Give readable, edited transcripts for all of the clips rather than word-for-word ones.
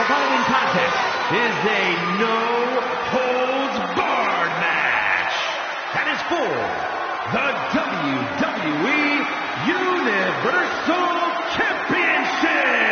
The following contest is a no-holds-barred match. That is for the WWE Universal Championship.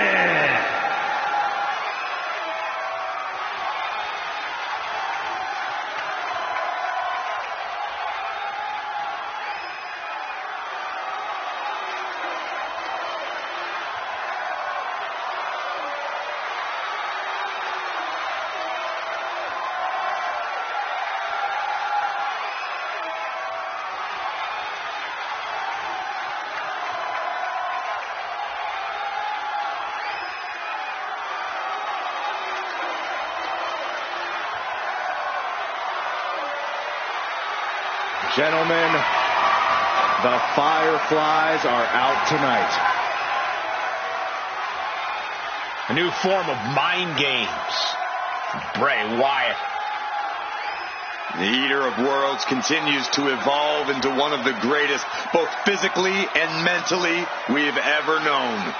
Gentlemen, the Fireflies are out tonight. A new form of mind games. Bray Wyatt. The Eater of Worlds continues to evolve into one of the greatest, both physically and mentally, we've ever known.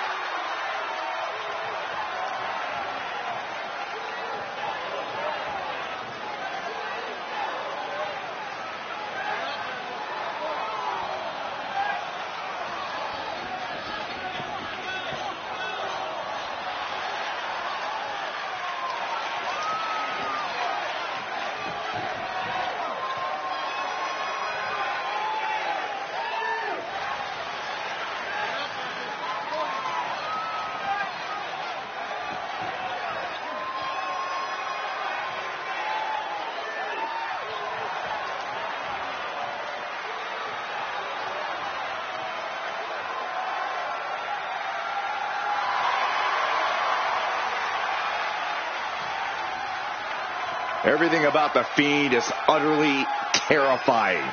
Everything about The Fiend is utterly terrifying.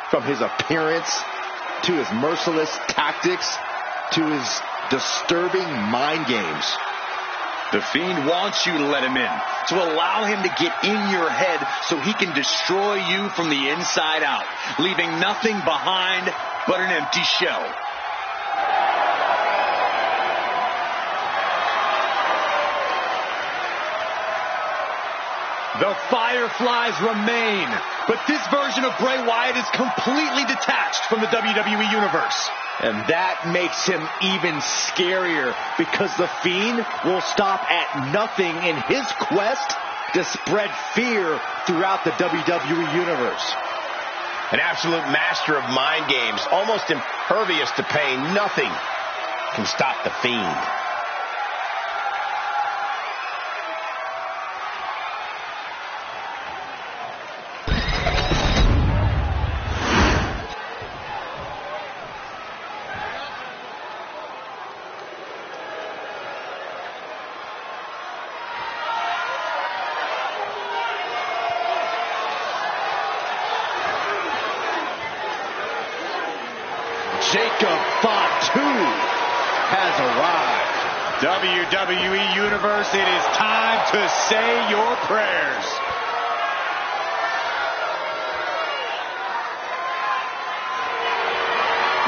From his appearance, to his merciless tactics, to his disturbing mind games. The Fiend wants you to let him in, to allow him to get in your head so he can destroy you from the inside out, leaving nothing behind but an empty shell. The Fireflies remain, but this version of Bray Wyatt is completely detached from the WWE Universe. And that makes him even scarier, because The Fiend will stop at nothing in his quest to spread fear throughout the WWE Universe. An absolute master of mind games, almost impervious to pain. Nothing can stop The Fiend. Jacob Fatu has arrived. WWE Universe, it is time to say your prayers.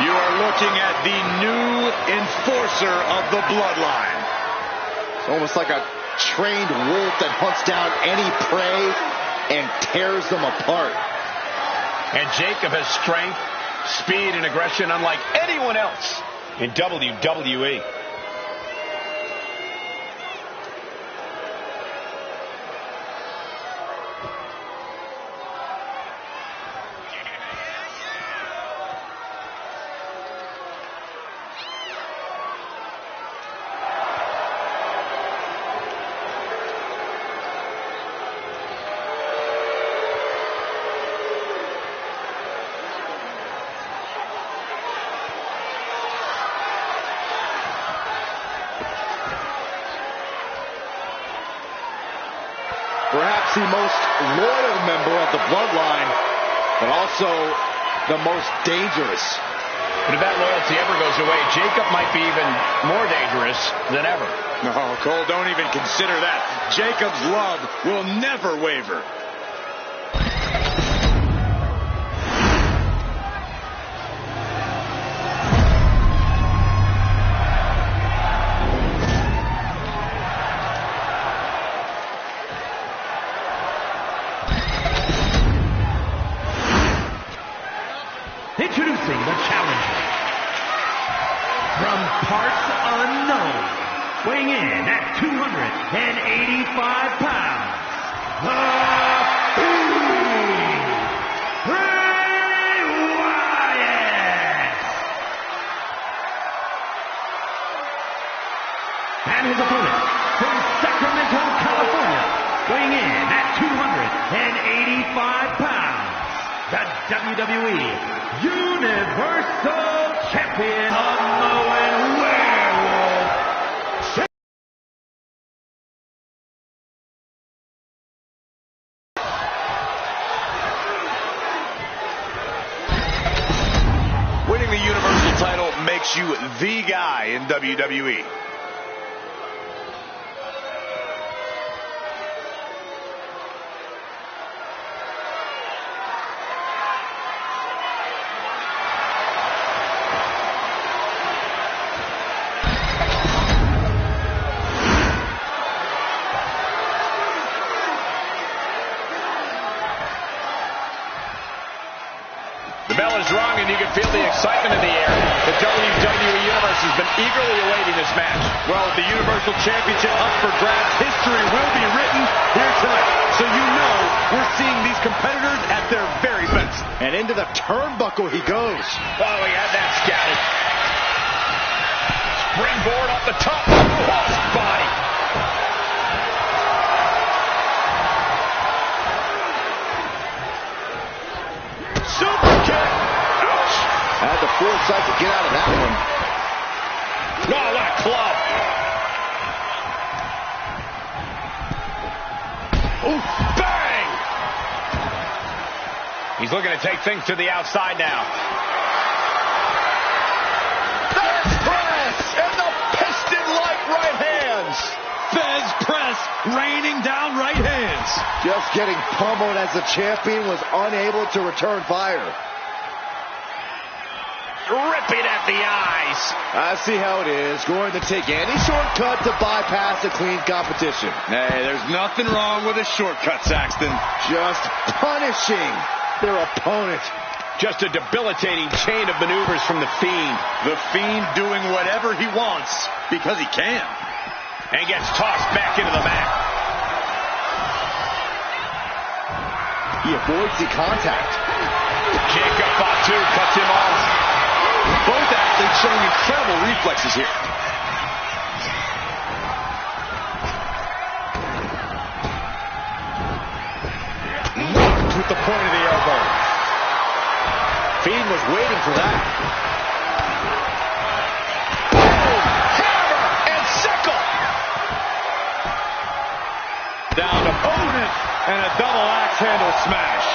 You are looking at the new enforcer of the bloodline. It's almost like a trained wolf that hunts down any prey and tears them apart. And Jacob has strength, speed, and aggression unlike anyone else in WWE. Perhaps the most loyal member of the bloodline, but also the most dangerous. But if that loyalty ever goes away, Jacob might be even more dangerous than ever. No, Cole, don't even consider that. Jacob's love will never waver. parts unknown, weighing in at 285 pounds, the Fiend, Bray Wyatt! And his opponent, from Sacramento, California, weighing in at 285 pounds, the WWE Universal Champion, Samoan Werewolf. Winning the Universal title makes you the guy in WWE. The bell is rung and you can feel the excitement in the air. The WWE Universe has been eagerly awaiting this match. Well, the Universal Championship up for grabs, history will be written here tonight. So you know we're seeing these competitors at their very best. And into the turnbuckle he goes. Oh, he had that scouted. Springboard off the top. Cross body. Super kick. Ouch. Had the foresight to get out of that one. Oh, what a club. Ooh, bang! He's looking to take things to the outside now. There's press and the piston-like right hands. Fez press, raining down right hands. Just getting pummeled as the champion was unable to return fire. Ripping at the eyes. I see how it is, going to take any shortcut to bypass a clean competition. Hey, there's nothing wrong with a shortcut, Saxton. Just punishing their opponent. Just a debilitating chain of maneuvers from the Fiend. The Fiend doing whatever he wants because he can. And gets tossed back into the mat. He avoids the contact. Jacob Fatu cuts him off. Both athletes showing incredible reflexes here. Knocked with the point of the elbow. Fiend was waiting for that. Hammer and sickle. Down opponent and a double axe handle smash.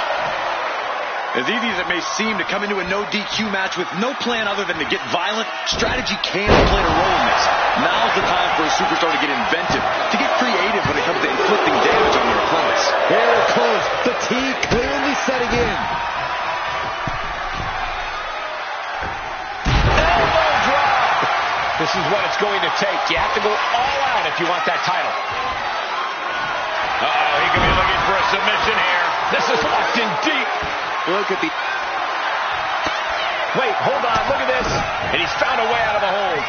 As easy as it may seem to come into a no DQ match with no plan other than to get violent, strategy can play a role in this. Now's the time for a superstar to get inventive, to get creative when it comes to inflicting damage on their opponents. Here it comes. Fatigue clearly setting in. Elbow drop. This is what it's going to take. You have to go all out if you want that title. Uh-oh, he could be looking for a submission here. This is locked in deep. Look at the... Wait, hold on, look at this. And he's found a way out of the hold.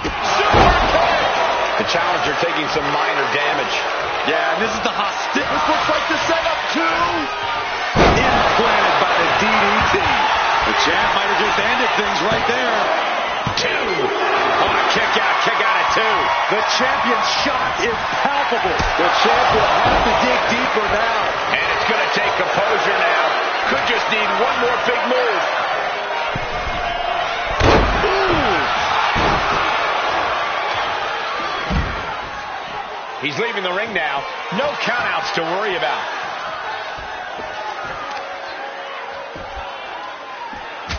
Super kick! The challenger taking some minor damage. Yeah, and this is the hostility. This looks like the setup too. Implanted by the DDT. The champ might have just ended things right there. Two. Oh, kick out at two. The champion's shot is palpable. The champ will have to dig deeper now. And it's going to take composure now. Could just need one more big move. Ooh. He's leaving the ring now. No countouts to worry about.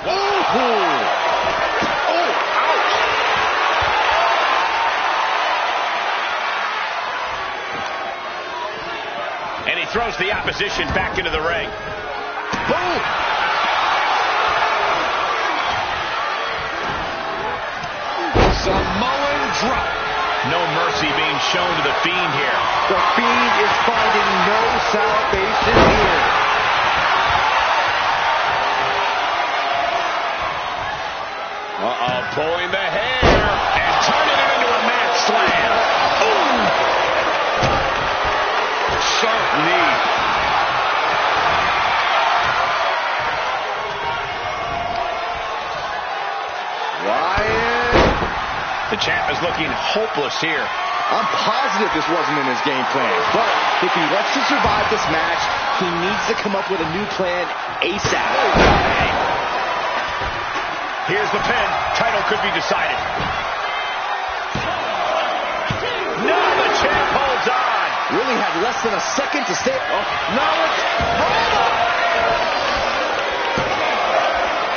Ooh. And he throws the opposition back into the ring. Boom! Samoan drop. No mercy being shown to the Fiend here. The Fiend is finding no salvation here. Uh-oh, pulling the The champ is looking hopeless here. I'm positive this wasn't in his game plan. But if he wants to survive this match, he needs to come up with a new plan ASAP. Here's the pin. Title could be decided. No, the champ holds on. Really had less than a second to stay. Oh, now it's over.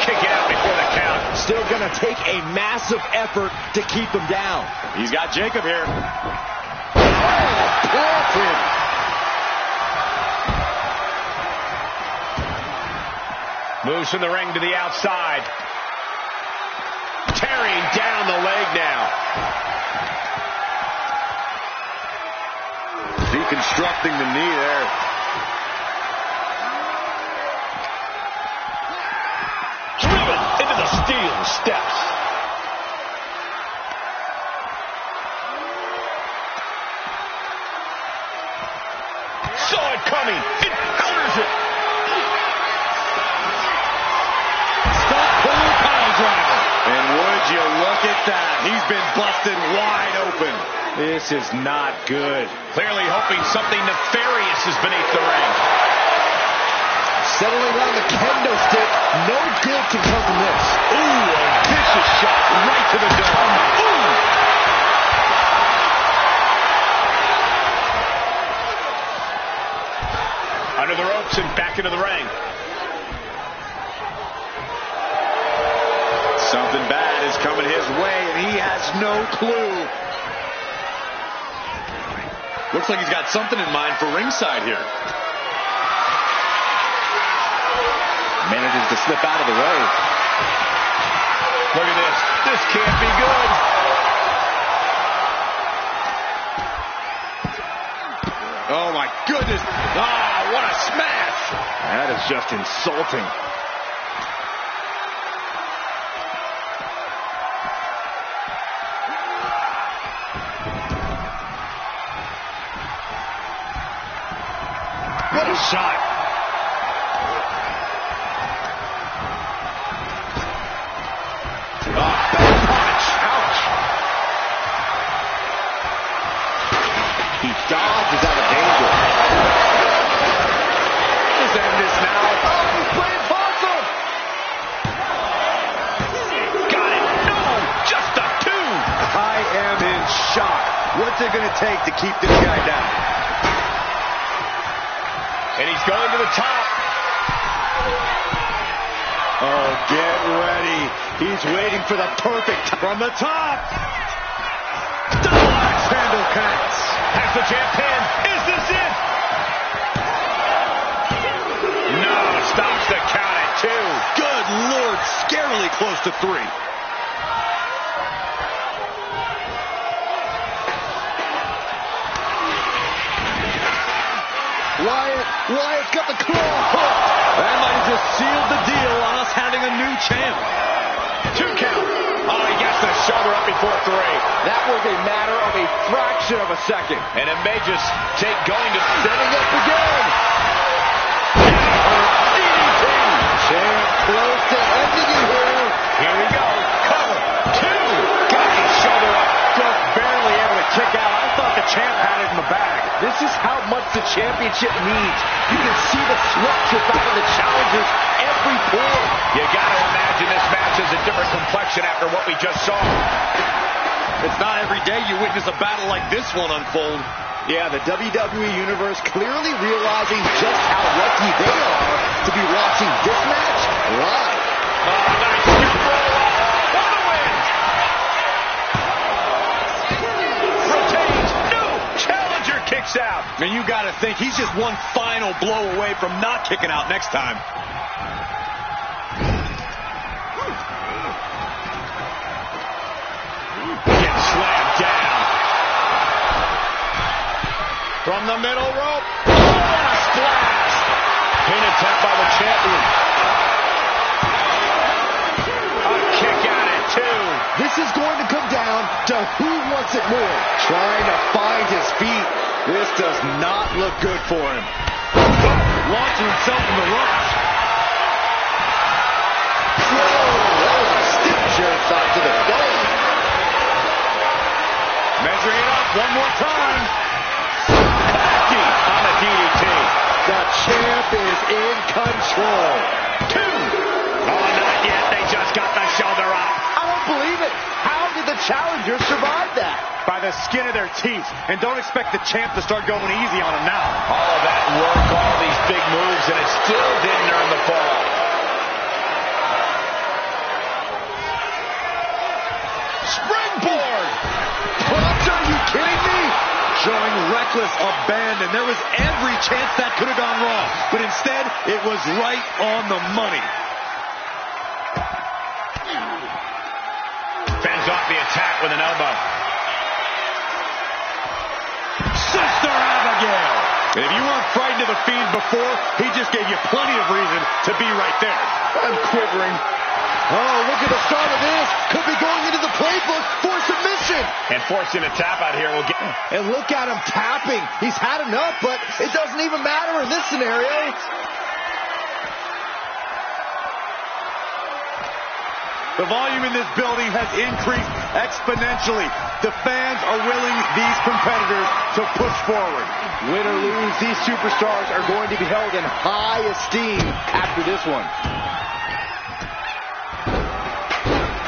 Kick it out before the count. Still going to take a massive effort to keep him down. He's got Jacob here. Planted. Moves from the ring to the outside. Tearing down the leg now. Deconstructing the knee there. Driven into the steel steps. Saw it coming. It counters it. Stop pulling pile driver. And would you look at that? He's been busted wide open. This is not good. Clearly hoping something nefarious is beneath the ring. Settling on the kendo stick. No good can come from this. Ooh, a vicious shot right to the dome. Ooh. Under the ropes and back into the ring. Something bad is coming his way, and he has no clue. Looks like he's got something in mind for ringside here. Manages to slip out of the way. Look at this. This can't be good. Oh, my goodness. Ah, what a smash. That is just insulting. What a shot. He dodges out of danger. Let's end this now. Oh, he's playing possum. Got it. No, just a two. I am in shock. What's it going to take to keep this guy down? And he's going to the top. Oh, get ready. He's waiting for the perfect from the top. Double axe handle connects. Has the champ pinned. Is this it? No, stops the count at two. Good Lord, scarily close to three. Wyatt's got the claw hook. That might have just sealed the deal on us having a new champ. Two count. Oh, he gets the shoulder up before three. That was a matter of a fraction of a second. And it may just take going to Setting up again. Champ close to ending it here. Here we go. Cover. Two. Got his shoulder up. Just barely able to kick out. I thought the champ had it in the bag. This is how much the championship means. You can see the sweat drip out of the challengers every pore. You got to imagine this match has a different complexion after what we just saw. It's not every day you witness a battle like this one unfold. Yeah, the WWE Universe clearly realizing just how lucky they are to be watching this match live. Nice scoop roll up for the win. Retains. No. Challenger kicks out. And you got to think he's just one final blow away from not kicking out next time. Gets slammed down. From the middle rope. Oh, what a splash. Pin attempt by the champion. A kick out at two. This is going to come down to who wants it more. Trying to find his feet. This does not look good for him. Launching himself in the ropes. Whoa, that was a stiff chair shot to the dome. Measuring it up one more time. Packy on a DDT. The champ is in control. 2. Oh, not yet. They just got the shoulder up. I don't believe it. How did the challenger survive that? By the skin of their teeth. And don't expect the champ to start going easy on him now. All of that work, all these big moves, and it still didn't earn the fall. Springboard! What? Are you kidding me? Showing reckless abandon. There was every chance that could have gone wrong. But instead, it was right on the money. Fends off the attack with an elbow. Sister Abigail! And if you weren't frightened of the Fiend before, he just gave you plenty of reason to be right there. I'm quivering. Oh, look at the start of this. Could be going into the playbook for submission. And forcing a tap out here will get... And look at him tapping. He's had enough, but it doesn't even matter in this scenario. The volume in this building has increased exponentially. The fans are willing these competitors to push forward. Win or lose, these superstars are going to be held in high esteem after this one.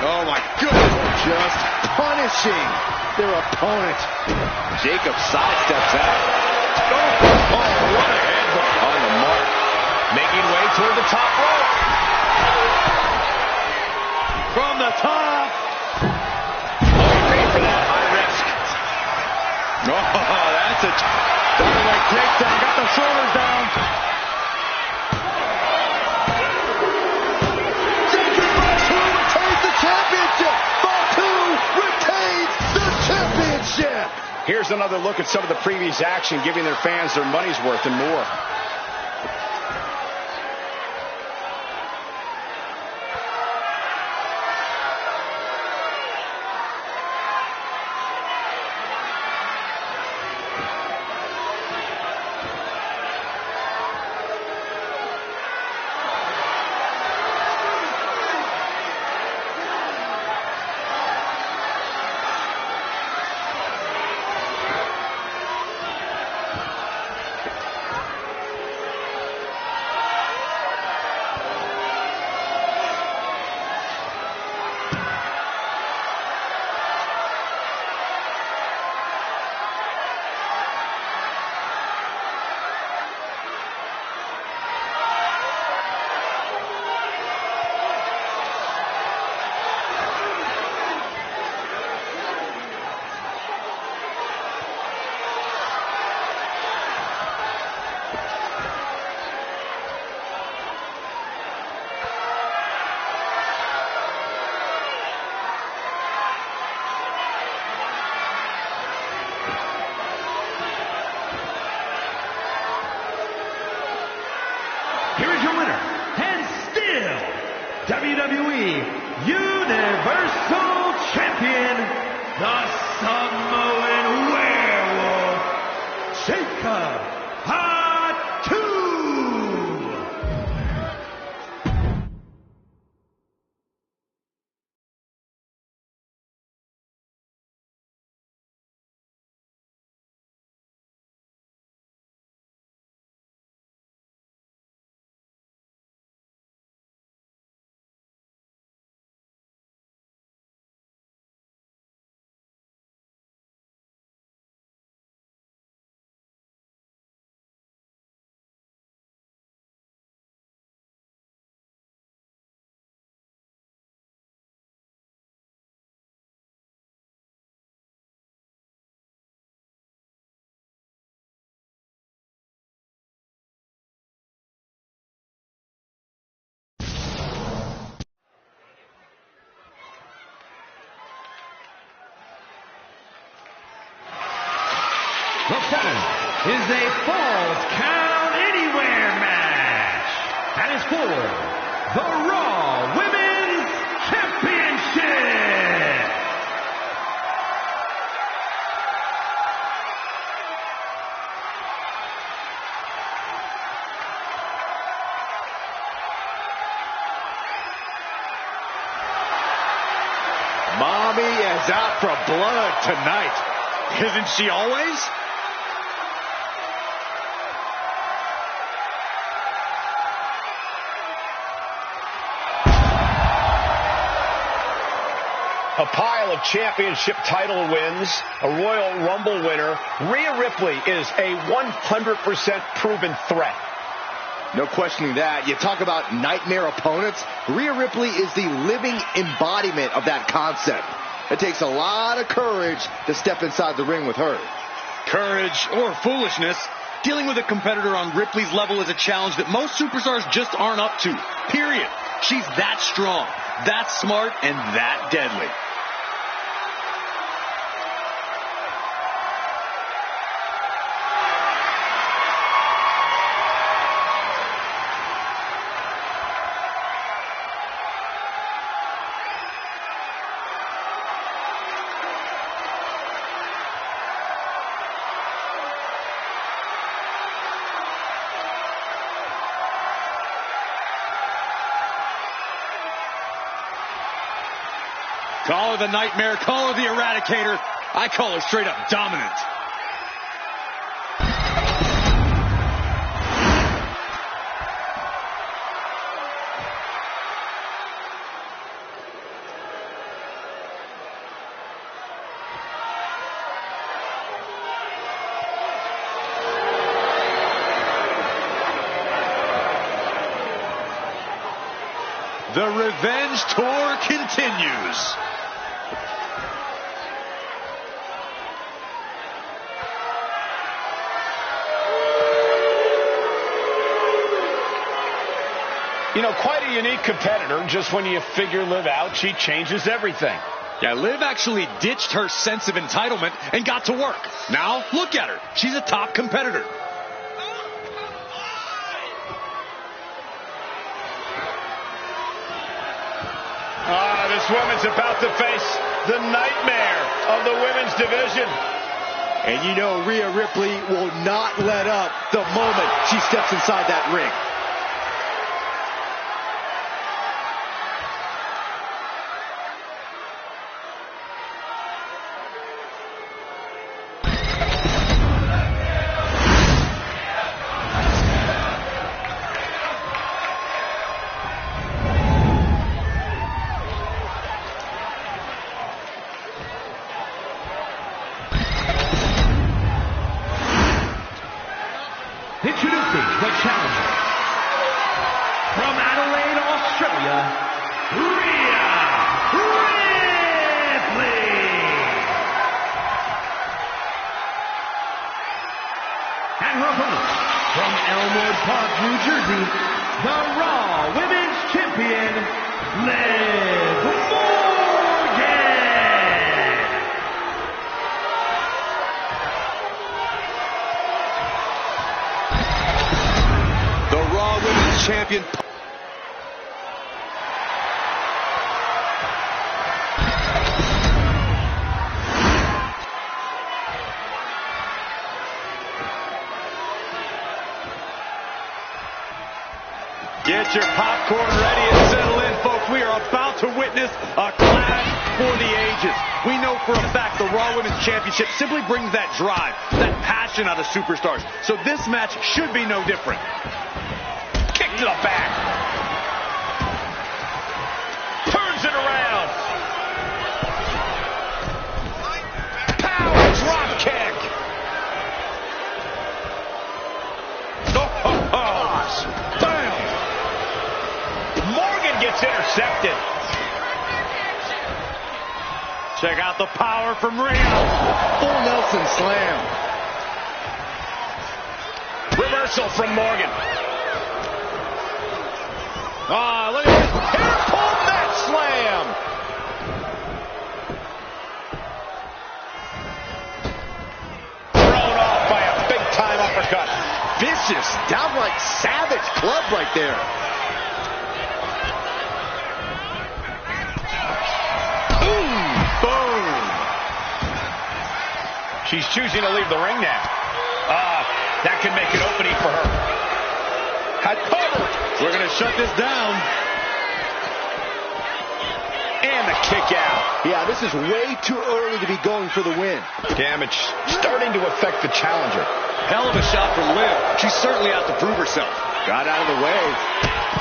Oh my goodness, just punishing their opponent. Jacob sidesteps out. Oh, what a headbutt. On the mark. Making way toward the top rope. From the top. Oh, paid for that. High risk. Oh, that's a dynamite takedown. Got the shoulders down. Jacob Fatu retains the championship. Fatu retains the championship. Here's another look at some of the previous action, giving their fans their money's worth and more. Here is your winner, and still WWE Universal Champion, the Samoan Werewolf, Jacob Fatu. The following is a Falls Count Anywhere match. That is for the Raw Women's Championship. out for blood tonight. Isn't she always? A pile of championship title wins, a Royal Rumble winner. Rhea Ripley is a 100% proven threat. No questioning that. You talk about nightmare opponents. Rhea Ripley is the living embodiment of that concept. It takes a lot of courage to step inside the ring with her. Courage or foolishness. Dealing with a competitor on Ripley's level is a challenge that most superstars just aren't up to. Period. She's that strong, that smart, and that deadly. Call her the Nightmare, call her the Eradicator. I call her straight up dominant. The Revenge Tour continues. You know, quite a unique competitor. Just when you figure Liv out, she changes everything. Yeah, Liv actually ditched her sense of entitlement and got to work. Now, look at her. She's a top competitor. This woman's about to face the nightmare of the women's division. And you know Rhea Ripley will not let up the moment she steps inside that ring. Introducing the challenger from Adelaide, Australia, Rhea Ripley. And her opponent from Elmwood Park, New Jersey, the Raw Women's Champion, Liv Morgan. Champion. Get your popcorn ready and settle in, folks. We are about to witness a clash for the ages. We know for a fact the Raw Women's Championship simply brings that drive, that passion out of superstars. So this match should be no different. To the back. Turns it around. Power drop kick. Bam. Morgan gets intercepted. Check out the power from Rhea. Full Nelson slam. Reversal from Morgan. Look at this. Hair-pull mat slam. Thrown off by a big-time uppercut. Vicious, downright savage club right there. Ooh, boom. She's choosing to leave the ring now. That can make an opening for her. Had covered. We're going to shut this down. And the kick out. Yeah, this is way too early to be going for the win. Damage starting to affect the challenger. Hell of a shot from Liv. She's certainly out to prove herself. Got out of the way.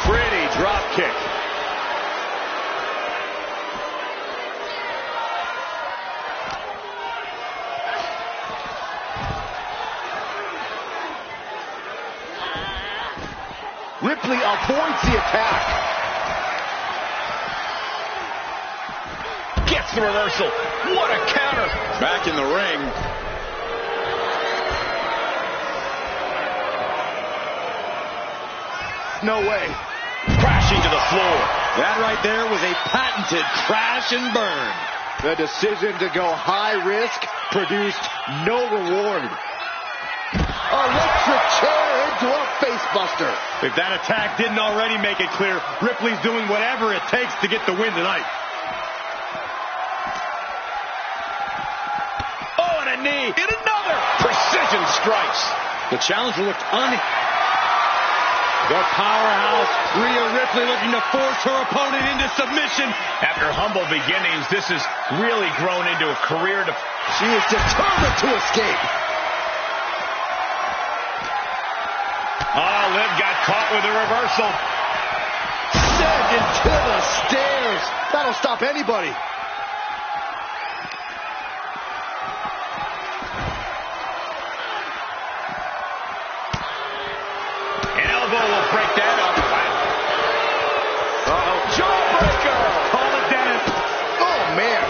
Pretty drop kick. Ripley avoids the attack. Gets the reversal. What a counter. Back in the ring. No way. Crashing to the floor. That right there was a patented crash and burn. The decision to go high risk produced no reward. Electric chair into a facebuster. If that attack didn't already make it clear, Ripley's doing whatever it takes to get the win tonight. Oh, and a knee. And another. Precision strikes. The challenger looked The powerhouse, Rhea Ripley, looking to force her opponent into submission. After humble beginnings, this has really grown into a career. She is determined to escape. Oh, Liv got caught with a reversal. Sent into the stairs. That'll stop anybody. Will break that up. Uh-oh. Jawbreaker. Call it Dennis. Oh, man.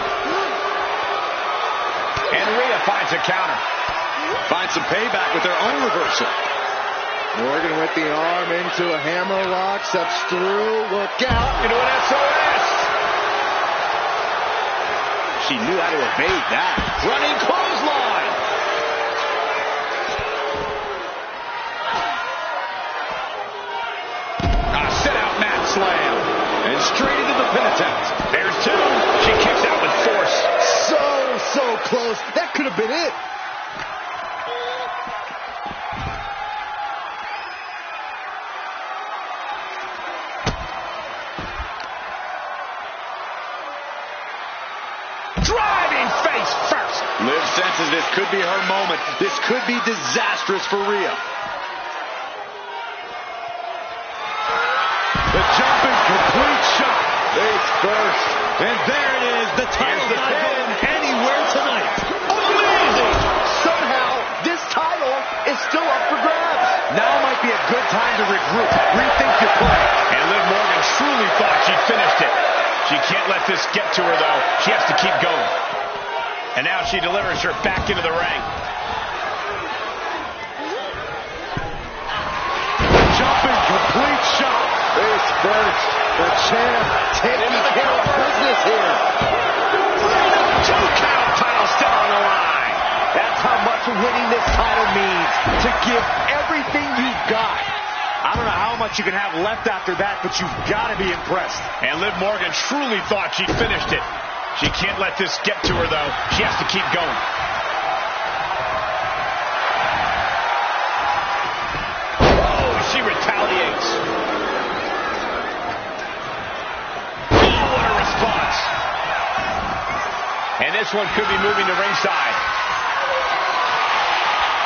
And Rhea finds a counter. Finds some payback with their own reversal. Morgan with the arm into a hammer lock. Steps through. Look out. Into an SOS. She knew how to evade that. Running clothesline. Slam. And straight into the pin attempt. There's two. She kicks out with force. So close. That could have been it. Driving face first. Liv senses this could be her moment. This could be disastrous for Rhea. The jumping complete shot. Face first. And there it is. The title's not going anywhere tonight. Amazing. Somehow, this title is still up for grabs. Now might be a good time to regroup. Rethink your play. And Liv Morgan truly thought she'd finished it. She can't let this get to her, though. She has to keep going. And now she delivers her back into the ring. Jumping complete shot. Face first. The champ taking care of business here. 2 count. Title still on the line. That's how much winning this title means. To give everything you've got. I don't know how much you can have left after that, but you've got to be impressed. And Liv Morgan truly thought she'd finished it. She can't let this get to her, though. She has to keep going. Oh, she retaliates. Oh, what a response. And this one could be moving to ringside.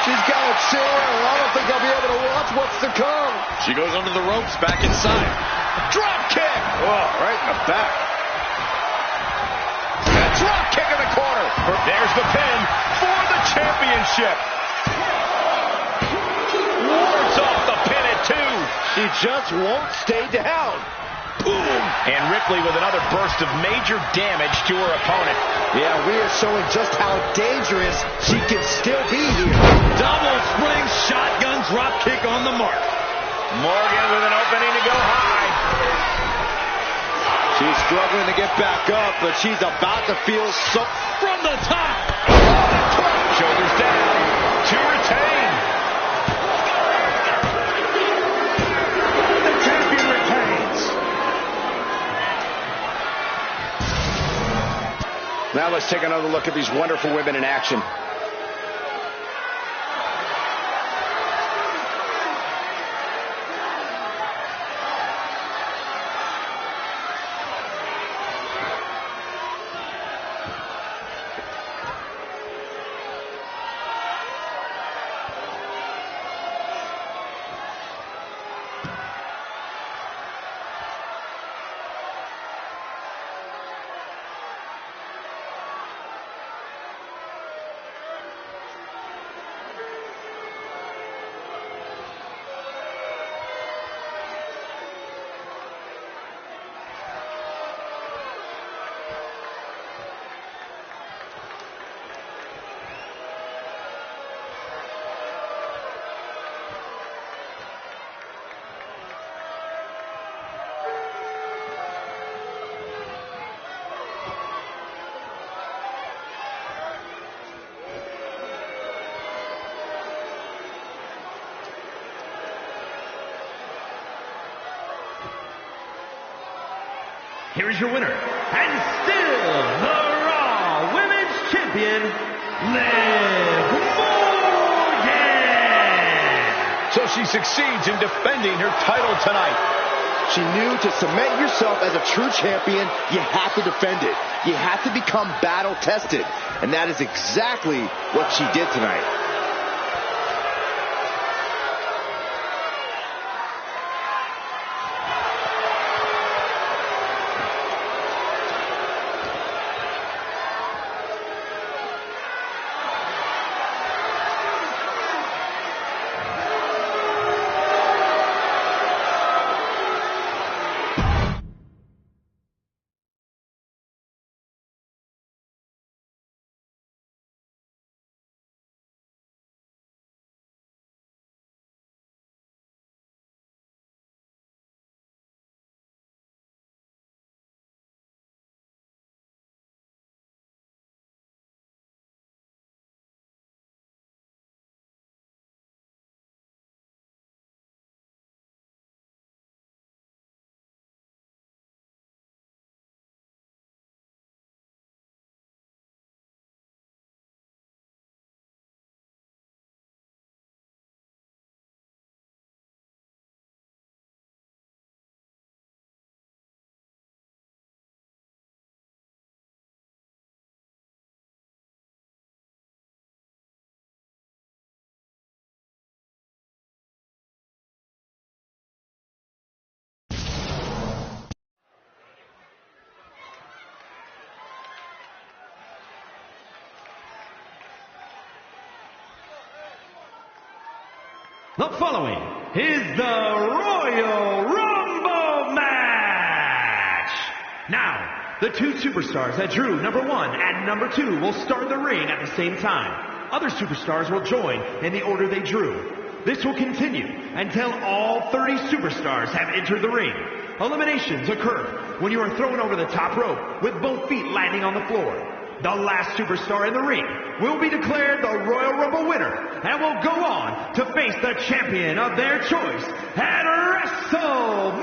She's got a chair. I don't think I'll be able to watch what's to come. She goes under the ropes, back inside. Drop kick. Oh, right in the back. A drop kick in the corner. There's the pin for the championship. Wards off the pin at 2. She just won't stay down. Boom. And Ripley with another burst of major damage to her opponent. Yeah, Rhea showing just how dangerous she can still be here. Double spring shotgun drop kick on the mark. Morgan with an opening to go high. She's struggling to get back up, but she's about to feel so... From the top. Shoulders down to retain. The champion retains. Now let's take another look at these wonderful women in action. here is your winner, and still the Raw Women's Champion, Liv Morgan. So she succeeds in defending her title tonight. She knew to cement yourself as a true champion, you have to defend it. You have to become battle-tested. And that is exactly what she did tonight. The following is the Royal Rumble match. Now, the two superstars that drew number 1 and number 2 will start the ring at the same time. Other superstars will join in the order they drew. This will continue until all 30 superstars have entered the ring. Eliminations occur when you are thrown over the top rope with both feet landing on the floor. The last superstar in the ring will be declared the Royal Rumble winner and will go on to face the champion of their choice at WrestleMania!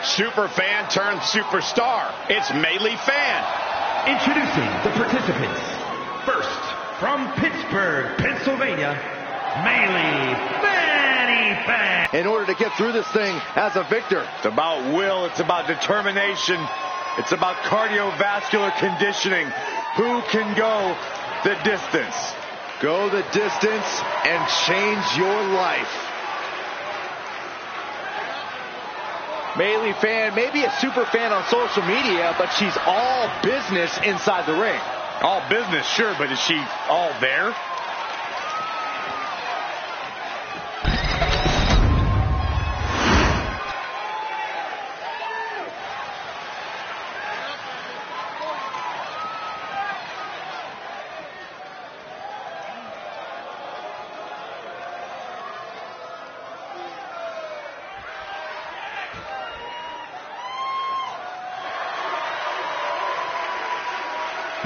Superfan turned superstar. It's Mei Li Fan. Introducing the participants. First, from Pittsburgh, Pennsylvania, Mei Li Fanny Fan. In order to get through this thing as a victor. It's about will. It's about determination. It's about cardiovascular conditioning. Who can go the distance? Go the distance and change your life. Mei Li Fan may be a super fan on social media, but she's all business inside the ring. All business, sure, but is she all there?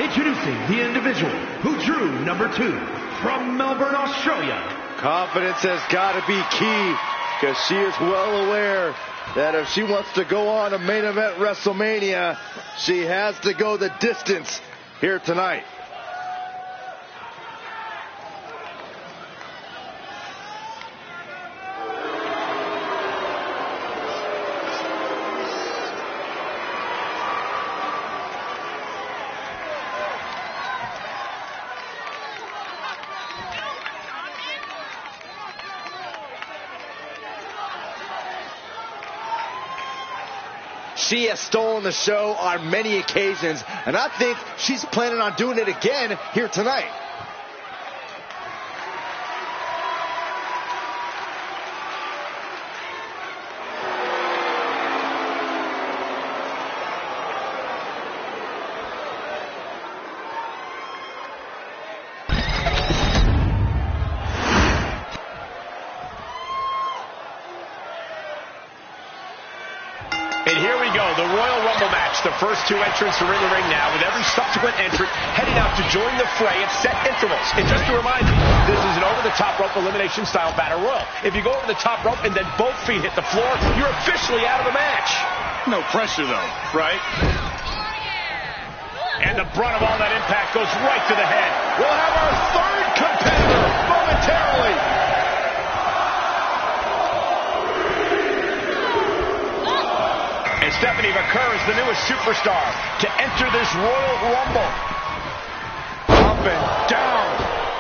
Introducing the individual who drew number 2 from Melbourne, Australia. Confidence has got to be key because she is well aware that if she wants to go on to main event WrestleMania, she has to go the distance here tonight. She has stolen the show on many occasions, and I think she's planning on doing it again here tonight. And here we go, the Royal Rumble match. The first two entrants are in the ring now, with every subsequent entrant heading out to join the fray at set intervals. And just to remind you, this is an over-the-top rope elimination style battle royal. If you go over the top rope and then both feet hit the floor, you're officially out of the match. No pressure, though, right? And the brunt of all that impact goes right to the head. We'll have our third competitor momentarily. And Stephanie McCur is the newest superstar to enter this Royal Rumble. Up and down,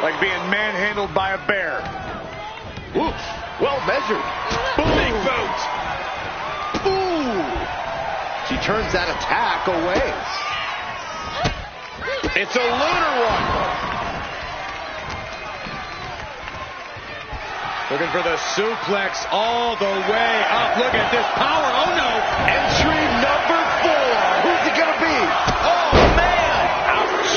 like being manhandled by a bear. Oof, well measured. Big boot. Ooh. She turns that attack away. It's a lunar one. Looking for the suplex all the way up. Look at this power. Oh, no. Entry number 4. Who's it going to be? Oh, man. Ouch.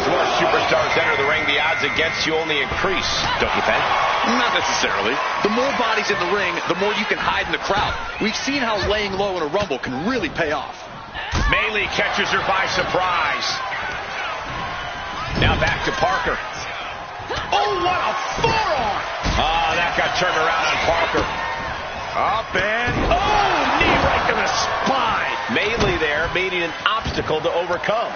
As more superstars enter the ring, the odds against you only increase, don't you think? Not necessarily. The more bodies in the ring, the more you can hide in the crowd. We've seen how laying low in a Rumble can really pay off. Bayley catches her by surprise. Now back to Parker. Oh, what a forearm! Oh, that got turned around on Parker. Up and... Oh, knee right to the spine. Bayley there meeting an obstacle to overcome.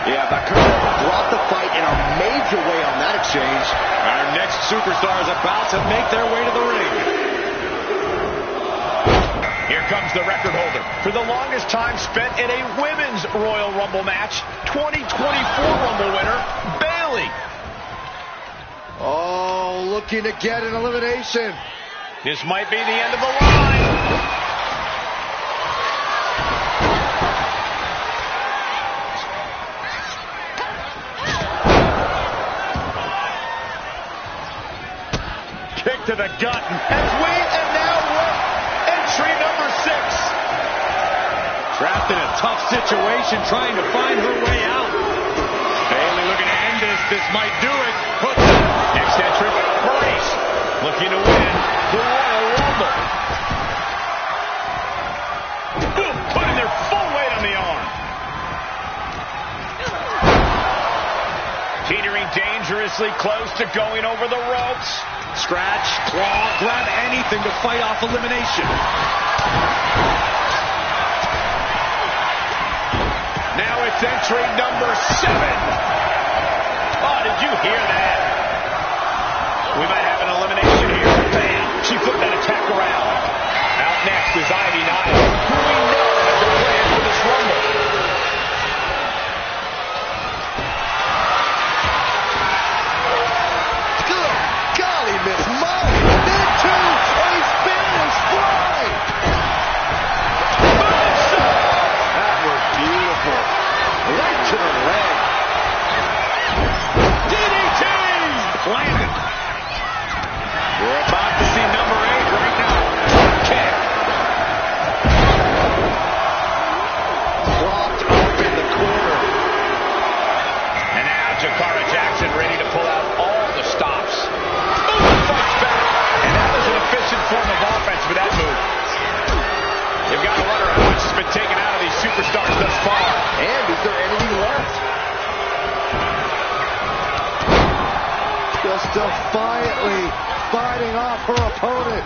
Yeah, McCur brought the fight in a major way on that exchange. Our next superstar is about to make their way to the ring. Here comes the record holder for the longest time spent in a women's Royal Rumble match, 2024 Rumble winner, Bayley. Oh, looking to get an elimination. This might be the end of the line. Kick to the gut. And now what? Entry number 6. Trapped in a tough situation, trying to find her way out. Bayley looking to end this. This might do it. Puts it. Next entrant, Maurice, looking to win the Royal Rumble. Boom, putting their full weight on the arm. Teetering dangerously close to going over the ropes. Scratch, claw, grab anything to fight off elimination. Now it's entry number 7. Oh, did you hear that? We might have an elimination here. Bam! She flipped that attack around. Out next is Ivy Nile, who we know has a plan for this Rumble. Good golly, Miss Molly. Into a Spanish fly. That was beautiful. Right to the leg. DDT! Planted. We're about to see number 8 right now. Kick. Propped up in the corner. And now Jakara Jackson ready to pull out all the stops. Ooh, fights back. And that was an efficient form of offense with that move. You've got to wonder how much has been taken out of these superstars thus far. And is there anything left? Just defiantly fighting off her opponent.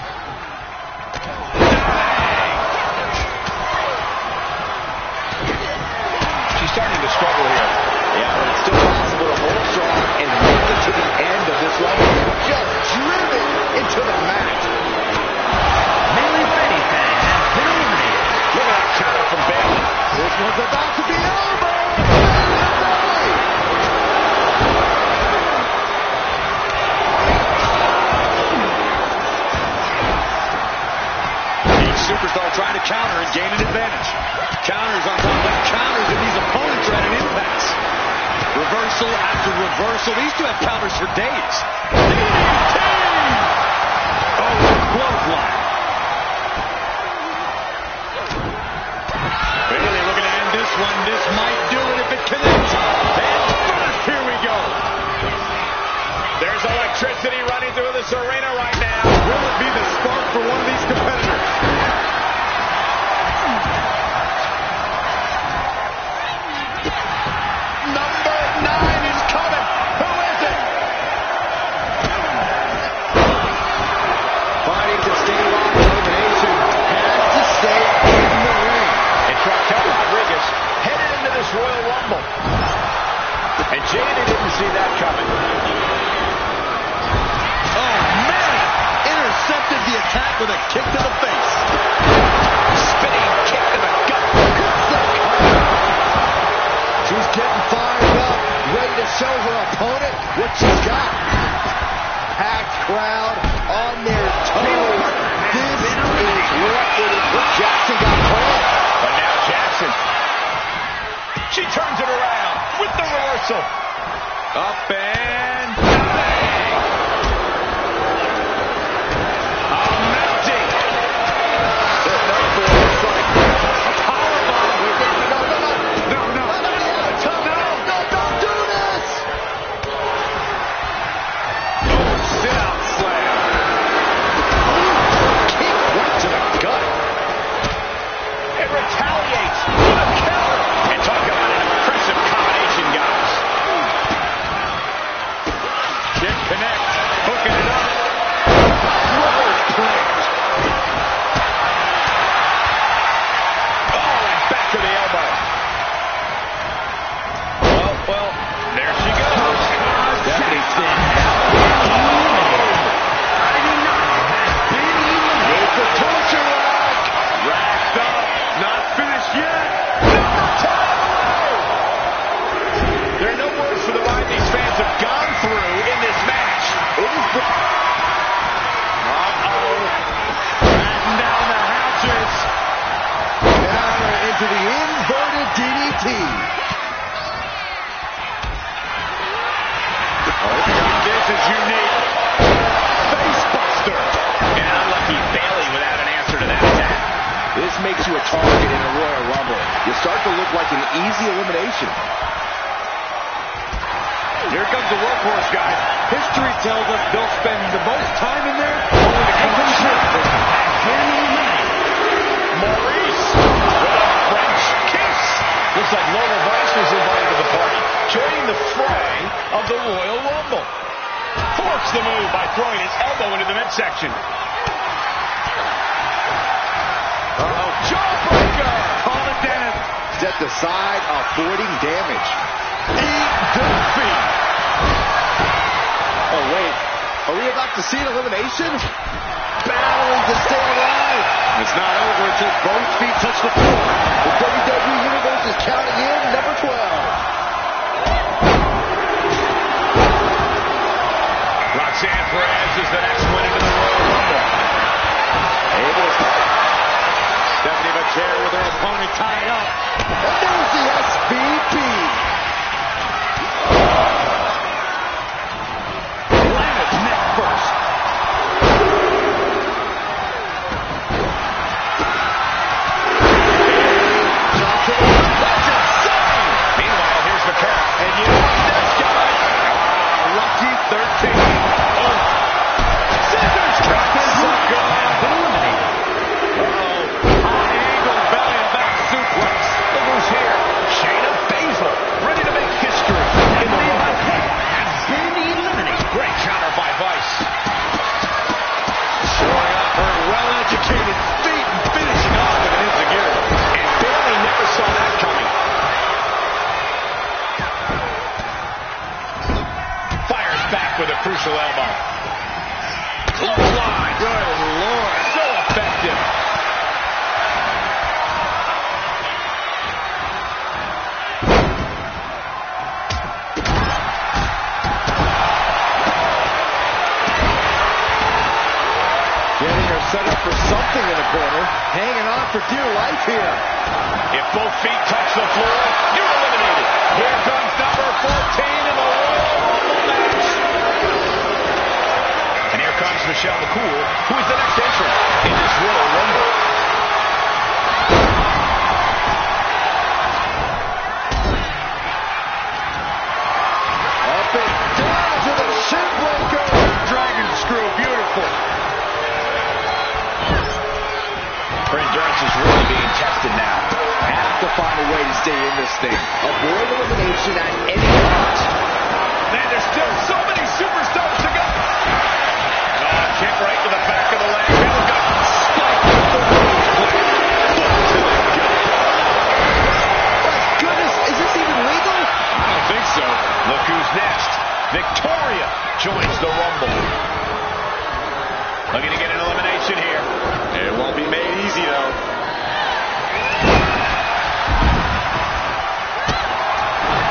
She's starting to struggle here. Yeah, but it's still possible to hold strong and make it to the end of this level. Just driven into the mat. Bayley Fanning has been eliminated. Look at that counter from Bayley. This one's about to be over. Each superstar trying to counter and gain an advantage. Counters on top of counters, and these opponents are at an impasse. Reversal after reversal. These two have counters for days. DDT! Oh, clothesline. Bayley looking to end this one. This might do it if it connects. And first, here we go. There's electricity running through this arena right now. Will it be the spark for one of these competitors? And Jada didn't see that coming. Oh, man! Intercepted the attack with a kick to the face. Spinning kick to the gut. She's getting fired up, ready to show her opponent what she's got. Packed crowd on their toes. This is what Jackson got called. But now Jackson. She turns it around with the reversal. Up and Bang! A melting. There's no force. It's like A powerbomb. no, don't do this. Sit-out slam. Kick right to the gut. It retaliates with a counter. And talk about an impressive combination, guys. kick connect. Hooking it up. Forward plunge. Oh, and back to the elbow. Well, there she goes. Stephanie standing With the torture rack. racked up. Not finished yet. There are no words for the ride these fans have gone through in this match. Batten down the hatches. Down into the inverted DDT. This is unique. Facebuster. And unlucky Bailey without an answer to that attack. This makes you a target in a Royal Rumble. You start to look like an easy elimination. Here comes the workhorse, guys. History tells us they'll spend the most time in there only to come up short. Maurice with a French kiss. Looks like Lola Vice was invited to the party, joining the fray of the Royal Rumble. Forks the move by throwing his elbow into the midsection. Jawbreaker! Call it, Dennis. Set the side, avoiding damage. Eat defeat. Oh, wait. Are we about to see an elimination? Battling to stay alive. It's not over until both feet touch the floor. The WWE Universe is counting in number 12. Roxanne Perez is the next one into the Royal Rumble. Stephanie Vaquer with her opponent tied up. And there's the SBP. Atlanta's neck first. Meanwhile, here's Vaquer. And you know what's next, guys? Lucky 13. Oh. Scissors cut. Sucker. High angle belly to back suplex. Look who's here. Shayna Baszler, ready to make history. Emily Vaquer has been eliminated. Great counter by Vice. Showing off her well-educated feet and finishing off with an enziguri. And Bailey never saw that coming. Fires back with a crucial elbow. Clothesline. Good Lord. So effective. Getting her set up for something in the corner. Hanging on for dear life here. If both feet touch the floor, you're eliminated. Here comes number 14 in the Royal Rumble match. And here comes Michelle McCool, who is the next entrant in this Royal Rumble. Up and down to the shin breaker. Dragon screw. Beautiful. Her endurance is really being tested now. Have to find a way to stay in this thing. Avoid elimination at any cost. Man, there's still so many superstars to go. Kick right to the back of the leg. Spike with the rose blade. Foot to the gut. My goodness, is this even legal? I don't think so. Victoria joins the Rumble. Looking to get an elimination here. It won't be made easy, though.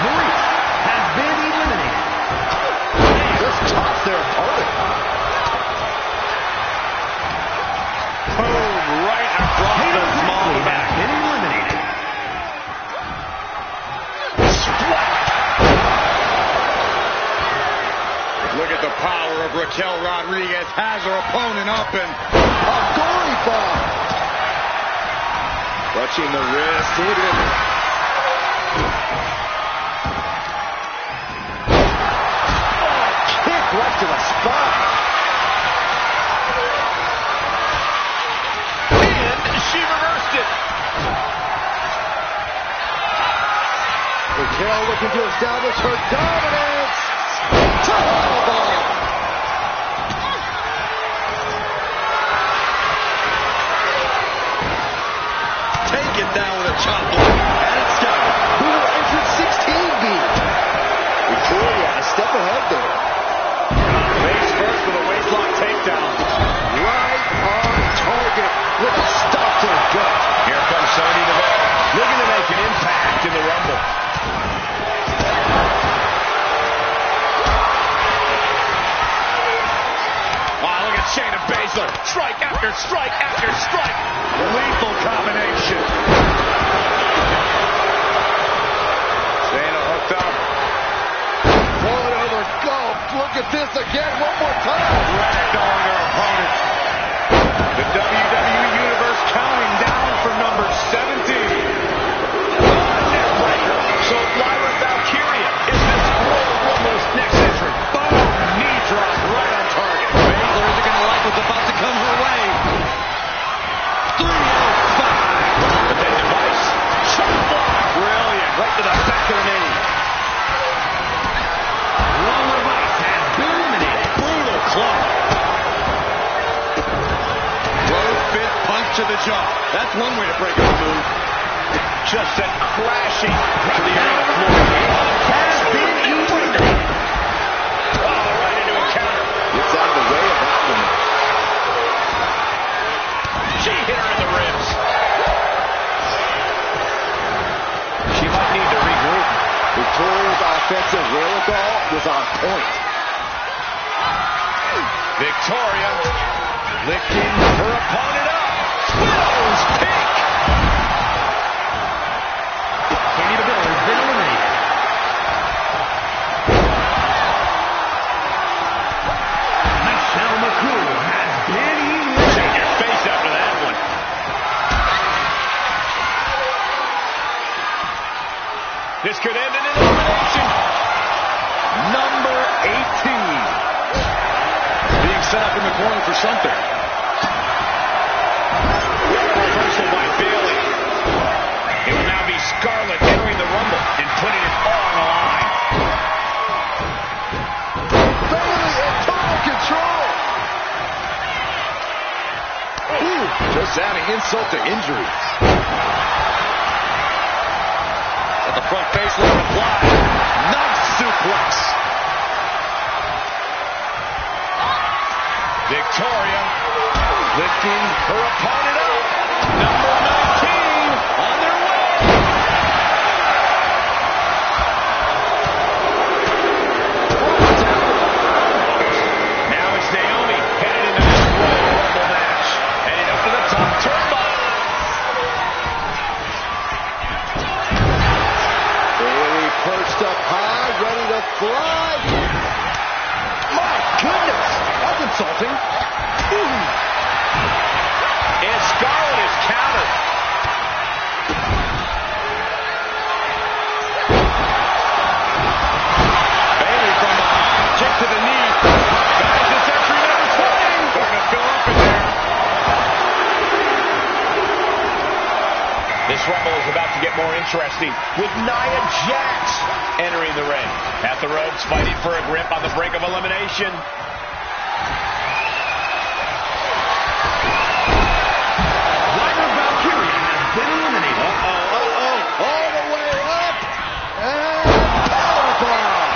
Maurice has been eliminated. Just toss their opponent. Boom, right across the small back. Been eliminated. Look at the power of Raquel Rodriguez. Has her opponent up and A gory bomb. clutching the wrist. Look at it. Kick right to the spine. And she reversed it. Raquel looking to establish her dominance. Total bomb. Taken down with a chop block. And it's done. Who will entrance 16 be? Victoria a step ahead there. Face first with a waistlock takedown. Right on target with a stop to the gut. Here comes Sonya Deville, looking to make an impact in the Rumble. Oh, look at Shayna Baszler. Strike after strike after strike. Lethal combination. Shayna hooked up. Rolling over, go. Look at this again, one more time. Ragdolling her opponent. The WWE Universe counting down for number 17. So Lyra Valkyria is this Royal Rumble's next entrant. Boom! Knee drop right on target. Baszler isn't going to like what's about to come her way. 305. But then Device, shot block. Brilliant. Right to the back of the knee. Lola Vice has been eliminated. Brutal club. Low fist punch to the jaw. That's one way to break up a move. Just sent crashing to the arena floor. Has been eliminated. Oh, right into a counter. Gets out of the way of that one. She hit her in the ribs. She might need to regroup. Victoria's offensive wherewithal was on point. Victoria lifting her opponent up. Widow's pick. Sonya Deville has been eliminated. Michelle McCool has been eliminated. Shake your face after that one. This could end in an elimination. Number 18. Being set up in the corner for something. Reversal by Bayley. It will now be Scarlett entering the Rumble and putting it all on the line. Bayley in total control. Ooh, just adding insult to injury. At the front face, let her fly. Nice suplex. Victoria lifting her opponent up. Number 19 on their way. Now it's Naomi headed into this Royal Rumble match. Heading up to the top turnbuckle. Bayley perched up high, ready to fly. My goodness, that's insulting. And Scarlett is countered. Bayley from behind, kick to the knee. Guys, it's entry number 20. Starting to fill up in there. This Rumble is about to get more interesting with Nia Jax entering the ring. At the ropes, fighting for a grip on the brink of elimination. Lyra Valkyria has been eliminated. All the way up. And powerbomb.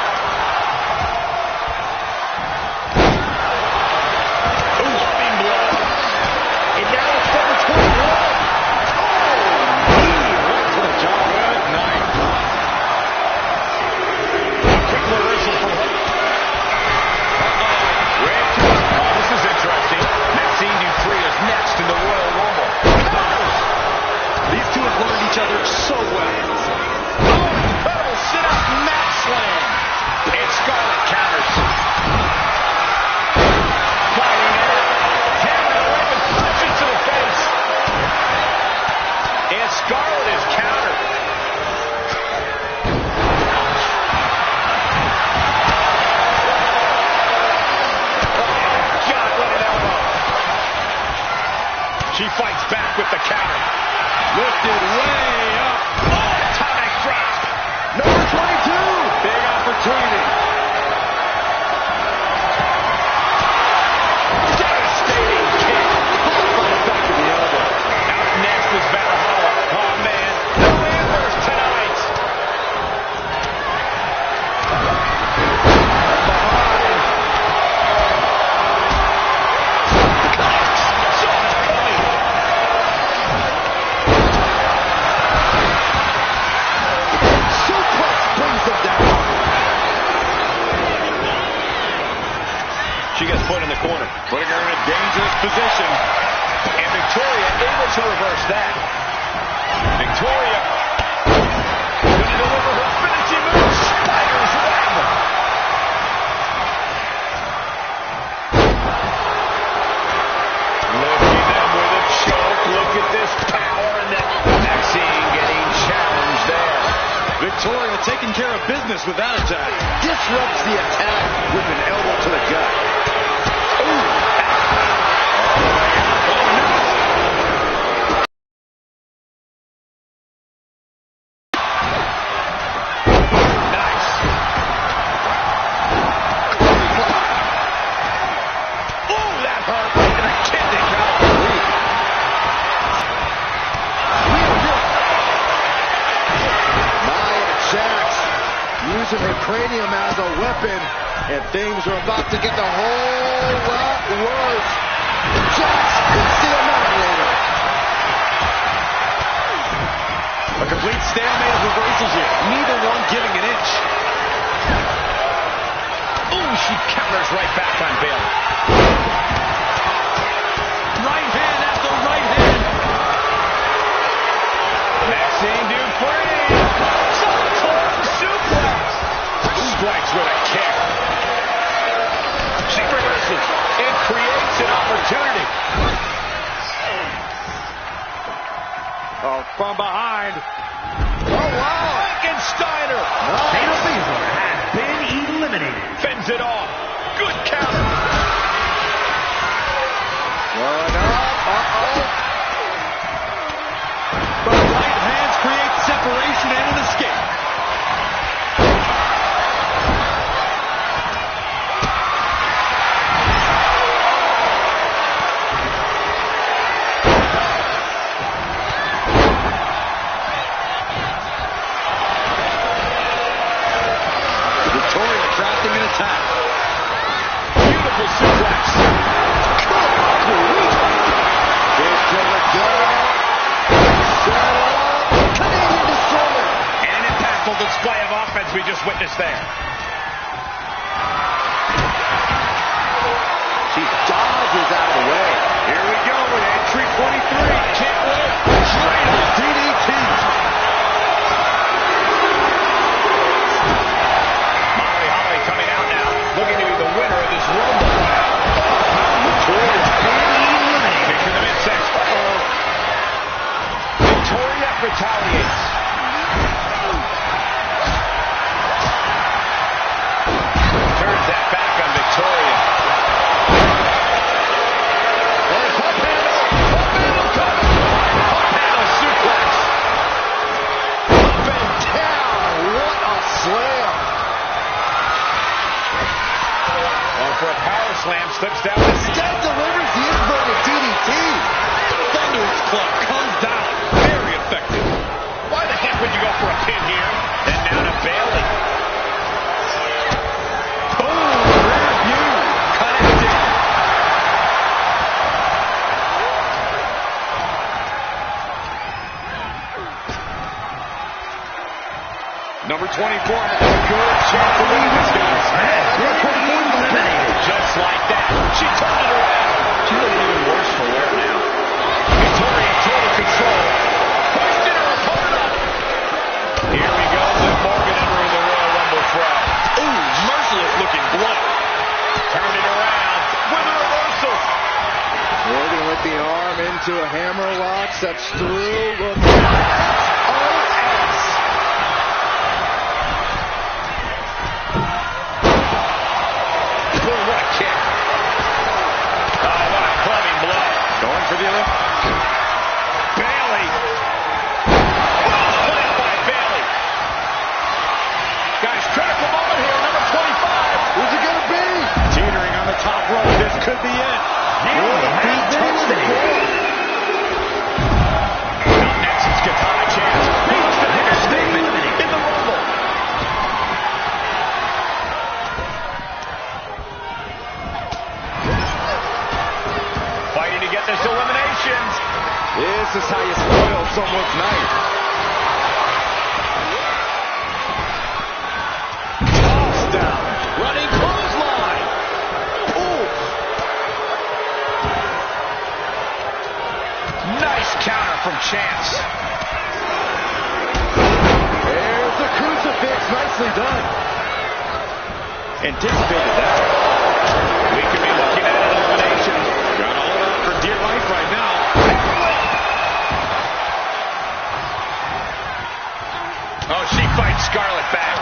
back with the counter. Lifted way up. Oh, atomic drop. Number 22. Big opportunity. Devastating kick. Right back to the elbow. Out next is Valhalla. Oh, man. No answers tonight. Suplex brings him down. She gets put in the corner, Putting her in a dangerous position. and Victoria able to reverse that. Victoria going to deliver her finishing move, Spider's Web. Looking them with a choke. Look at this power, and then Maxine getting challenged there. Victoria taking care of business with that attack. Disrupts the attack with an elbow to the gut. Nice. Ooh, that hurt. And a kidney. Nia Jax using her cranium as a weapon, and things are about to get a whole lot worse. Jax is the annihilator. A complete stalemate of reversals here. Neither one giving an inch. Ooh, she counters right back on Bayley. Right hand after right hand. Maxine Dupri. Southpaw suplex. Strikes with a kick. She reverses and creates an opportunity. Oh, from behind. Oh, wow. Frankensteiner Shayna Baszler has been eliminated. fends it off. Good counter. Going up. Uh-oh. The right hands create separation and an escape. Victoria crafting an attack. Beautiful suplex. Into the gut. Set up. Canadian Destroyer. And an impactful display of offense we just witnessed there. She dodges out of the way. Here we go with entry 23. Can't wait. Straight to DDT. Molly Holly coming out now, looking to be the winner of this Rumble. Victoria's been eliminated. Kick to the midsection. Victoria retaliates. Turns that back on Victoria. There's Hop Handle. Hop Handle coming. Hop handle suplex. Up and down. What a slam. Going for a power slam, slips down the Instead delivers the inverted DDT. Thunderous club comes down. Very effective. Why the heck would you go for a pin here? Then down to Bayley. Boom. Rear view. Connected. Number 24 has a good chance to win this game. Has been eliminated. Just like that. She turned it around. She's looking even worse for wear now. Victoria in total control. Hoisted her opponent up. Here we go. Liv Morgan entering the Royal Rumble fray. Ooh, merciless looking blow. Turned it around with a reversal. Morgan with the arm into a hammer lock. Steps through. Look at SOS. Boom, what a kick. Oh, what a clubbing blow. Going for the Olympic. Naomi has been eliminated. Up next is Katana Chance. Who wants to make a statement in the Rumble? Fighting to get this elimination. This is how you spoil someone's night. Toss down. Running clothesline. Ooh. Nice counter from Chance. There's the crucifix. Nicely done. Anticipated that. We could be looking at an elimination. Gotta hold on for dear life right now. Oh, she fights Scarlett back.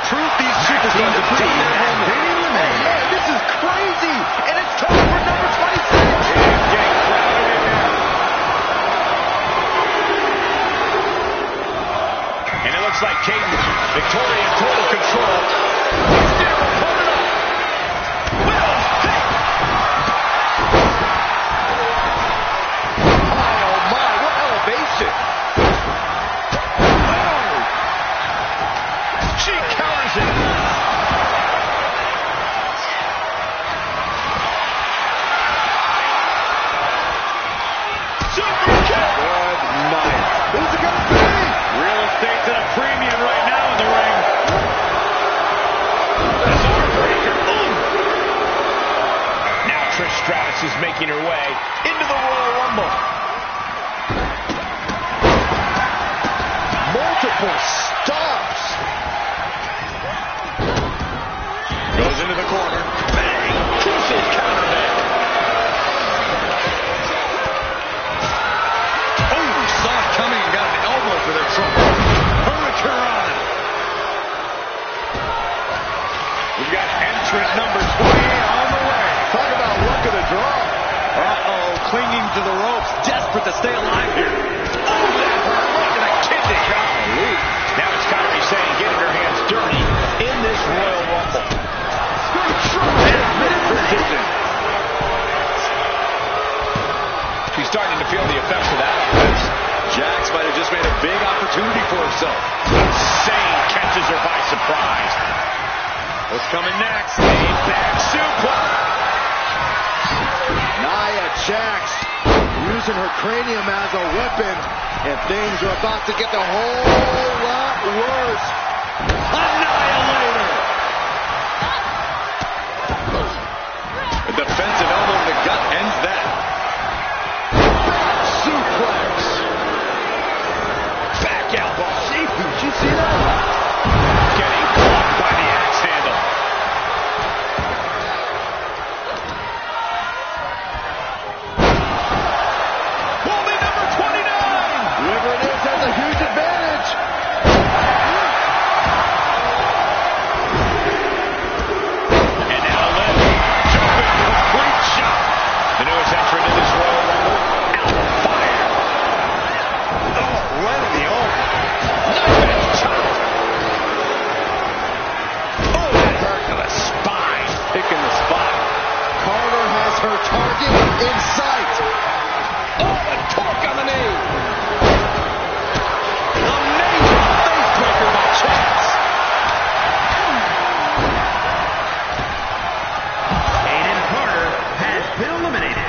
Proof these superstars have taken their home. Man, this is crazy. And it's time for number 26. Getting crowded in there. And it looks like Kaden, Victoria in total control. He's there, opponent up. Well, hey. Oh, my. What elevation. She counters it. Super kick. Good night. Who's it going to be? Real estate's at a premium right now in the ring. This armbreaker. Ooh. Now Trish Stratus is making her way into the Royal Rumble. Multiple stops. Goes into the corner. Bang! Crucial counter there. Oh, saw it coming and got an elbow for their trouble. Hurricane. We've got entrant number 20 on the way. Talk about luck of the draw. Uh-oh, clinging to the ropes, desperate to stay alive here. Oh, that hurt right in the kidney. Golly. Now it's Kairi Sane getting her hands dirty in this Royal Rumble. Position. She's starting to feel the effects of that offense. Jax might have just made a big opportunity for himself. Sane catches her by surprise. What's coming next? A back suplex. Nia Jax using her cranium as a weapon, and things are about to get a whole lot worse. Annihilator! A defensive elbow to the gut ends that. Suplex. Back elbow. Did you see that? Getting caught by the axe handle. Woman number 29. Whoever it is has a huge advantage. And now Liv, jumping complete shot. The newest entrant in this Royal Rumble, out of fire. Oh, right in the arm. Knife edge chop. Oh, that hurt to the spine. Picking the spot. Carter has her target in sight. Oh, the torque on the knee. Amazing facebreaker by Chance. Aiden Carter has been eliminated.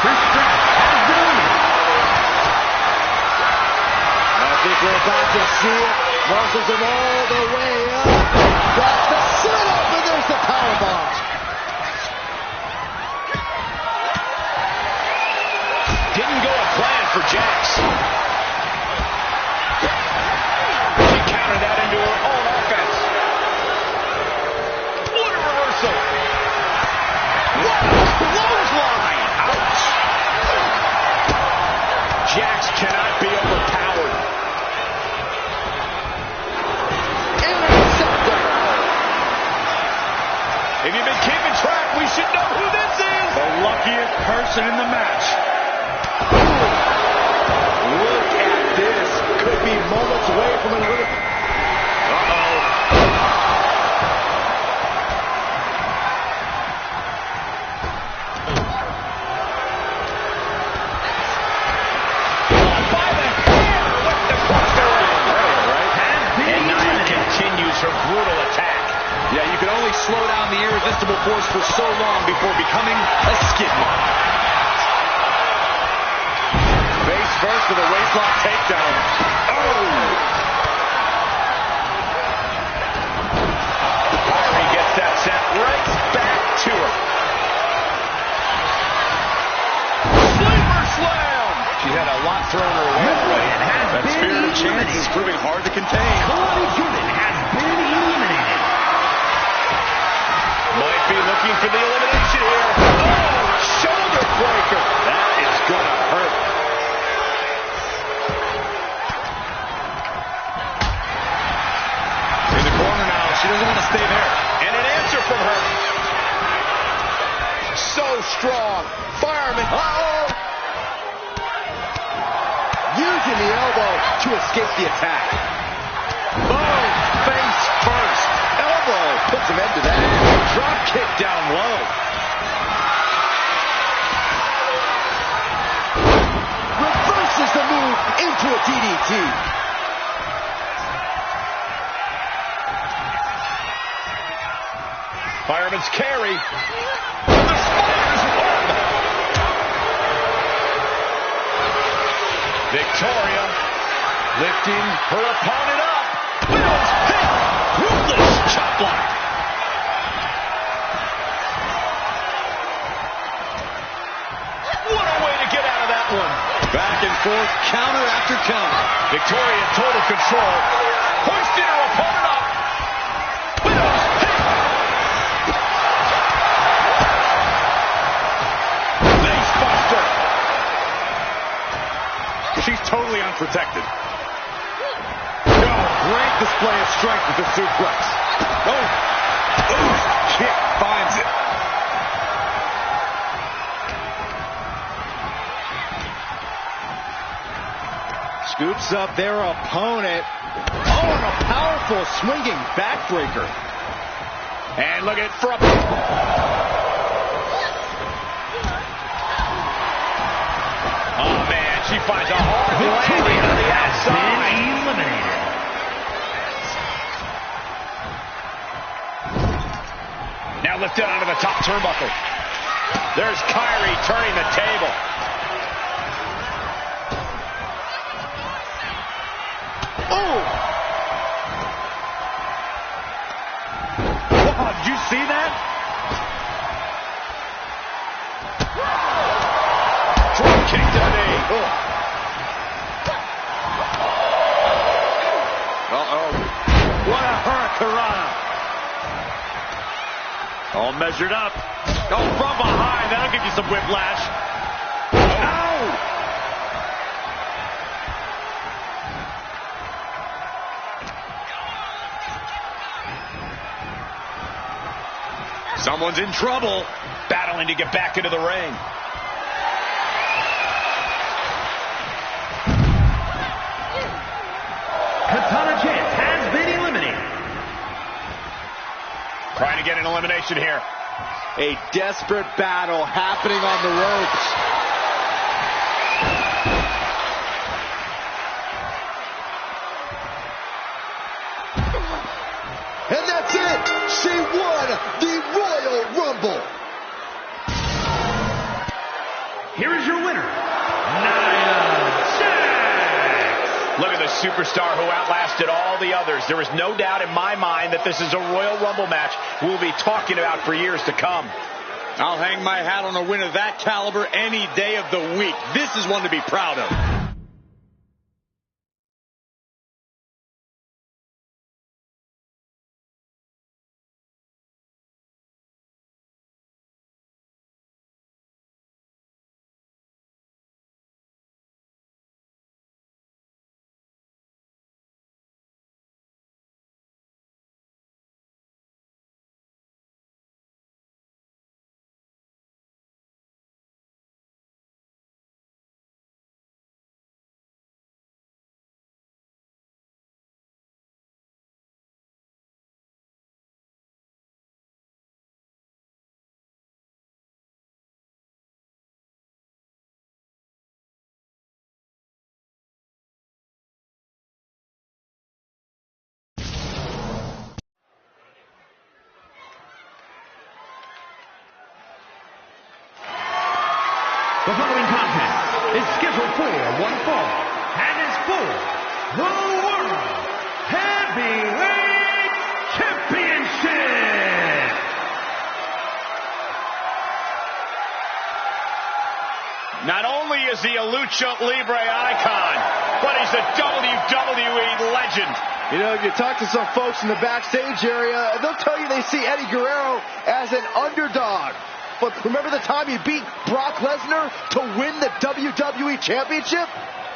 Trish Stratus has been eliminated. I think we're about to see it. Muscles him all the way up. That's the setup, and there's the powerbomb. Didn't go a plan for Jax. She countered that into her own offense. What a reversal. What a clothesline. Ouch. Jax cannot be overpowered. Interceptor. If you've been keeping track, we should know who this is. The luckiest person in the match. Look at this. Could be moments away from an elimination. Uh-oh. only slow down the irresistible force for so long before becoming a skid mark. Face first with a waistlock takedown. Oh! He gets that set right back to her. Sleeper slam! She had a lot thrown her way. That spirit of chance is proving hard to contain. Cody Jordan has been eliminated. Might be looking for the elimination here. Oh, shoulder breaker. That is going to hurt. In the corner now. She doesn't want to stay there. And an answer from her. So strong. Fireman. Uh-oh. Using the elbow to escape the attack. Boom. Face first. Elbow puts an end to that. Drop kick down low. Reverses the move into a DDT. Fireman's carry. The Spider's web. Victoria lifting her opponent up. Widow's pick. Ruthless chop block. What a way to get out of that one. Back and forth, counter after counter. Victoria in total control. Hoisting her opponent up. Widow's pick. Face buster. She's totally unprotected. Oh, great display of strength with the suplex. Oh, kick finds it. Scoops up their opponent. Oh, and a powerful swinging backbreaker. And look at from. Oh, man, she finds a hard landing on the outside. Eliminated. Now lifted onto the top turnbuckle. There's Kyrie turning the table. Oh! Wow, did you see that? Drop kick to the knee. Uh-oh. What a hurricanrana. All measured up. Oh, from behind. That'll give you some whiplash. Ow! Someone's in trouble. Battling to get back into the ring. Katana Chance has been eliminated. Trying to get an elimination here. A desperate battle happening on the ropes. And that's it. She won the Royal Rumble. Here is your winner, Nia Jax. Look at the superstar who outlasted all the others. There is no doubt in my mind that this is a Royal Rumble match we'll be talking about for years to come. I'll hang my hat on a win of that caliber any day of the week. This is one to be proud of. The following contest is scheduled for one fall and is for the World Heavyweight Championship. Not only is he a Lucha Libre icon, but he's a WWE legend. You know, you talk to some folks in the backstage area, and they'll tell you they see Eddie Guerrero as an underdog. But remember the time he beat Brock Lesnar to win the WWE Championship?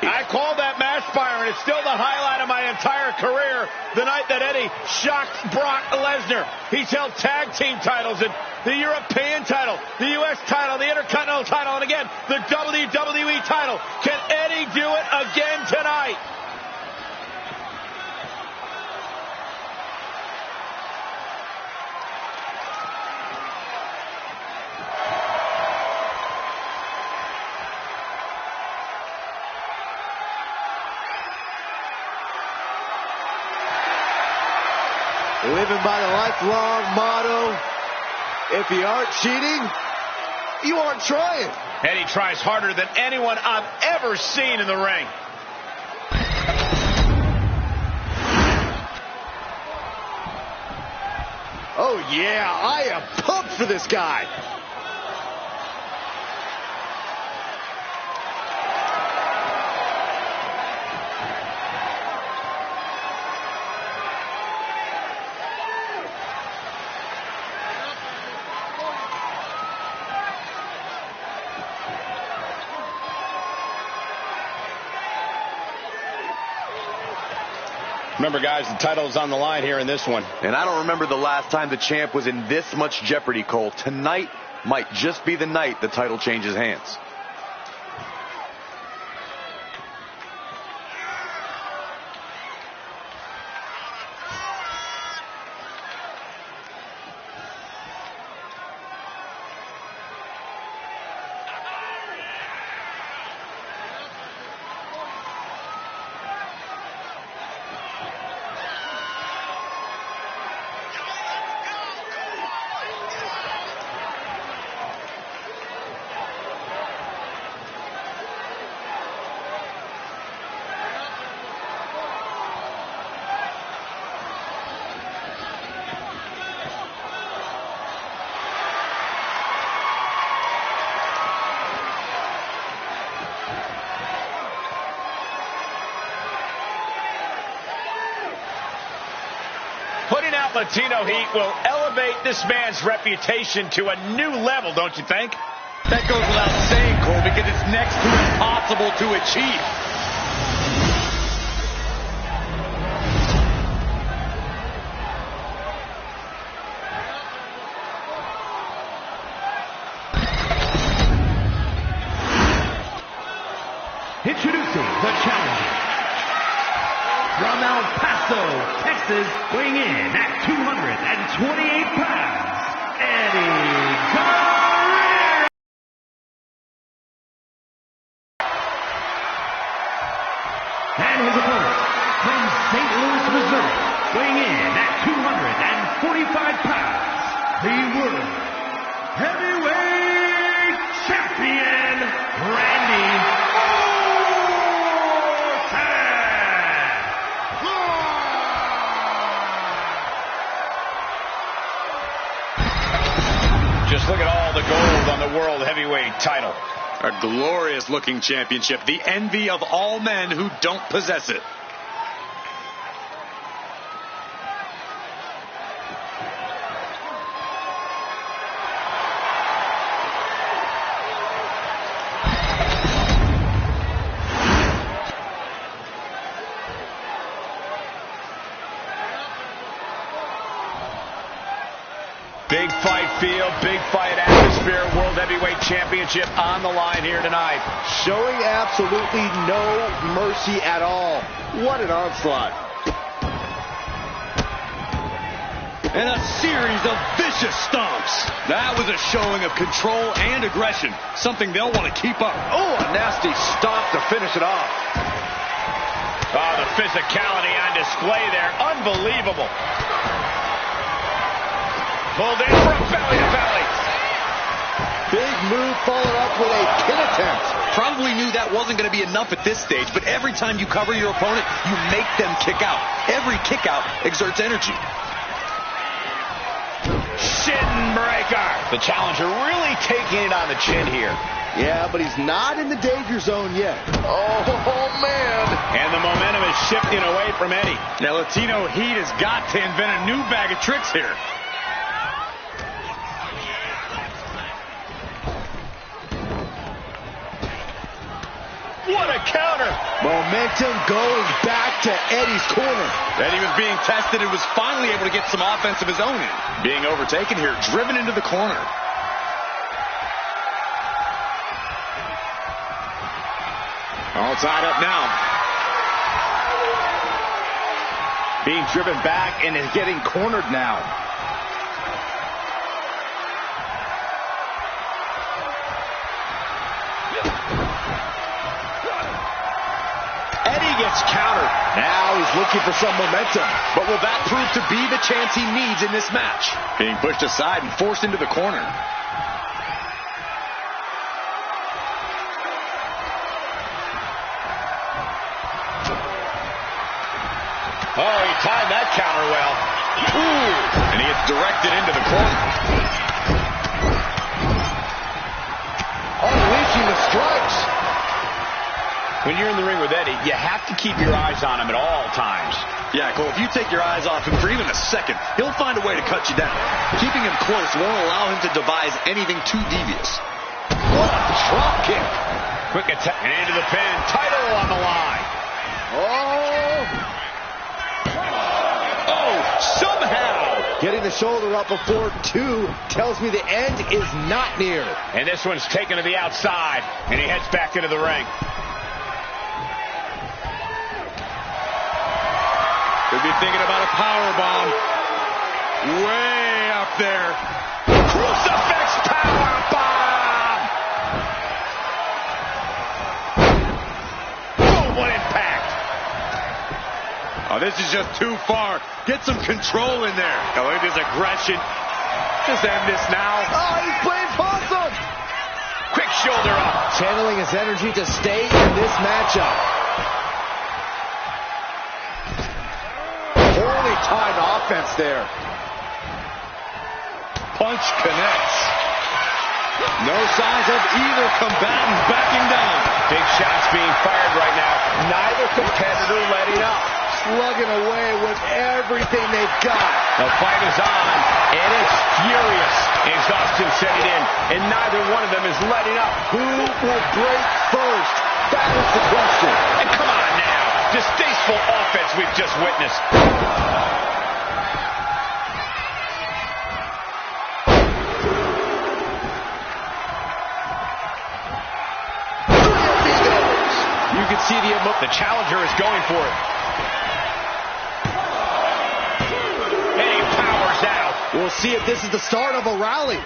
I call that match, Byron. It's still the highlight of my entire career. The night that Eddie shocked Brock Lesnar. He's held tag team titles and the European title, the U.S. title, the Intercontinental title, and again, the WWE title. Can Eddie do it again tonight? Living by the lifelong motto, if you aren't cheating, you aren't trying. Eddie tries harder than anyone I've ever seen in the ring. Oh yeah, I am pumped for this guy. Remember, guys, the title is on the line here in this one. And I don't remember the last time the champ was in this much jeopardy, Cole. Tonight might just be the night the title changes hands. Putting out Latino heat will elevate this man's reputation to a new level, don't you think? That goes without saying, Cole, because it's next to impossible to achieve. Introducing the challenger. From El Paso, Texas, weighing in at 228 pounds, Eddie Guerrero. And his opponent, from St. Louis, Missouri, weighing in at 245 pounds, the World Heavyweight Champion, Randy Just look at all the gold on the World Heavyweight title. A glorious looking championship, the envy of all men who don't possess it. Big fight feel, big fight atmosphere, World Heavyweight Championship on the line here tonight. Showing absolutely no mercy at all. What an onslaught. And a series of vicious stomps. That was a showing of control and aggression, something they'll want to keep up. Oh, a nasty stomp to finish it off. Oh, the physicality on display there. Unbelievable. Pulled in for a belly to belly. Big move followed up with a pin attempt. Probably knew that wasn't going to be enough at this stage, but every time you cover your opponent, you make them kick out. Every kick out exerts energy. Shin breaker. The challenger really taking it on the chin here. Yeah, but he's not in the danger zone yet. Oh, man. And the momentum is shifting away from Eddie. Now, Latino Heat has got to invent a new bag of tricks here. What a counter. Momentum going back to Eddie's corner. Eddie was being tested and was finally able to get some offense of his own in. Being overtaken here, driven into the corner. All tied up now. Being driven back and is getting cornered now. Eddie gets countered. Now he's looking for some momentum. But will that prove to be the chance he needs in this match? Being pushed aside and forced into the corner. Oh, he timed that counter well. Ooh, and he gets directed into the corner. Unleashing the strikes. When you're in the ring with Eddie, you have to keep your eyes on him at all times. Yeah, Cole, if you take your eyes off him for even a second, he'll find a way to cut you down. Keeping him close won't allow him to devise anything too devious. What a drop kick. Quick attack and into the pin. Title on the line. Somehow. Getting the shoulder up before two tells me the end is not near. And this one's taken to the outside, and he heads back into the ring. Could be thinking about a powerbomb. Way up there. Crucifix powerbomb. Boom, what impact. Oh, this is just too far. Get some control in there. Oh, look at this aggression. Just end this now. Oh, he's playing possum. Quick shoulder up. Channeling his energy to stay in this matchup. Poorly timed offense there. Punch connects. No signs of either combatant backing down. Big shots being fired right now. Neither competitor letting up. Slugging away with everything they've got. The fight is on, and it's furious. Exhaustion setting in, and neither one of them is letting up. Who will break first? That is the question. And come on now. Distasteful offense we've just witnessed. You can see the challenger is going for it. We'll see if this is the start of a rally.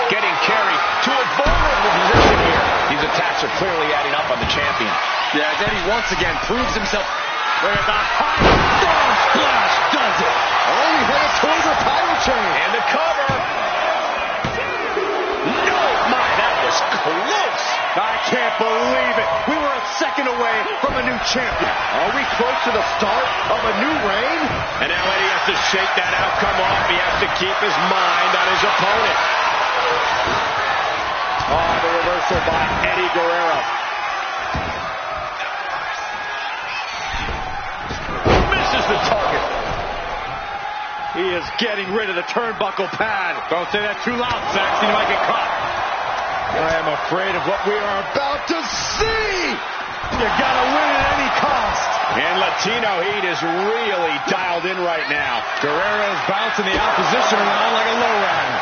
Getting carried to a vulnerable position here. These attacks are clearly adding up on the champion. Yeah, as Eddie once again proves himself. Look at the high frog splash does it. Only headed towards a title chain. And the cover. No, my, that was close. I can't believe it. We were a second away from a new champion. Are we close to the start of a new reign? And now Eddie has to shake that outcome off. He has to keep his mind on his opponent. Oh, the reversal by Eddie Guerrero. Misses the target. He is getting rid of the turnbuckle pad. Don't say that too loud, Saxton. You might get caught. I am afraid of what we are about to see. You gotta win at any cost. And Latino Heat is really dialed in right now. Guerrero's bouncing the opposition around like a lowrider.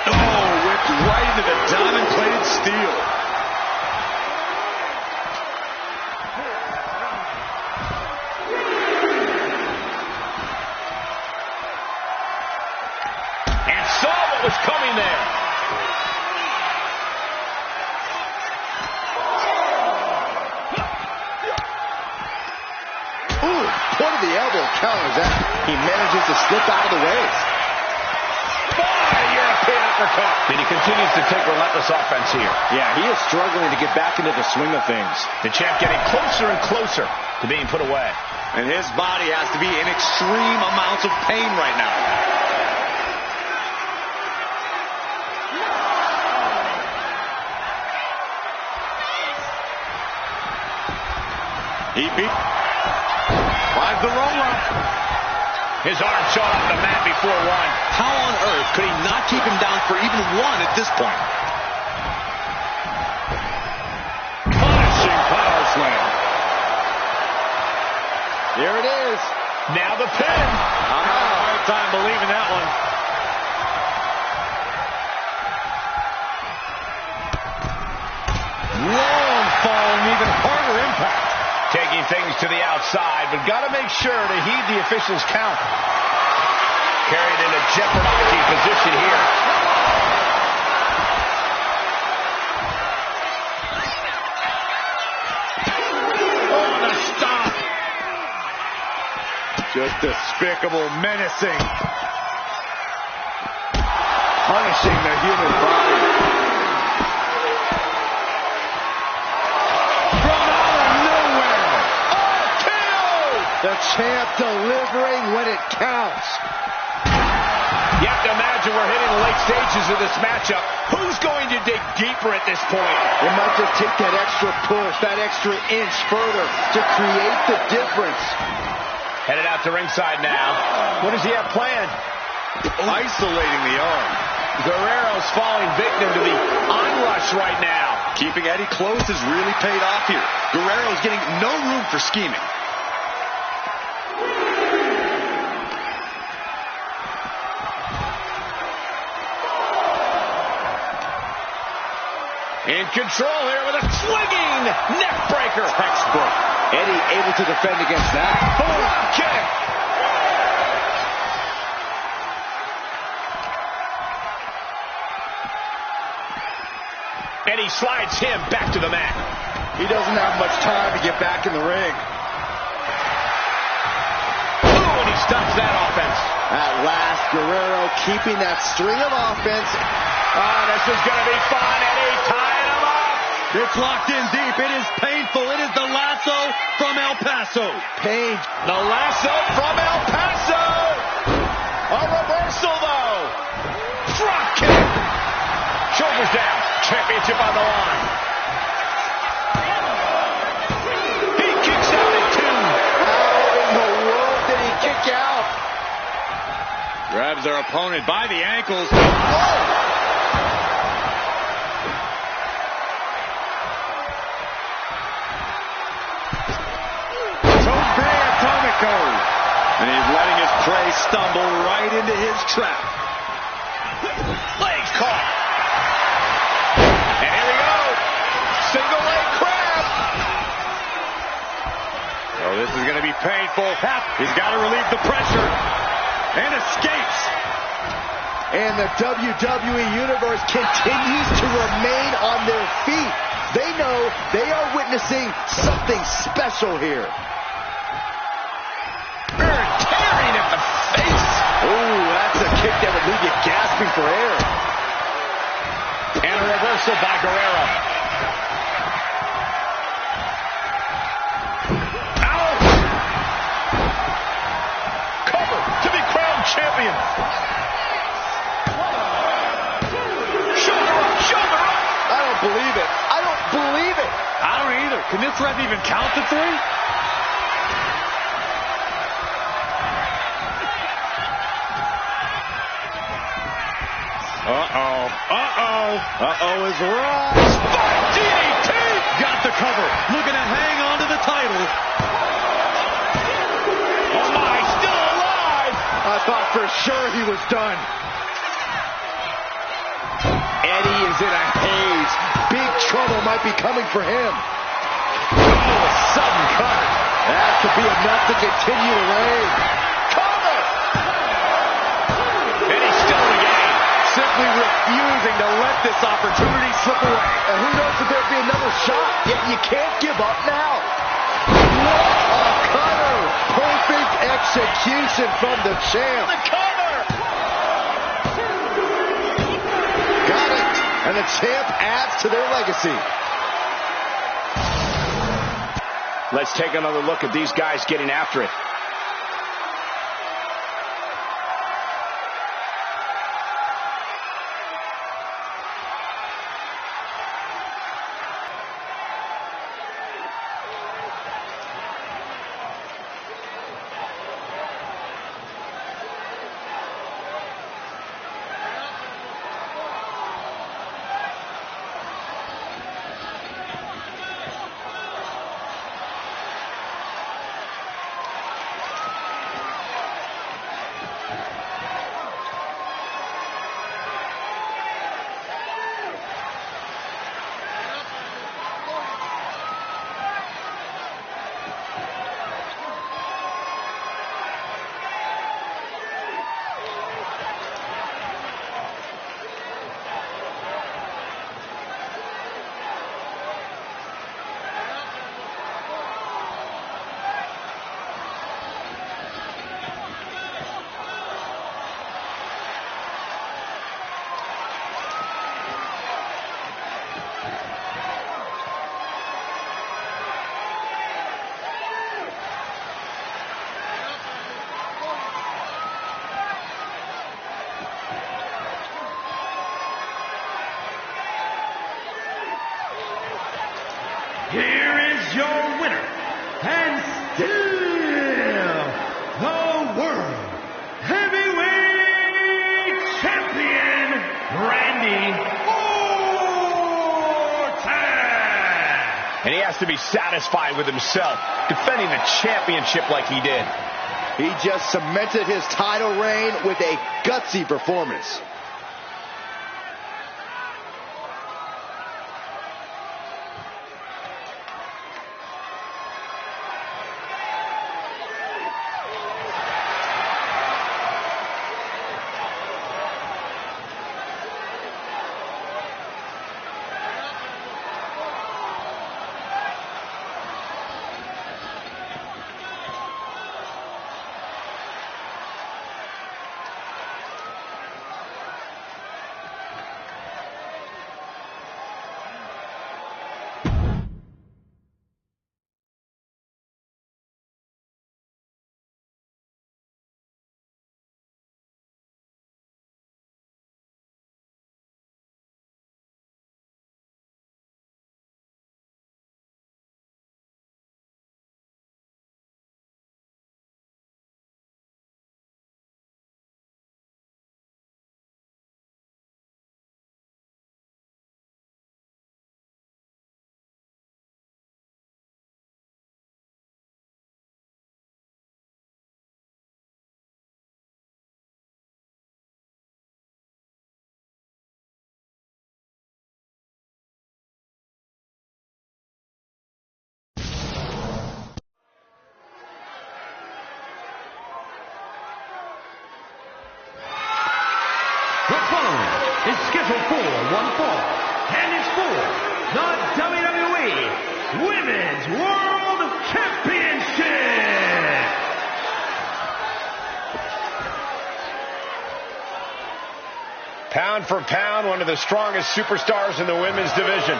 Oh, whipped right into the diamond-plated steel. And saw what was coming there. point of the elbow counters that. He manages to slip out of the way. European uppercut. And he continues to take relentless offense here. Yeah, he is struggling to get back into the swing of things. The champ getting closer and closer to being put away. And his body has to be in extreme amounts of pain right now. He finds the roll-up. His arm shot off the mat before one. How on earth could he not keep him down for even one at this point? Punishing power slam. Here it is. Now the pin. I'm having a hard time believing that one. Long fall and even harder impact. Taking things to the outside, but got to make sure to heed the official's count. Carried in a jeopardizing position here. Oh, the stop. Just despicable, menacing. Punishing the human body. The champ delivering when it counts. You have to imagine we're hitting the late stages of this matchup. Who's going to dig deeper at this point? It might just take that extra push, that extra inch further to create the difference. Headed out to ringside now. What does he have planned? Isolating the arm. Guerrero's falling victim to the onrush right now. Keeping Eddie close has really paid off here. Guerrero's getting no room for scheming. In control here with a swinging neck breaker. Textbook. Eddie able to defend against that. Boom, kick. And he slides him back to the mat. He doesn't have much time to get back in the ring. Ooh, and he stops that offense. At last, Guerrero keeping that string of offense. Oh, this is going to be fun, Eddie. Tying him up. It's locked in deep. It is painful. It is the lasso from El Paso. Pain. The lasso from El Paso. A reversal, though. Drop kick. Shoulders down. Championship on the line. He kicks out at 2. How in the world did he kick out? Grabs their opponent by the ankles. And he's letting his prey stumble right into his trap. Legs caught. And here we go. Single leg crab. Oh, this is going to be painful. He's got to relieve the pressure. And escapes. And the WWE Universe continues to remain on their feet. They know they are witnessing something special here. Tearing at the face. Ooh, that's a kick that would leave you gasping for air. And a reversal by Guerrero. Out. Cover to be crowned champion. Shoulder up, shoulder up. I don't believe it. I don't believe it. I don't either. Can this ref even count to 3? Uh-oh. Uh-oh. Uh-oh is right. Spike DDT. Got the cover. Looking to hang on to the title. Oh my, still alive. I thought for sure he was done. Eddie is in a haze. Big trouble might be coming for him. Oh, a sudden cut. That could be enough to continue the reign. Cover. And he's still in the game. Simply refusing to let this opportunity slip away. And who knows if there'll be another shot. Yet you can't give up now. What a cutter. Point Perfect execution from the champ. The cover! Got it. And the champ adds to their legacy. Let's take another look at these guys getting after it. Here is your winner, and still the World Heavyweight Champion, Randy Orton. And he has to be satisfied with himself, defending the championship like he did. He just cemented his title reign with a gutsy performance. The following is scheduled for one fall and is for the WWE Women's World Championship. Pound for pound, one of the strongest superstars in the women's division.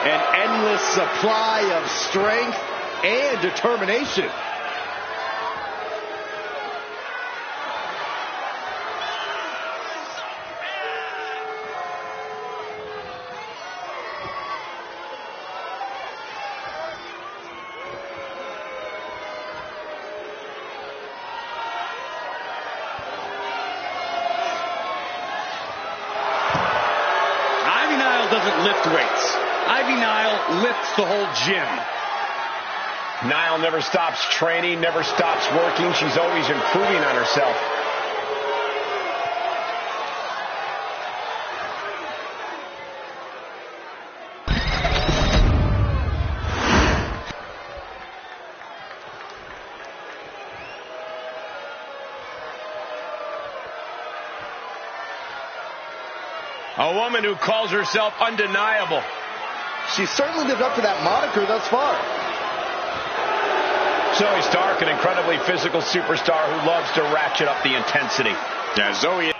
An endless supply of strength and determination. Doesn't lift weights. Ivy Nile lifts the whole gym. Nile never stops training, never stops working. She's always improving on herself. A woman who calls herself undeniable. She's certainly lived up to that moniker thus far. Zoe Stark, an incredibly physical superstar who loves to ratchet up the intensity. Yeah, Zoe.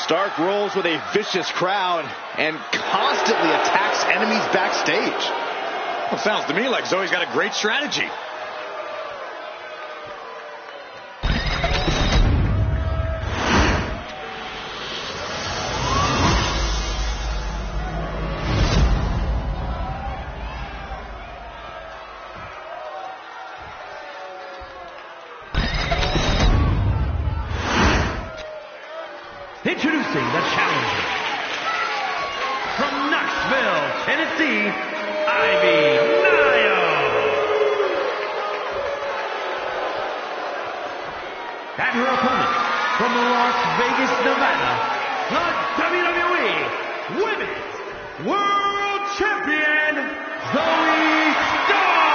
Stark rolls with a vicious crowd and constantly attacks enemies backstage. Well, sounds to me like Zoe's got a great strategy. Introducing the challenger from Knoxville, Tennessee, Ivy Nile. And her opponent from Las Vegas, Nevada, the WWE Women's World Champion, Zoe Stark.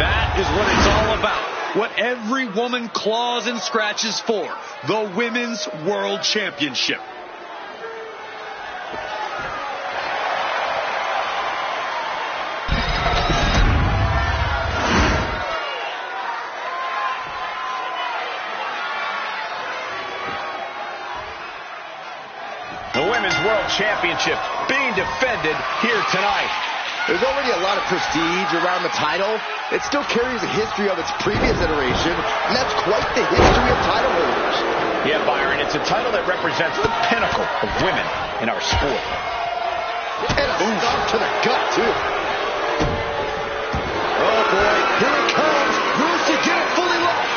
That is what it's all about. What every woman claws and scratches for. The Women's World Championship. The Women's World Championship being defended here tonight. There's already a lot of prestige around the title. It still carries a history of its previous iteration, and that's quite the history of title holders. Yeah, Byron, it's a title that represents the pinnacle of women in our sport. And a stomp to the gut, too. Oh, boy. Here it comes. Will she get it fully locked?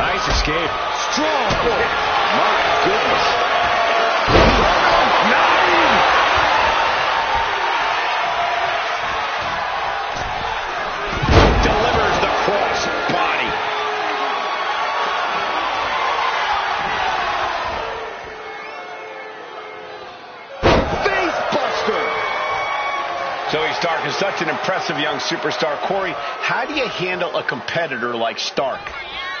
Nice escape. Strong. Oh, my goodness. Delivers the cross body. Face buster. Zoe Stark is such an impressive young superstar. Corey, how do you handle a competitor like Stark?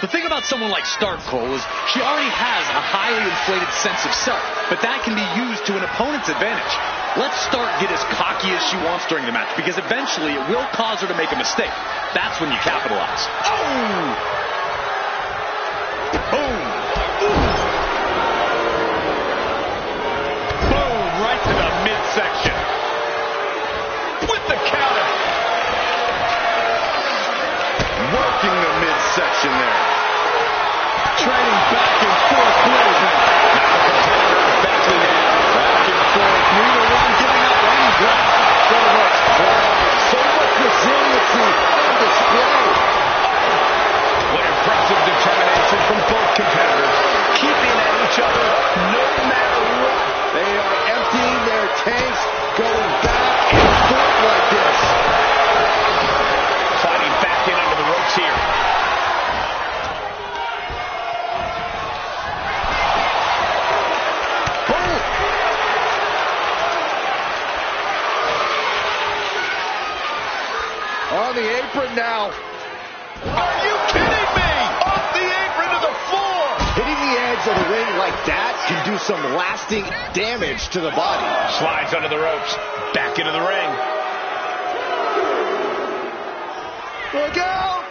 The thing about someone like Stark, Cole, is she already has a highly inflated sense of self, but that can be used to an opponent's advantage. Let Stark get as cocky as she wants during the match, because eventually it will cause her to make a mistake. That's when you capitalize. Oh! Boom! Boom! Right to the midsection. With the counter. Working the midsection there. Trading back and forth movement. Now the competitor backing down. Back and forth. Neither one giving up any ground. So much resiliency on display. What impressive determination from both competitors. Keeping at each other no matter what. They are emptying their tanks, going back and forth like this. Sliding back in under the ropes here. Boom! On the apron now. Are you kidding me? Off the apron to the floor. Hitting the edge of the ring like that can do some lasting damage to the body. Slides under the ropes. Back into the ring. Look out!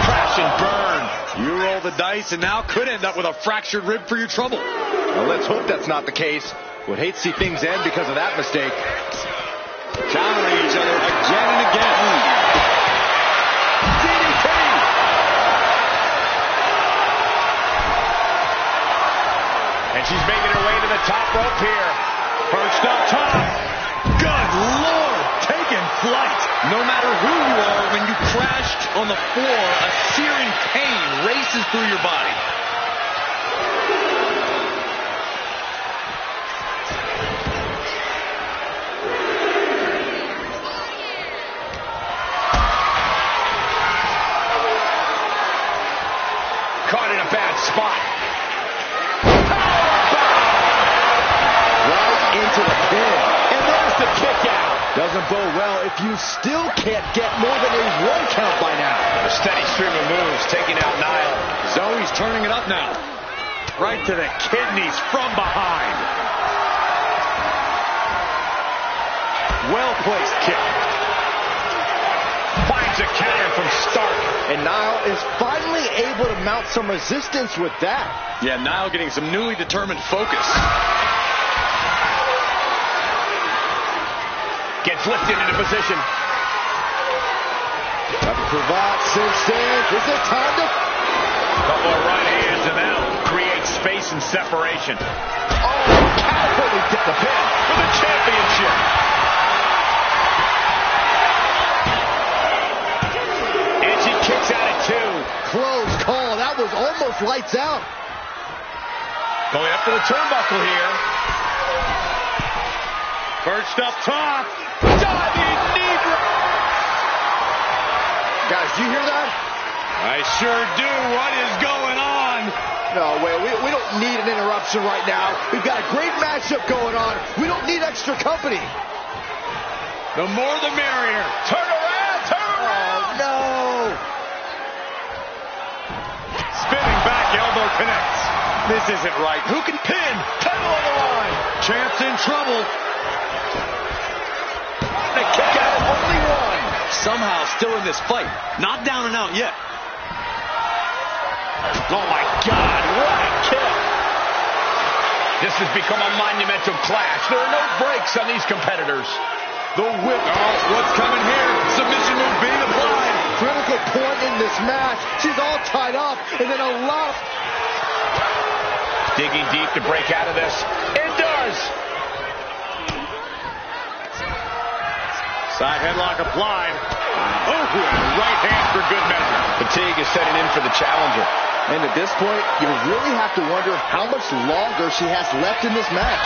Crash and burn. You roll the dice and now could end up with a fractured rib for your trouble. Well, let's hope that's not the case. Would hate to see things end because of that mistake. Countering each other again and again. DDT! And she's making her way to the top rope here. Perched up top. Good Lord, taking flight. No matter who you are, when you crash on the floor, a searing pain races through your body. Caught in a bad spot. Doesn't bode well if you still can't get more than a 1 count by now. A steady stream of moves taking out Nyla. Zoe's turning it up now. Right to the kidneys from behind. Well-placed kick. Finds a counter from Stark. And Nyla is finally able to mount some resistance with that. Yeah, Nyla getting some newly determined focus. Gets lifted into position. Cravat since then. Is it time to... Couple of right hands and that'll create space and separation. Oh, catapulted get the pin For the championship. And she kicks out at 2. close call. That was almost lights out. Going up to the turnbuckle here. Perched up top. Diving knee drop. Guys, do you hear that? I sure do. What is going on? No, wait, we don't need an interruption right now. We've got a great matchup going on. We don't need extra company. The more the merrier. Turn around, turn around. Oh, no. Spinning back elbow connects. This isn't right. Who can pin? Title on the line. Champ's in trouble. The kick out, only one. Somehow still in this fight. Not down and out yet. Oh my God, what a kick. This has become a monumental clash. There are no breaks on these competitors. The whip. Oh, what's coming here? Submission move being applied. Critical point in this match. She's all tied up, and then a lot. Digging deep to break out of this. It does. Side headlock applied. Oh, and right hand for good measure. Fatigue is setting in for the challenger. And at this point, you really have to wonder how much longer she has left in this match.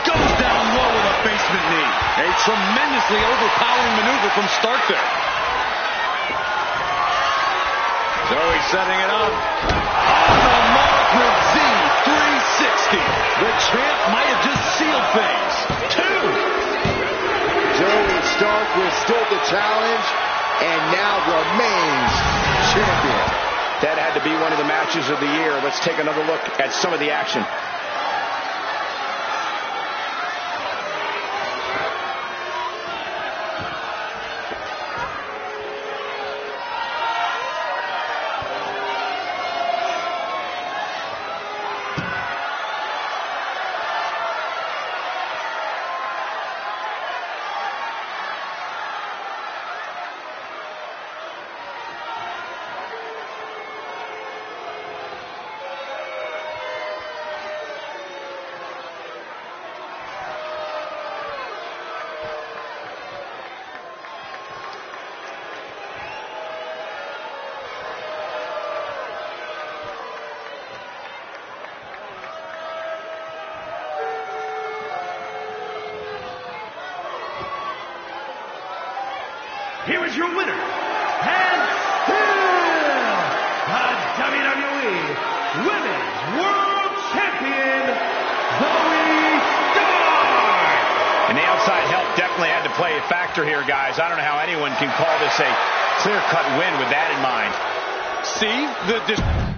Goes down low with a basement knee. A tremendously overpowering maneuver from Stark there. Zoe setting it up. On the mark with Z360. The champ might have just sealed things. 2. Zoe Stark withstood the challenge and now remains champion. That had to be one of the matches of the year. Let's take another look at some of the action. Here is your winner, and still the WWE Women's World Champion, Zoe Stark. And the outside help definitely had to play a factor here, guys. I don't know how anyone can call this a clear-cut win with that in mind. See, the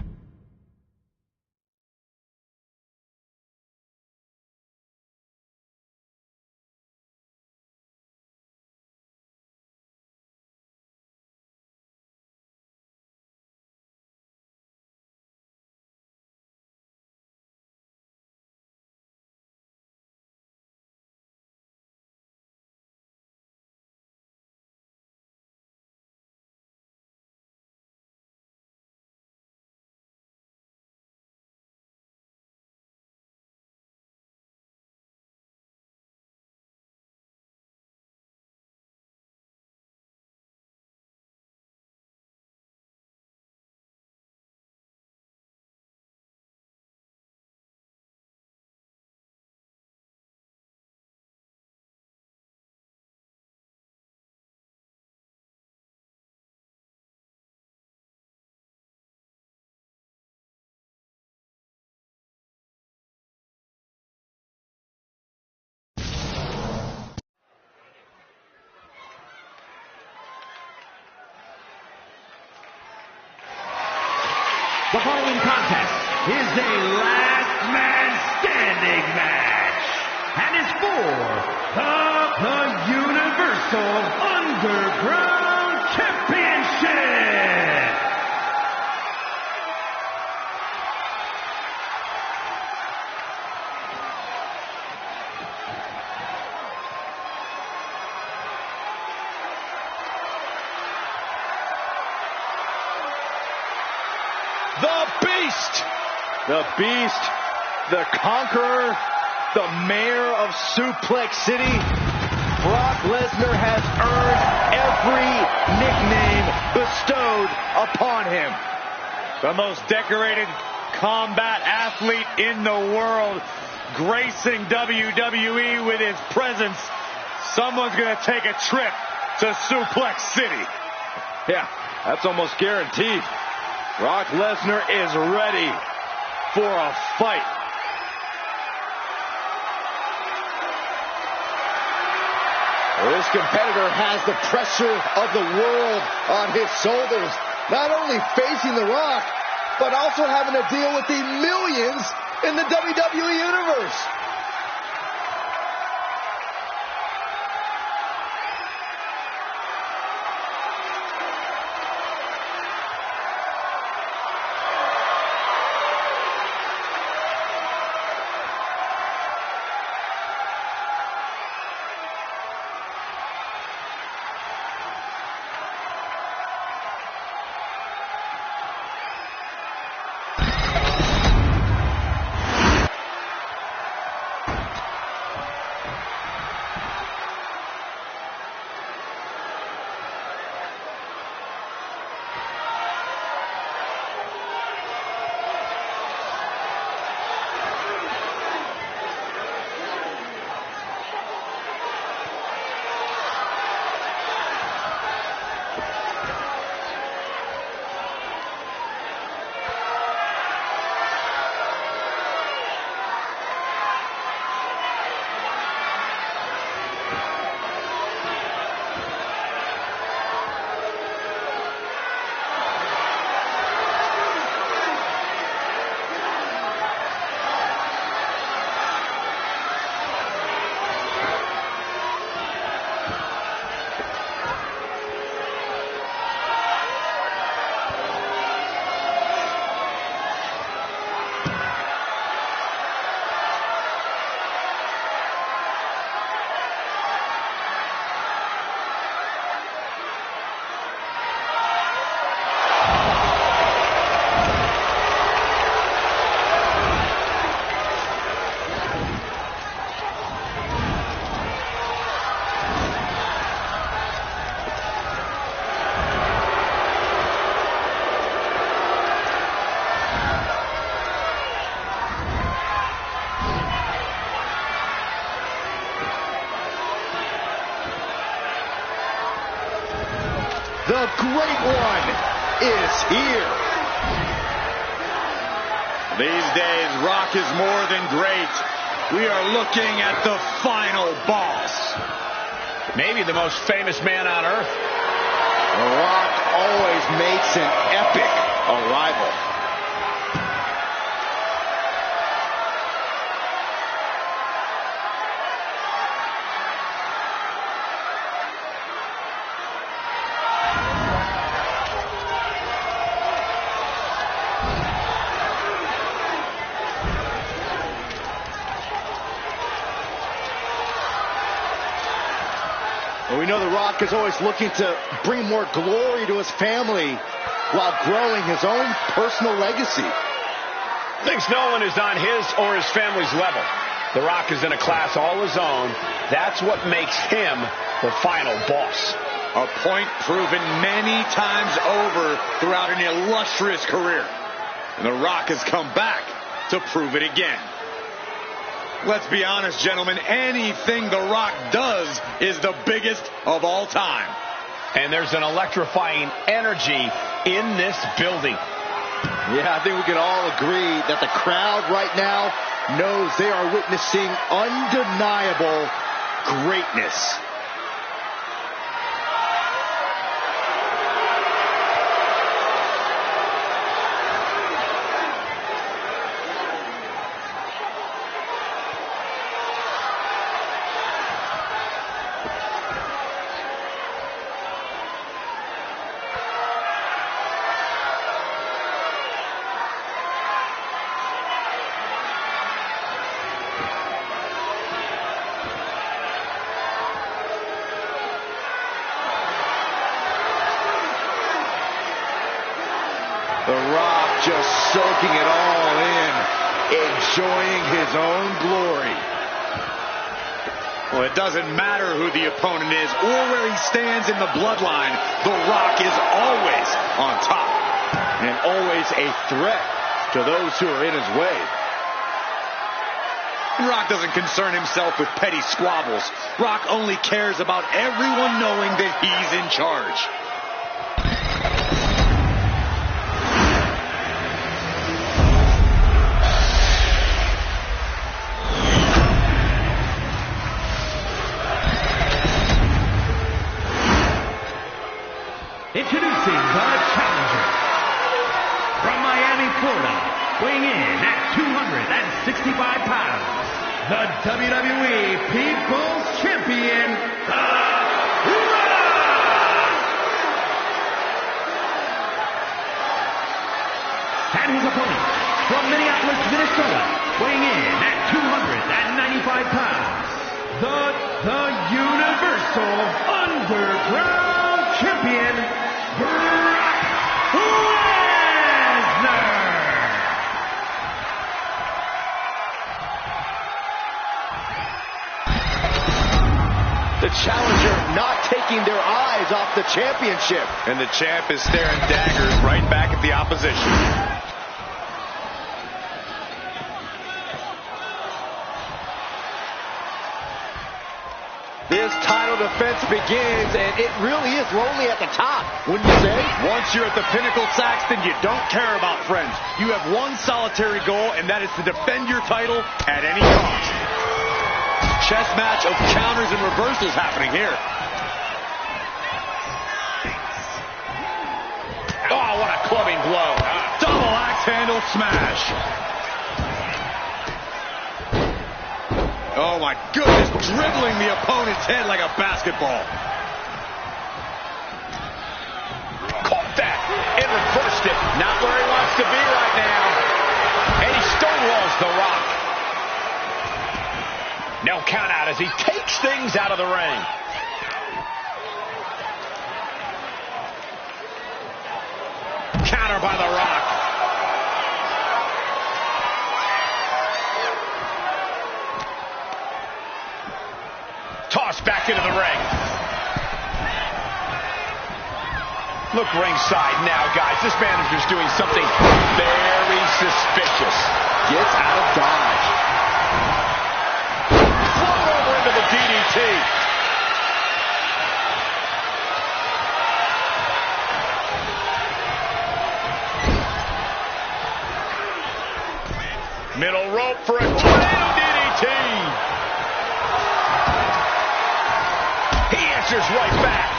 The following contest is a last man standing match and is for the Universal Underground Championship. The Beast, the Conqueror, the Mayor of Suplex City. Brock Lesnar has earned every nickname bestowed upon him. The most decorated combat athlete in the world, gracing WWE with his presence. Someone's going to take a trip to Suplex City. Yeah, that's almost guaranteed. Brock Lesnar is ready for a fight. This competitor has the pressure of the world on his shoulders. Not only facing The Rock, but also having to deal with the millions in the WWE Universe. The Great One is here. These days, Rock is more than great. We are looking at the final boss. Maybe the most famous man on earth. The Rock always makes an epic arrival. We know The Rock is always looking to bring more glory to his family while growing his own personal legacy. Thinks no one is on his or his family's level. The Rock is in a class all his own. That's what makes him the final boss. A point proven many times over throughout an illustrious career. And The Rock has come back to prove it again. Let's be honest, gentlemen, anything The Rock does is the biggest of all time. And there's an electrifying energy in this building. Yeah, I think we can all agree that the crowd right now knows they are witnessing undeniable greatness. The Rock just soaking it all in, enjoying his own glory. Well, it doesn't matter who the opponent is or where he stands in the bloodline. The Rock is always on top. And always a threat to those who are in his way. Rock doesn't concern himself with petty squabbles. Rock only cares about everyone knowing that he's in charge. Introducing the challenger from Miami, Florida, weighing in at 265 pounds, the WWE People's Champion, The Rock! And his opponent from Minneapolis, Minnesota, weighing in at 295 pounds, the Universal Underground Champion, Brock Lesnar! The challenger not taking their eyes off the championship. And the champ is staring daggers right back at the opposition. This title defense begins, and it really is lonely at the top, wouldn't you say? Once you're at the pinnacle, Saxton, you don't care about friends. You have one solitary goal, and that is to defend your title at any cost. Chess match of counters and reversals happening here. Oh, what a clubbing blow. Double axe handle smash. Oh, my goodness, dribbling the opponent's head like a basketball. Caught that and reversed it. Not where he wants to be right now. And he stonewalls The Rock. No count out as he takes things out of the ring. Counter by The Rock. Tossed back into the ring. Look ringside now, guys. This manager's doing something very suspicious. Gets out of dodge. Float over into the DDT. Middle rope for a tornado DDT. He answers right back.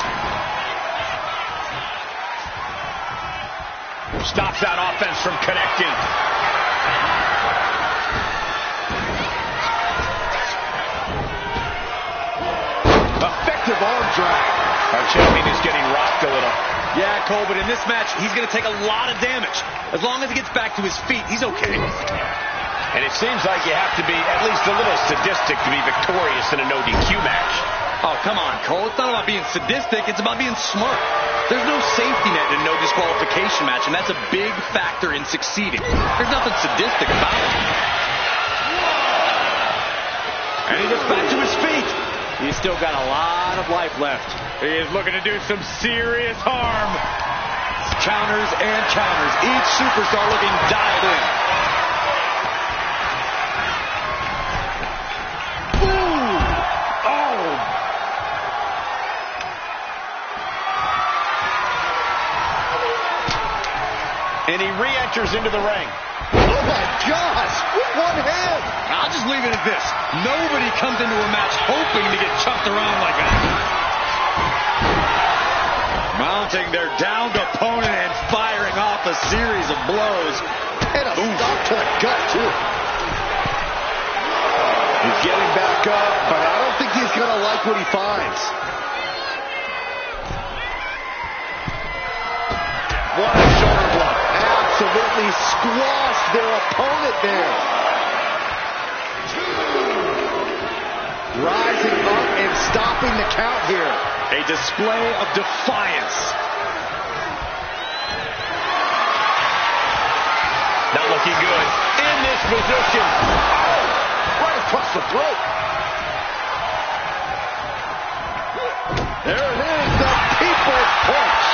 Stops that offense from connecting. Effective arm drag. Our champion is getting rocked a little. Yeah, Cole, but in this match, he's going to take a lot of damage. As long as he gets back to his feet, he's okay. And it seems like you have to be at least a little sadistic to be victorious in a no DQ match. Oh, come on, Cole. It's not about being sadistic. It's about being smart. There's no safety net in a no disqualification match, and that's a big factor in succeeding. There's nothing sadistic about it. And he gets back to his feet. He's still got a lot of life left. He is looking to do some serious harm. Counters and counters. Each superstar looking dialed in. And he re-enters into the ring. Oh, my gosh, with one hand. I'll just leave it at this. Nobody comes into a match hoping to get chucked around like that. Mounting their downed opponent and firing off a series of blows. And a stop to the gut, too. He's getting back up, but I don't think he's going to like what he finds. What a shoulder block. Absolutely squashed their opponent there. Rising up and stopping the count here. A display of defiance. looking good in this position. Right across the throat. There it is, the People's Punch.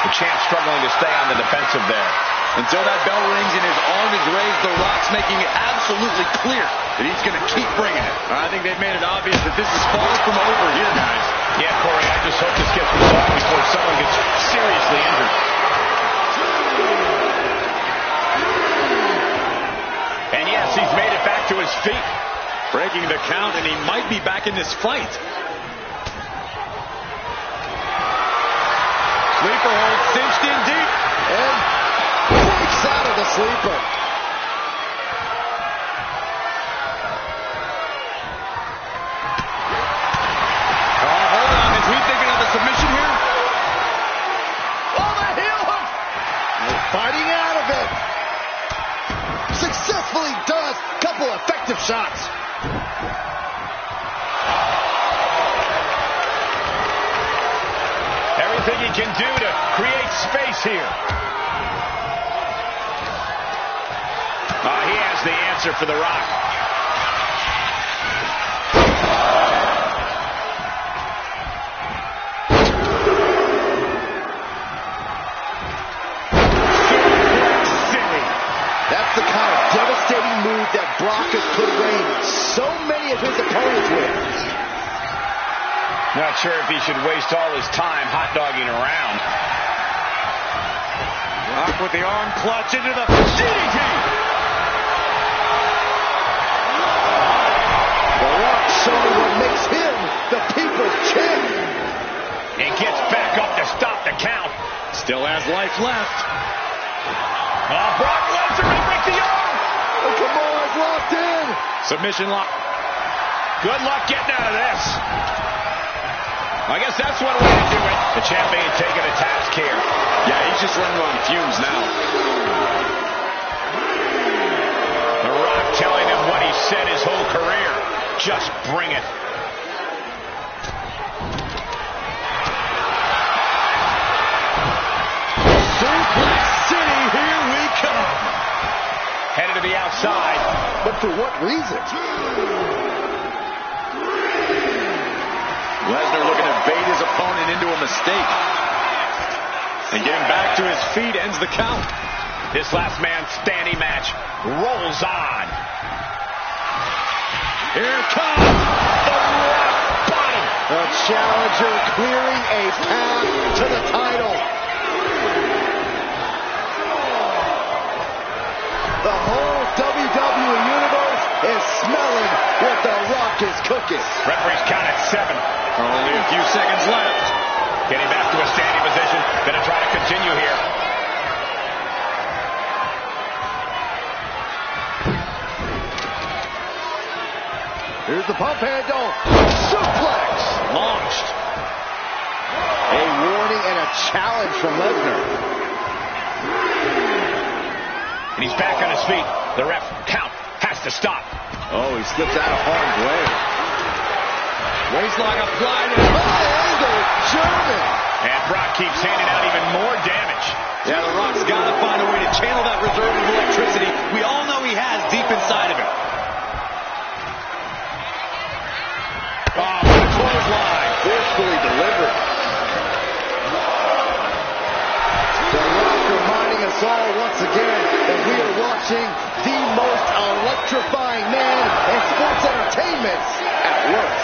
The champ struggling to stay on the defensive there. Until that bell rings and his arm is raised, The Rock's making it absolutely clear that he's going to keep bringing it. I think they've made it obvious that this is far from over here, guys. Yeah, Corey, I just hope this gets resolved before someone gets seriously injured. And yes, he's made it back to his feet. Breaking the count, and he might be back in this fight. Sleeper hold cinched in deep. And breaks out of the sleeper. Hold on, is he thinking of the submission here? Oh, the heel hook! They're fighting out of it. Successfully does. Couple effective shots. Everything he can do to create space here. He has the answer for The Rock. That's the kind of devastating move that Brock has put away so many of his opponents with. Not sure if he should waste all his time hot-dogging around. Rock with the arm clutch into the DDT. The Rock showing what makes him the People's Champion. He gets back up to stop the count. Still has life left. Brock Lesnar will break the arm. Oh, come on, locked in. Submission lock. Good luck getting out of this. I guess that's one way to do it. The champion taking a task here. Yeah, he's just running on fumes now. The Rock telling him what he said his whole career. Just bring it. Suplex City, here we come. Headed to the outside. But for what reason? Lesnar looking to bait his opponent into a mistake. And getting back to his feet ends the count. This last man standing match rolls on. Here comes The Rock Bottom. The challenger clearing a path to the title. The whole WWE Universe is smelling what The Rock is cooking. Referee's count at 7. Only a few seconds left. Getting back to a standing position. Gonna try to continue here. Here's the pump handle. Suplex. Launched. A warning and a challenge from Lesnar. And he's back on his feet. The ref count has to stop. Oh, he slips out of harm's way. Waistlock applied. Triangle German. And Brock keeps handing out even more damage. Yeah, The Rock's got to find a way to channel that reserve of electricity we all know he has deep inside of him. Oh, what a clothesline. Forcefully delivered. The Rock reminding us all once again that we are watching the most electrifying man in sports entertainment at work.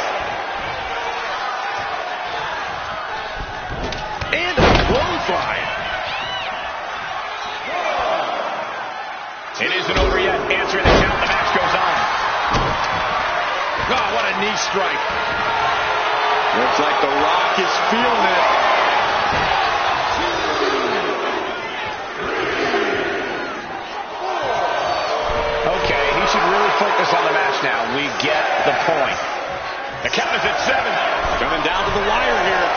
And a clothesline. It isn't over yet. Answering the count. The match goes on. Oh, what a knee strike. Looks like The Rock is feeling it. Okay, he should really focus on the match now. We get the point. The count is at 7. Coming down to the wire here.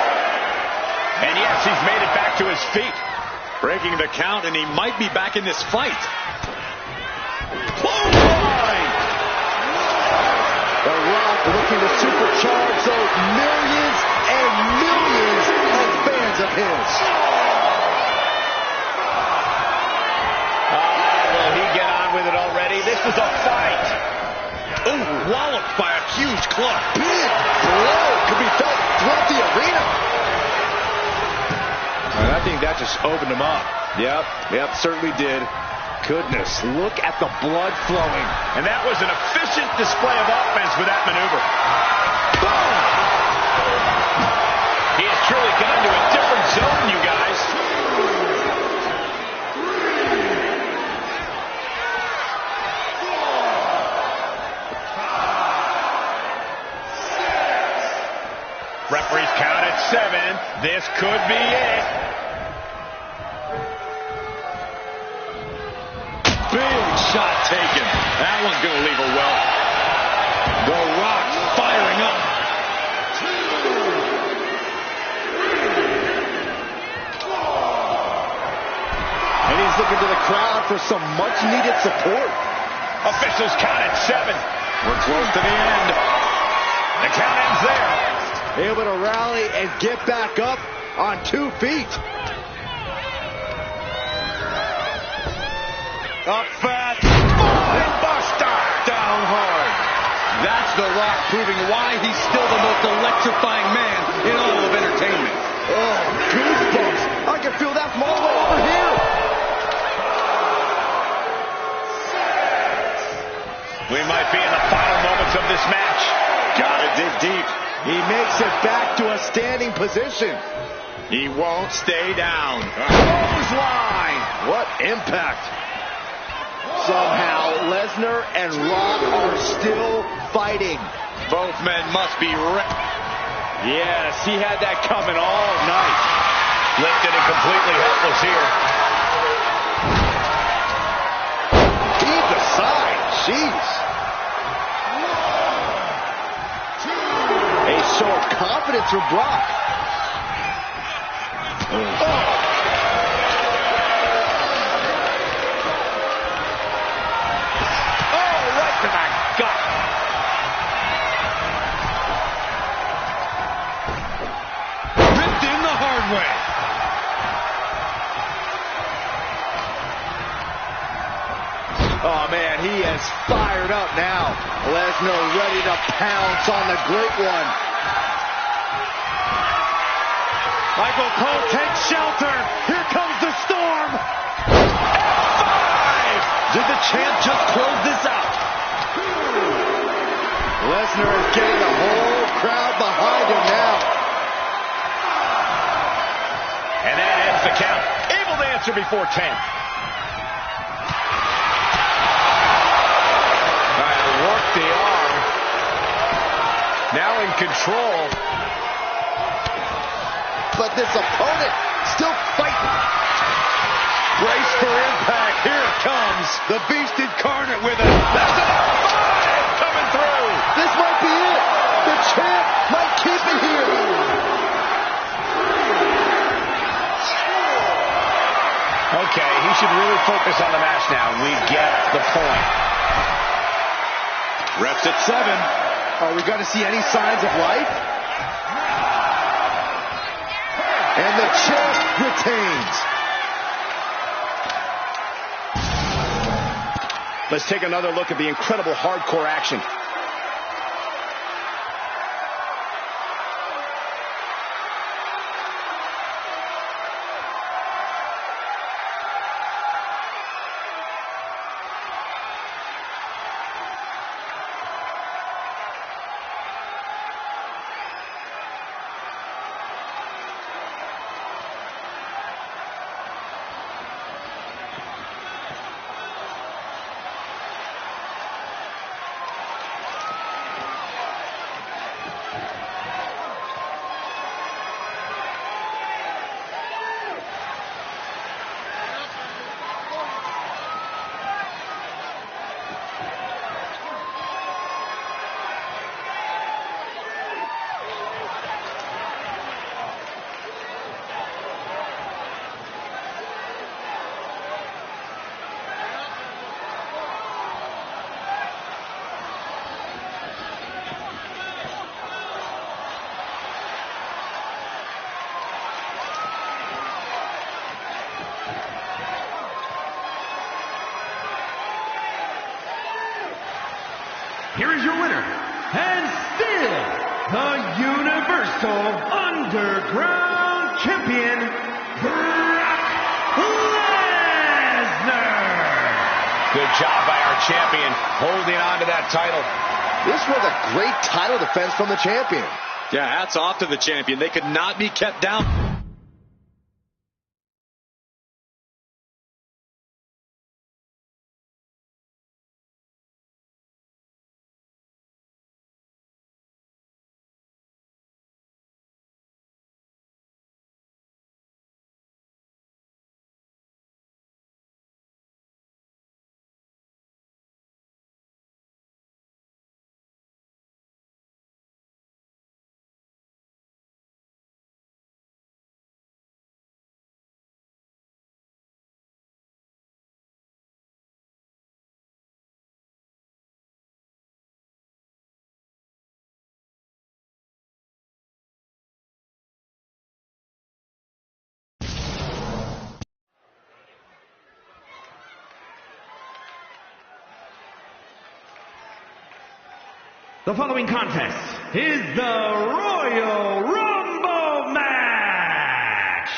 And yes, he's made it back to his feet. Breaking the count, and he might be back in this fight. Clothesline! The Rock looking to supercharge those millions and millions of fans of his. Will he get on with walloped by a huge club. Big blow could be felt throughout the arena. And I think that just opened him up. Yep, certainly did. Goodness, look at the blood flowing. And that was an efficient display of offense with that maneuver. Boom! He has truly gone to a different zone, you guys. Referee's count at 7. This could be it. Big shot taken. That one's going to leave her well. The Rock firing up. And he's looking to the crowd for some much-needed support. Officials count at 7. We're close to the end. The count ends there. Able to rally and get back up on 2 feet. Up fast. Buster. Down hard. That's The Rock proving why he's still the most electrifying man in all of entertainment. Oh, goosebumps. I can feel that from all the way over here. We might be in the final moments of this match. Gotta dig deep. He makes it back to a standing position. He won't stay down. Clothesline. What impact. Somehow, Lesnar and Rock are still fighting. Both men must be Yes, he had that coming all night. Lifted and completely helpless here. Heave aside. Jeez. A show of confidence from Brock. Right to the gut. Ripped in the hard way. Oh, man, he is fired up now. Lesnar ready to pounce on the Great One. Michael Cole takes shelter. Here comes the storm. F5! Did the champ just close this out? Lesnar is getting the whole crowd behind him now. And that ends the count. Able to answer before 10. Work the arm. Now in control. But this opponent still fighting. Brace for impact. Here it comes. The beast incarnate with it. That's an F5 coming through. This might be it. The champ might keep it here. Okay, he should really focus on the match now. We get the point. Refs at 7. Are we going to see any signs of life? And the champ retains. Let's take another look at the incredible hardcore action. here is your winner, and still the Universal Underground Champion, Brock Lesnar. Good job by our champion holding on to that title. This was a great title defense from the champion. Yeah, hats off to the champion. They could not be kept down. The following contest is the Royal Rumble match.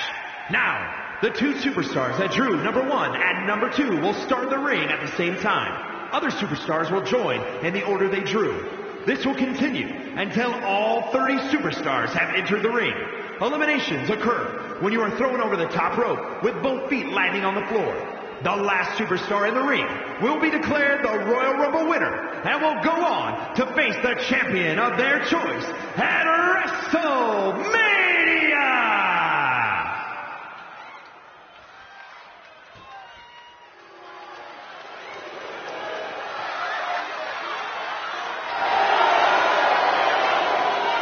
Now, the two superstars that drew number 1 and number 2 will start the ring at the same time. Other superstars will join in the order they drew. This will continue until all 30 superstars have entered the ring. Eliminations occur when you are thrown over the top rope with both feet landing on the floor. The last superstar in the ring will be declared the Royal Rumble winner and will go on to face the champion of their choice at WrestleMania!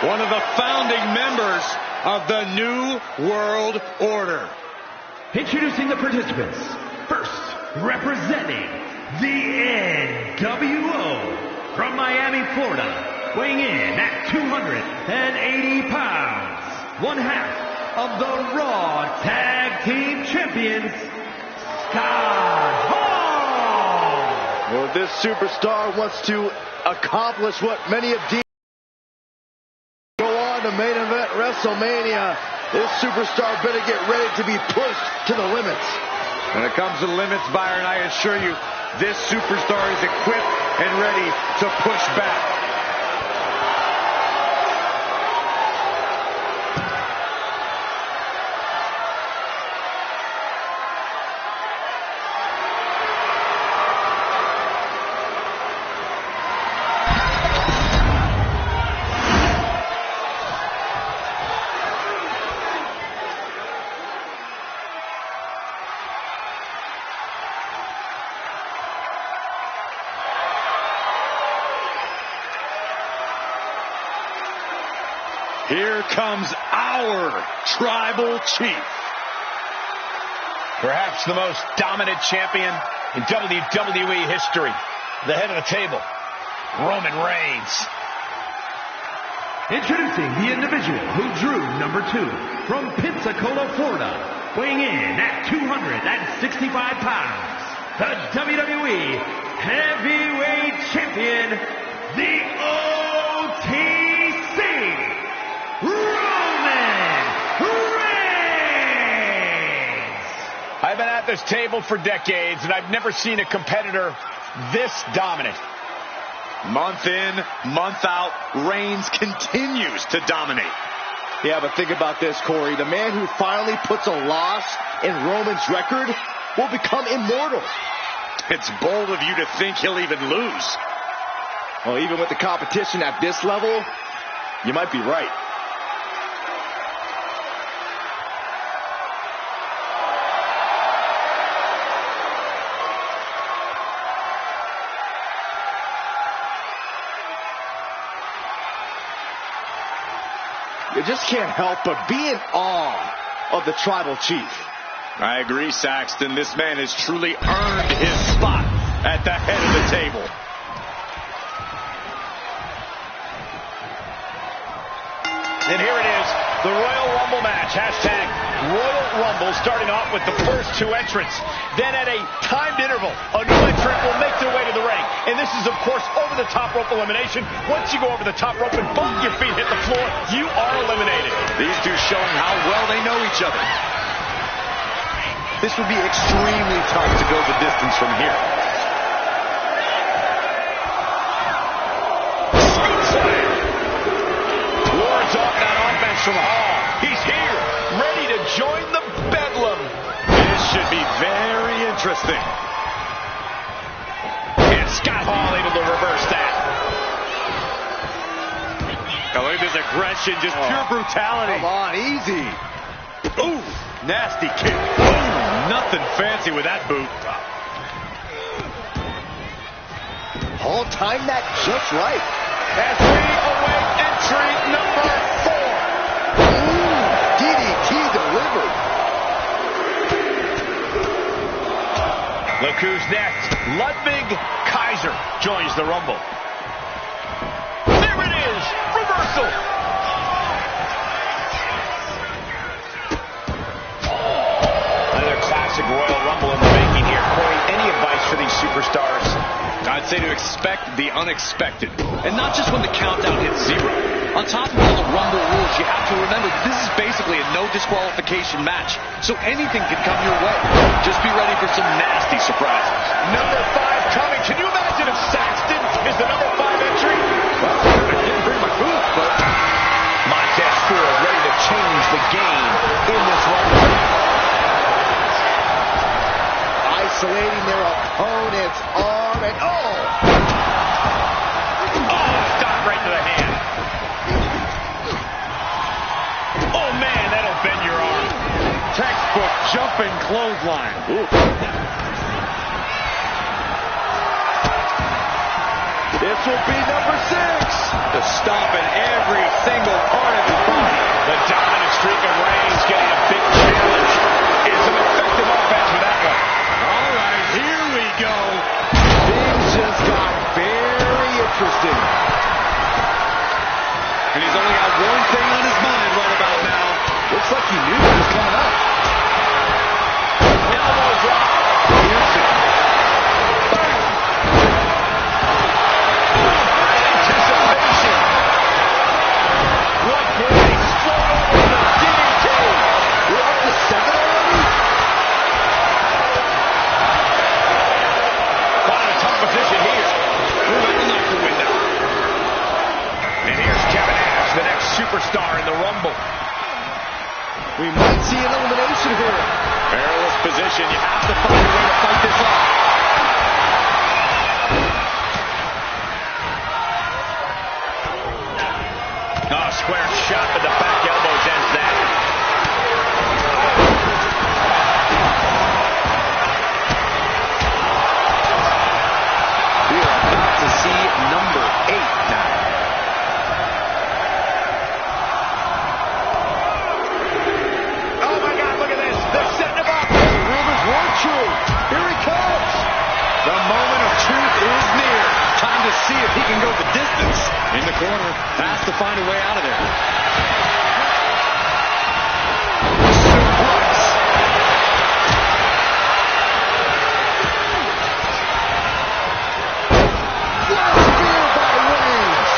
One of the founding members of the New World Order. Introducing the participants. First, representing the NWO from Miami, Florida, weighing in at 280 pounds, one half of the Raw Tag Team Champions, Scott Hall. Well, this superstar wants to accomplish what many have deemed go on to main event WrestleMania. This superstar better get ready to be pushed to the limits. When it comes to the limits, Byron, I assure you, this superstar is equipped and ready to push back. Here comes our tribal chief. Perhaps the most dominant champion in WWE history. The head of the table, Roman Reigns. Introducing the individual who drew number 2 from Pensacola, Florida, weighing in at 265 pounds, the WWE Heavyweight Champion, the OTC, Roman Reigns! I've been at this table for decades, and I've never seen a competitor this dominant. Month in, month out, Reigns continues to dominate. Yeah, but think about this, Corey. The man who finally puts a loss in Roman's record will become immortal. It's bold of you to think he'll even lose. Well, even with the competition at this level, you might be right. You just can't help but be in awe of the tribal chief. I agree, Saxton. This man has truly earned his spot at the head of the table. And here it is, the Royal Rumble Rumble match. Hashtag Royal Rumble, starting off with the first two entrants. Then at a timed interval, a new entrant will make their way to the ring. And this is, of course, over the top rope elimination. Once you go over the top rope and both your feet hit the floor, you are eliminated. These two showing how well they know each other. This would be extremely tough to go the distance from here. Ward's off that offense from Hall. He's here, ready to join the bedlam. This should be very interesting. And Scott Hall able to reverse that. Now look at this aggression, just pure brutality. Come on, easy. Ooh, nasty kick. Ooh, nothing fancy with that boot. Hall timed that just right. As we await entry number 4. Ooh, DDT delivered. Look who's next. Ludwig Kaiser joins the Rumble. There it is. Reversal. Another classic Royal Rumble in the making here. Corey, any advice for these superstars? I'd say to expect the unexpected. And not just when the countdown hits 0. On top of all the Rumble rules, you have to remember this is basically a no disqualification match. So anything can come your way. Just be ready for some nasty surprises. Number 5 coming. Can you imagine if Saxton is the number 5 entry? Well, I didn't bring my food, but Montez Ford ready to change the game in this Rumble. Isolating their opponent's arm and oh! Oh, stop right to the hand. Oh, man, that'll bend your arm. textbook jumping clothesline. Ooh. This will be number 6. To stop in every single part of his body. The dominant streak of Reigns getting a big challenge. It's an effective offense for that one. All right, here we go. Things just got very interesting. And he's only got one thing on his mind right about now. Looks like he knew it was coming up. Elbow drop. Houston. Anticipation. What did he explode over the DDT? We're up to 7 already? Caught in a tough position here. Through the knuckle window. And here's Kevin Nash, the next superstar in the Rumble. We might see an elimination here. Perilous position. You have to find a way to fight this off. Oh, square shot with the back elbows ends that. We are about to see number 8 now. Oh my God, look at this. They're setting him up. The rumors were true. Here he comes. The moment of truth is near. Time to see if he can go the distance. In the corner. Has to find a way out of there. Suplex. Last spear by Reigns.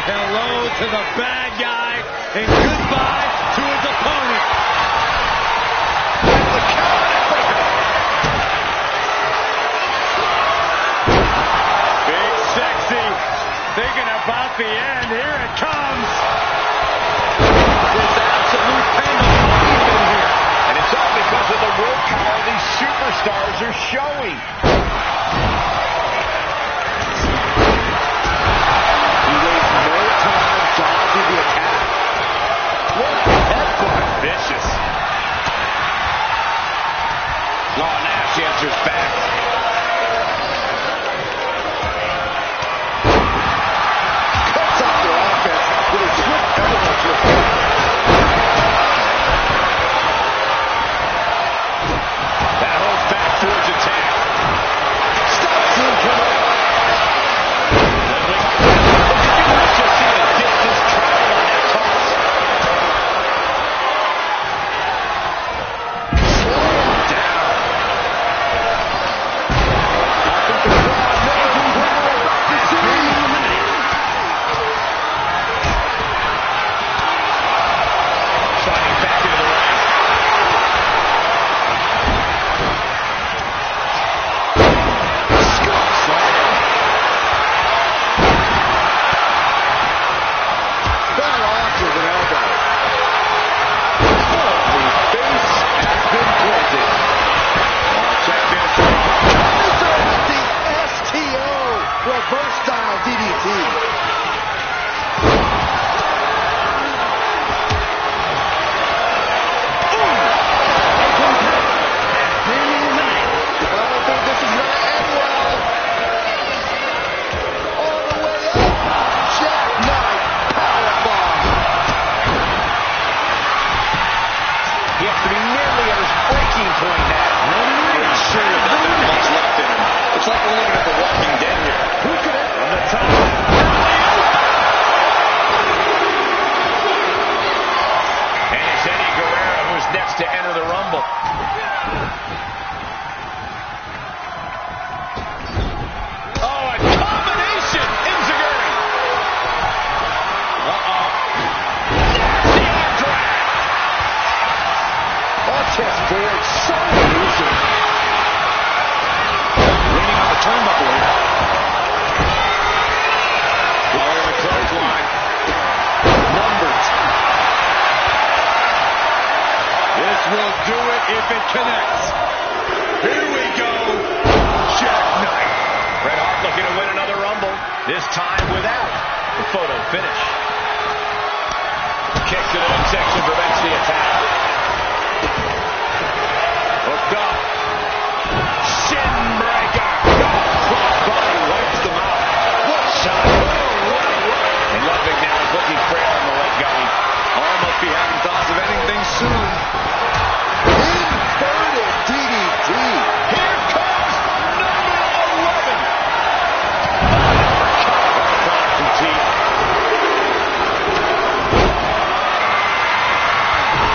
hello to the bad guy and goodbye to his opponent. Big Sexy thinking about the end. Here it comes. This absolute pendulum here. And it's all because of the willpower these superstars are showing. He wastes no time dodging the attack. What a headbutt. Vicious. Oh, Nash answers back. Cuts off their offense with a swift elbow to the face. That holds back towards attack. Stops him coming. Let's just see the distance traveled on that toss. Slam down. I think the crowd knows who we're about to see. Sliding back into the ring. Scott slam. Fell off with an elbow. Oh, the face has been planted. Champion. Deserves the STO reverse style DDT. I don't think this is going to end well. All the way up. Jackknife powerbomb. He has to be nearly at his breaking point now. I'm sure there's nothing much left in him. It's like we're looking at The Walking Dead here. Who could have? From the top. And it's Eddie Guerrero who's next to enter the Rumble. Oh, a combination! Enziguri. Uh-oh. Nasty arm drag. Off chest forward. So elusive. Leaning on the turnbuckle here. Oh, the clothesline. Numbers. This will do it if it connects. Here we go. Jackknife. Bret Hart looking to win another Rumble, this time without the photo finish. Kick to the midsection prevents the attack. Hooked up. Shin breaker. Crossbody wipes them out. What a shot. And Ludwig now is looking frail on the leg going. All must be having thoughts of ending things soon. Inverted DDT. Here comes number 11. From teeth.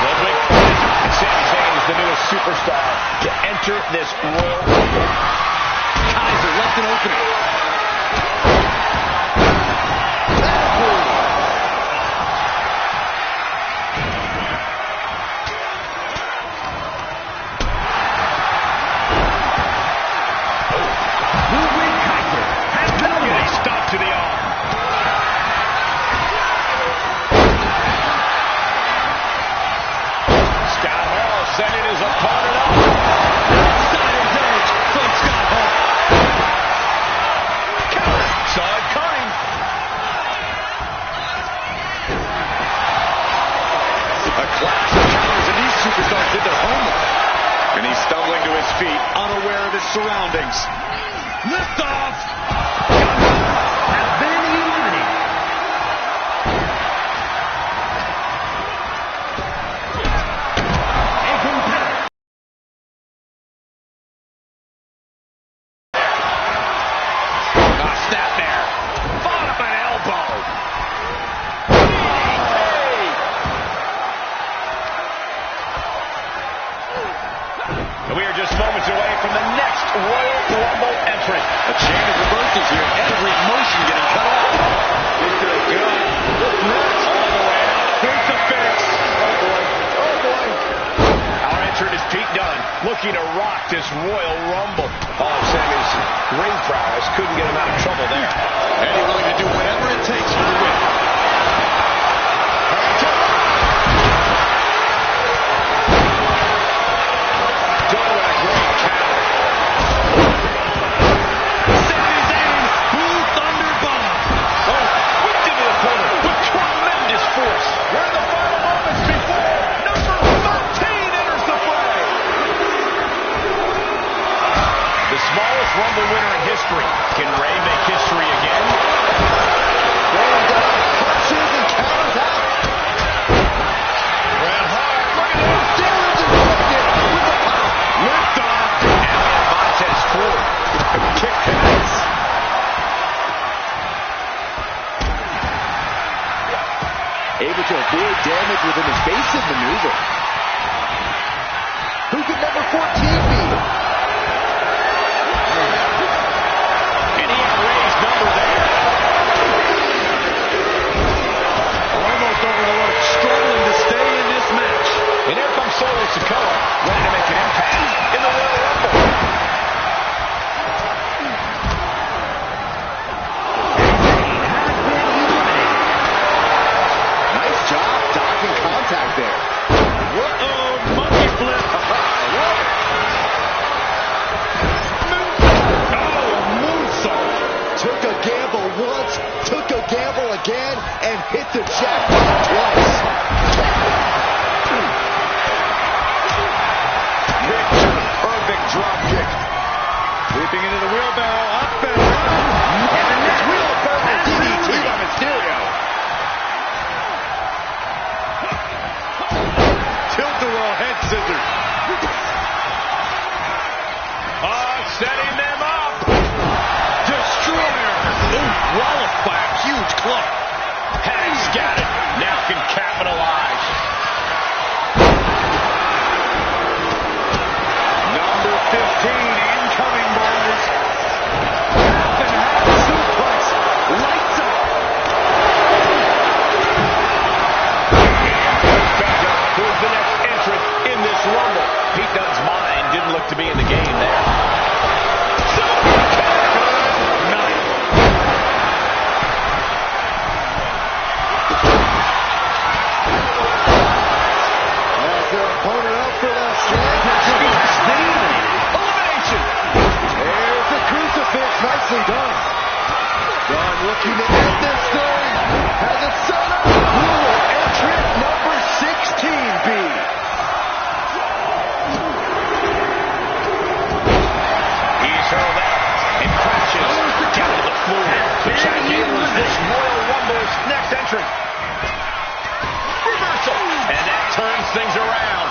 Ludwig and Sami Zayn is the newest superstar to enter this Royal Rumble. Kaiser left an opening. Getting stopped to the arm. Scott Hall sending his opponent up. Outsider's edge from Scott Hall. Counter. Saw it coming. A clash of counters, and these superstars did their homework. And he's stumbling to his feet, unaware of his surroundings. Lift off. Has been eliminated. A competitor. Snap there. Followed up an elbow. And we are just moments away from the next Royal Rumble entrant. A chain of reversals here. Every motion looking to rock this Royal Rumble. Oh, Sammy's ring prowess couldn't get him out of trouble there. And he's willing to do whatever it takes for the win. Rumble winner in history. Can Rey make history again? Punches and counters out. Bret Hart, look at this. There's inflicted with the pop. Lift off. And Montez Ford. Kick connects. Able to avoid damage with an evasive maneuver. Who could number 14 be? And here comes Solo Sikoa, ready to make an impact in the Royal Rumble. Nice job dodging contact there. Uh-oh, monkey flip. Moonsault. Took a gamble once, took a gamble again, and hit the jackpot twice. Drop kick. Leaping into the wheelbarrow. Up and up. And this wheelbarrow DDT by Mysterio. Tilt-a-whirl head scissors. Setting them up. Destroyer. Ooh, walloped by a huge club. Has got it. Now can capitalize. Number 15 incoming, boys. Half and half suplex. Lights up. Back up. Who's the next entrant in this Rumble? Pete Dunne's mind didn't look to be in the game there. Nicely done. Dunne looking to end this thing. Has it set up. Who will entrant number 16 be? He's hurled out and crashes down to the floor. Chad Gable is this Royal Rumble's next entrant. Reversal. And that turns things around.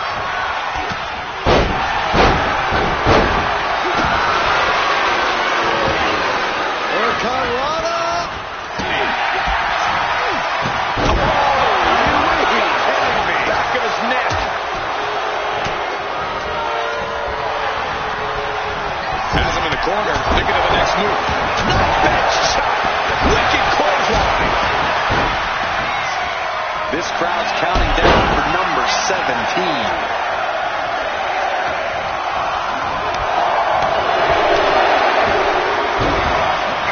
Corner, thinking of the next move. Bench shot. Wicked clothesline. This crowd's counting down for number 17.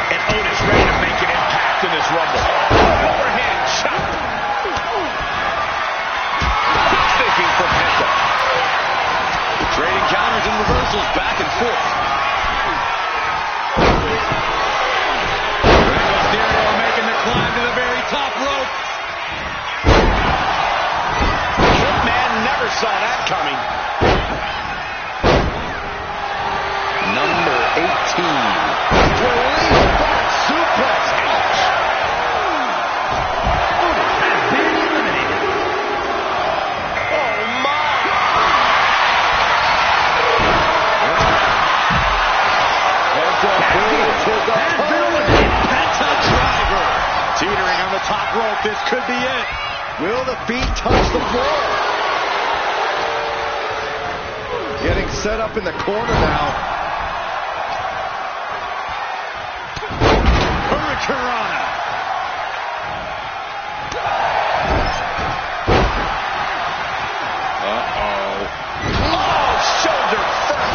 And Otis ready to make an impact in this Rumble. Overhead shot. Thinking for Penta. Trading counters and reversals back and forth. Climb to the very top rope. Man never saw that coming. Number 18. Release back suplex. Ouch. Has been eliminated. Oh, my. Heads up, Has been eliminated. Penta driver. Teetering on the top rope. This could be it. Will the feet touch the floor? Getting set up in the corner now. Hurricanrana. Oh, shoulder first.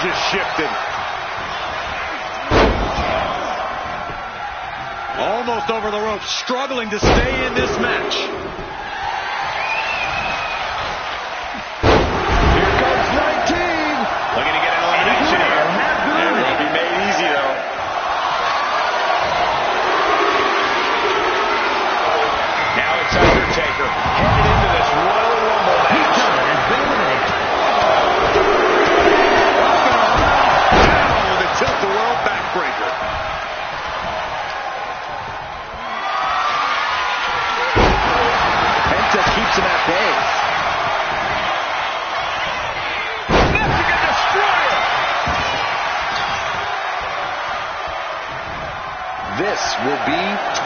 just shifted. Almost over the rope, struggling to stay in this match. Here comes 19. Looking to get an elimination here. It won't be made easy, though. Now it's Undertaker headed into this Royal Rumble match. Down with a tilt-the-world backbreaker. Penta keeps him at bay. Mexican Destroyer. This will be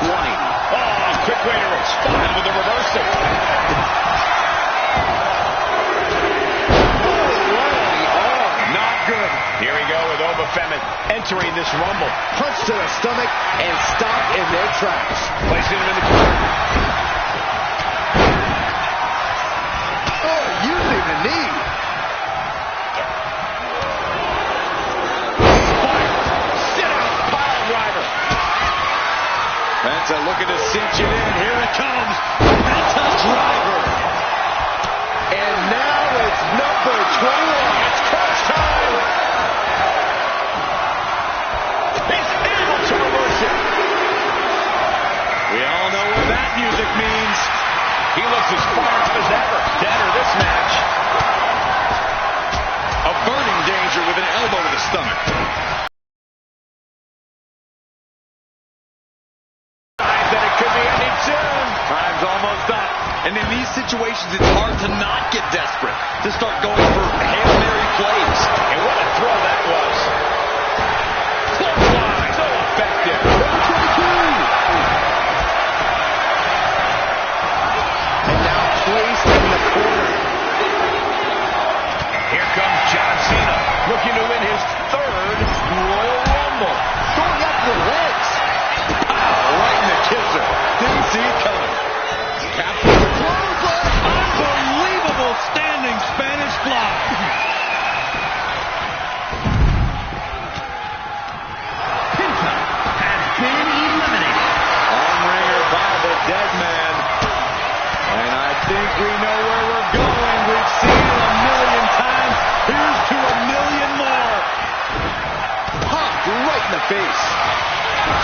20. Oh, quick way to respond with the reversal. Not good. Here we go with Obafemi entering this Rumble. Punch to the stomach and stop in their tracks. Placing him in the corner. Oh, using the knee. Sit-out pile driver. Penta looking to cinch it in. Here it comes. Penta driver. And now it's number 21. It's crunch time. He's able to reverse it. We all know what that music means. He looks as fired up as ever to enter this match. A burning danger with an elbow to the stomach. Signs that it could be ending soon. Time's almost up. And in these situations, it's hard to not get desperate, to start going for Hail Mary plays. And what a throw that was. Clothesline, so effective. And now placed in the corner. Here comes John Cena, looking to win his third Royal Rumble. Going after the legs. Right in the kisser. Didn't see it coming. Capture the clothesline. Unbelievable standing Spanish fly. Penta has been eliminated. On-ringer by the dead man. And I think we know where we're going. We've seen it a million times. Here's to a million more. Popped right in the face.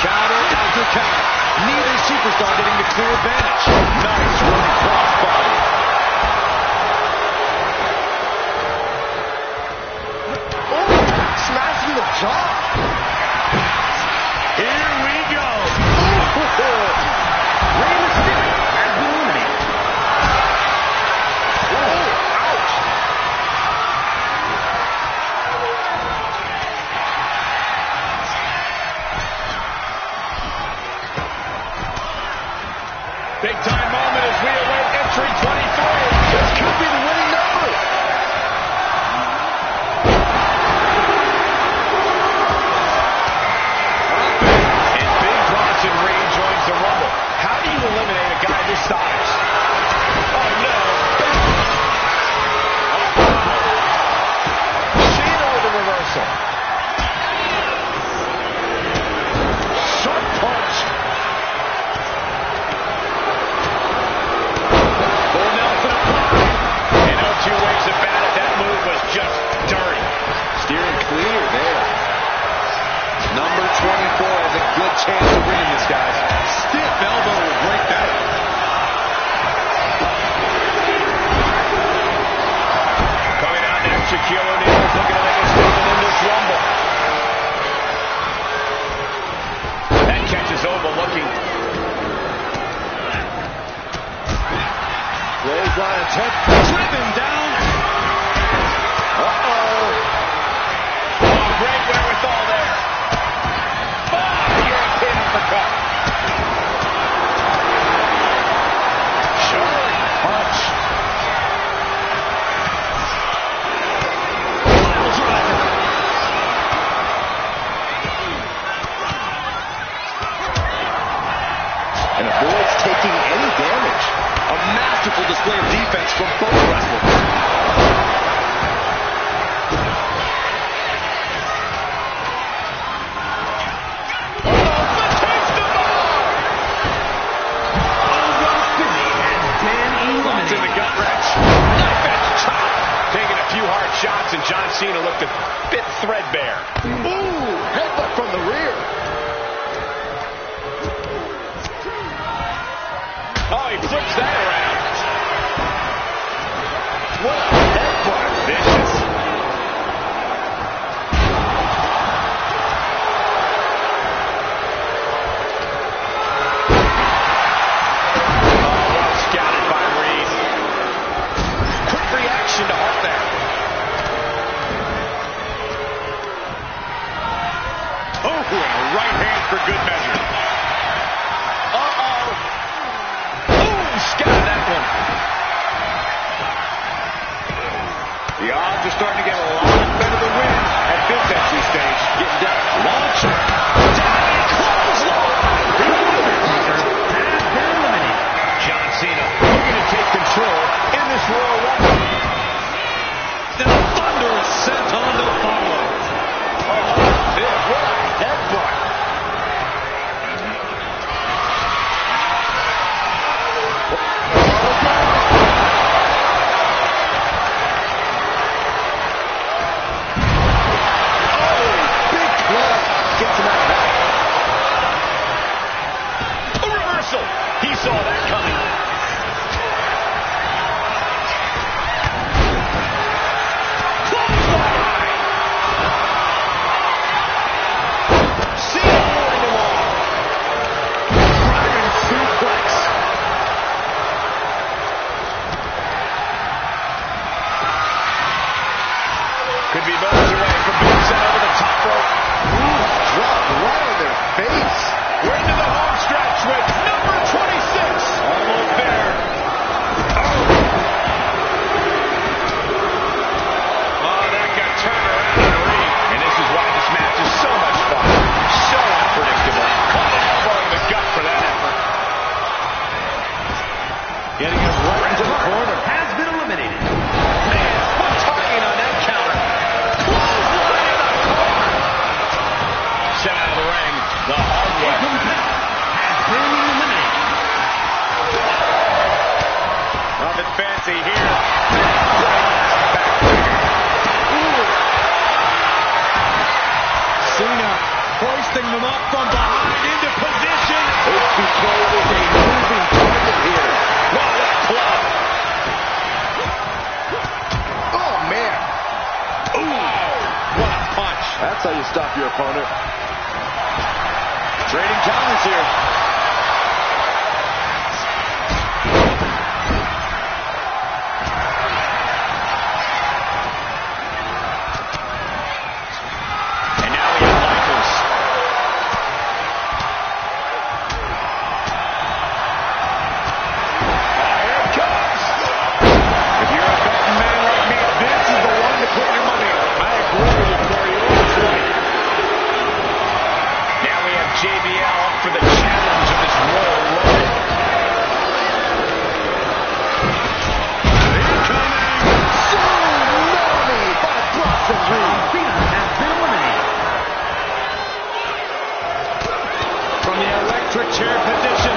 Counter after counter. Neither superstar getting the clear advantage. Nice running crossbody. Smashing the jaw. Here we go. Rey Mysterio has been eliminated. Big time moment as we await entry 23. This could be the winning number. And Big Bronson rejoins the Rumble. How do you eliminate a guy this size? Oh no. Cena with the reversal. Sharp punch. Full Nelson applied. And no two ways about it. That move was just dirty. Steering clear there. Number 24 has a good chance of winning this, guys. Stiff elbow will break that. Coming out next, Shaquille O'Neal is looking to make a statement in this Rumble. That catches overlooking. Clothesline attempt. Driven down. Uh-oh. Oh, great wherewithal there. Oh, European uppercut. Sharp punch. Pile driver. And avoids taking any damage. A masterful display of defense from both wrestlers. shots, and John Cena looked a bit threadbare. Ooh, headbutt from the rear. Oh, he flips that around. What a headbutt. Vicious. To Hart there. Oh, and a right hand for good measure. Uh-oh. Oh, scattered that one. The odds are starting to get a lot better to win at this entry stage. Getting down. Launcher. Diving clothesline. The Undertaker has been eliminated. John Cena looking to take control in this Royal Rumble. And a thunderous senton to follow. Oh, what a headbutt. Oh, big club. Gets him out back. A reversal. He saw that coming. Could be moments away from being sent over the top rope. Ooh, drop right on their face. We're into the home stretch with number 26. Almost there. Oh, that got turned around in the ring. And this is why this match is so much fun. So unpredictable. Caught an elbow in the gut for that effort. Getting him right into the corner. Has been eliminated. Man, one targeting on that counter. Sent out of the ring the hard way. Has been eliminated. Nothing fancy here. Cena hoisting them up from behind into position. HBK is a moving target here. Wow, what a club. Oh, man. Ooh, what a punch. That's how you stop your opponent. Trading counters here. And now we have Michaels. Here it comes. If you're a betting man like me, this is the one to put your money on. I agree with you, Corey. That's right. Now we have JBL up for the challenge of this Royal Rumble. Incoming! Tsunami by Bronson Reed. Cena has been eliminated. From the electric chair position.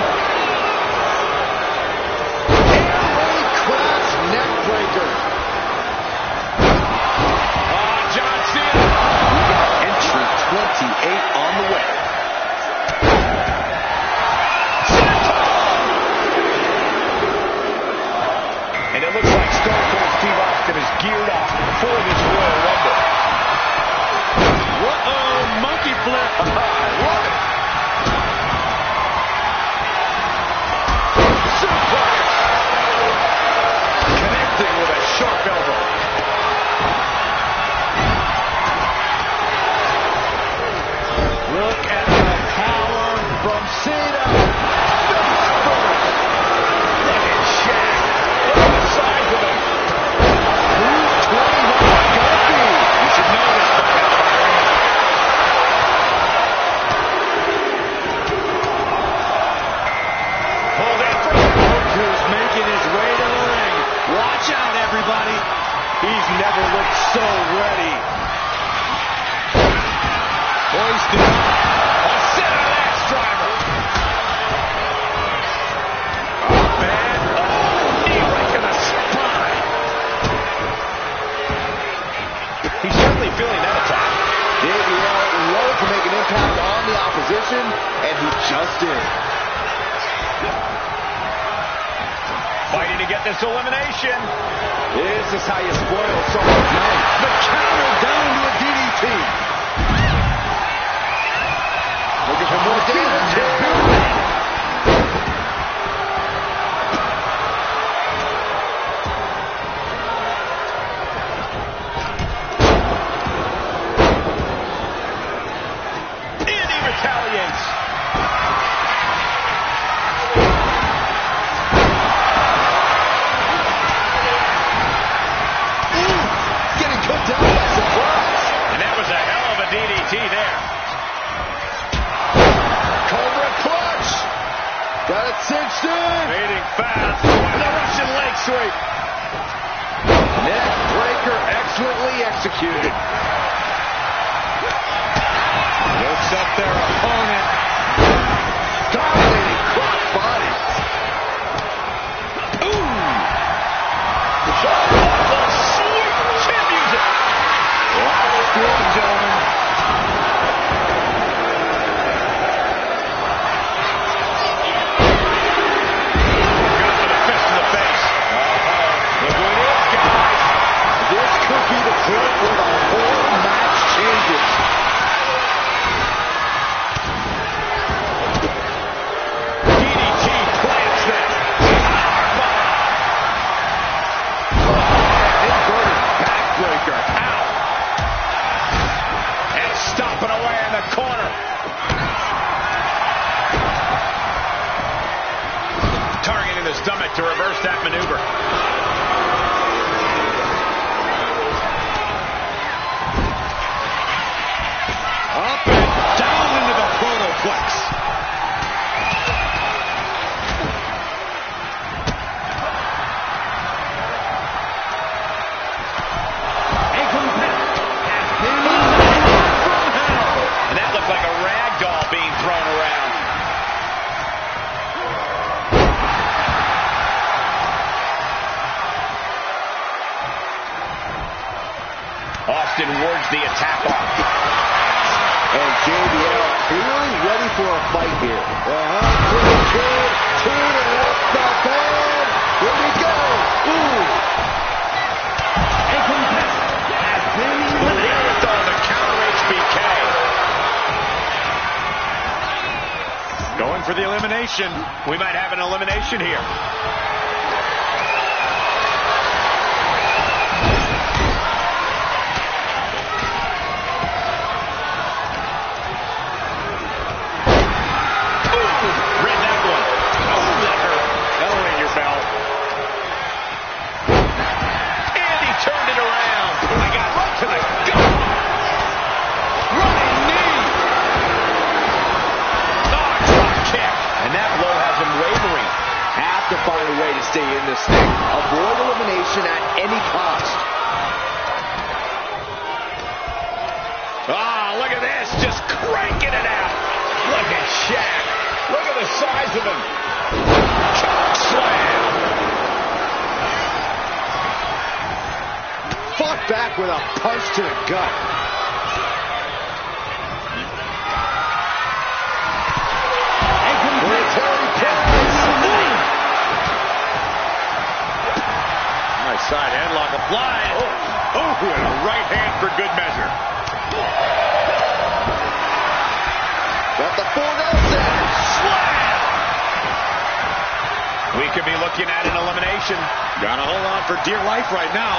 Airway Class Neckbreaker. John Cena. Entry 28 on the way. And it looks like Stone Cold Steve Austin is geared up for this Royal Rumble. Uh-oh, monkey flip. I love it. Suplex. Connecting with a sharp elbow. Look at the power from Cena. Look at Shaq. Look at the size of him. Who's 21 gonna be? You should know this by now, Byron. Hold that for Who's making his way to the ring. Watch out, everybody. He's never looked so ready. Hoisted up. A center axe driver. Oh, man. Oh, knee right to the spine. Dustin. Fighting to get this elimination. This is how you spoil someone's night. The counter down to a DDT. Looking for more damage. Got it cinched in. Fading fast. The Russian leg sweep. Neck breaker excellently executed. Looks up their opponent. Dominating cross body. Ooh. Oh, sweet chin music. Last one, gentlemen. Targeting the stomach to reverse that maneuver. Up and down into the protoplex. A competitor has been from hell. And that looked like a rag doll being thrown around. Austin wards the attack off. And JBL clearly ready for a fight here. Pretty good. Two to work the bed. Here we go. Ooh. A competitor has been eliminated. The counter HBK. Going for the elimination. We might have an elimination here. To find a way to stay in this thing. Avoid elimination at any cost. Ah, look at this. Just cranking it out. Look at Shaq. Look at the size of him. Choke slam. Fought back with a punch to the gut. Military press. Nice side headlock applied. Oh, and a right hand for good measure. Got the full Nelson. Slam. We could be looking at an elimination. Gotta hold on for dear life right now.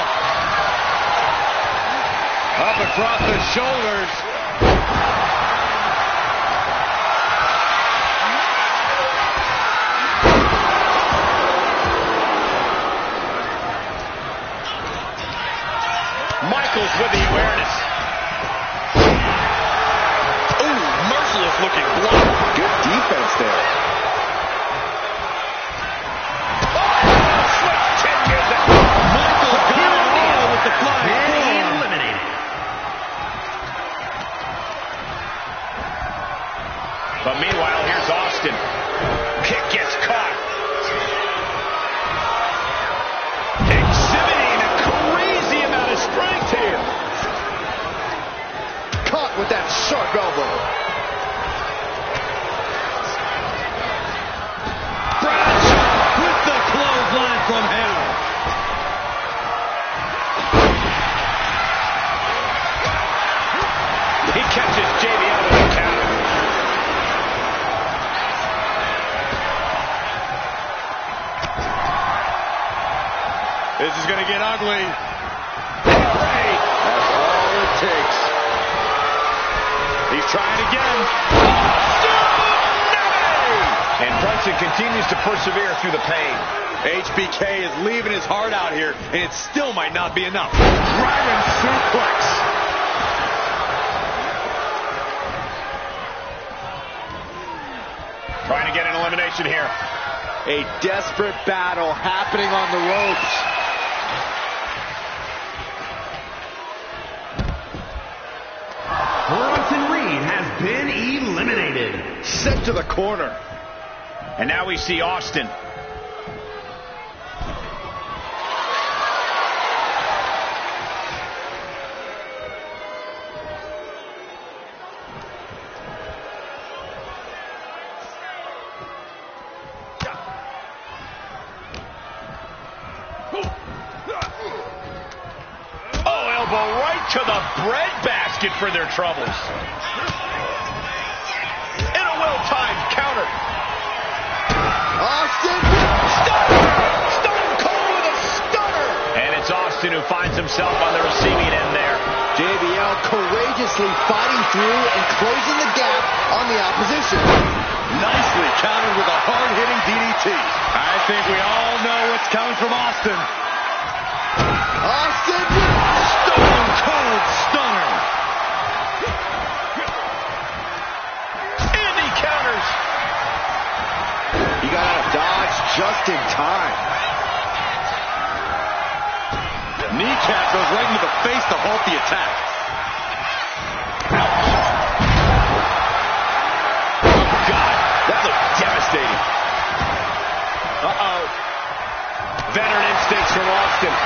Up across the shoulders. Michaels with the awareness. Ooh, merciless looking block. Good defense there. Switch chin music. Michaels got it all with the flying. Eliminated. This is going to get ugly. That's all it takes. He's trying again. And Brunson continues to persevere through the pain. HBK is leaving his heart out here, and it still might not be enough. Dragon suplex. Trying to get an elimination here. A desperate battle happening on the ropes. Bronson Reed has been eliminated. Sent to the corner. And now we see Austin. To the breadbasket for their troubles. And a well-timed counter. Austin! Stunner! Stone Cold with a stunner! And it's Austin who finds himself on the receiving end there. JBL courageously fighting through and closing the gap on the opposition. Nicely countered with a hard-hitting DDT. I think we all know what's coming from Austin. Austin! Stone Cold Stunner. And he counters. He got out of dodge just in time. Kneecap goes right into the face to halt the attack. Oh, God. That looked devastating. Uh-oh. Veteran instincts from Austin.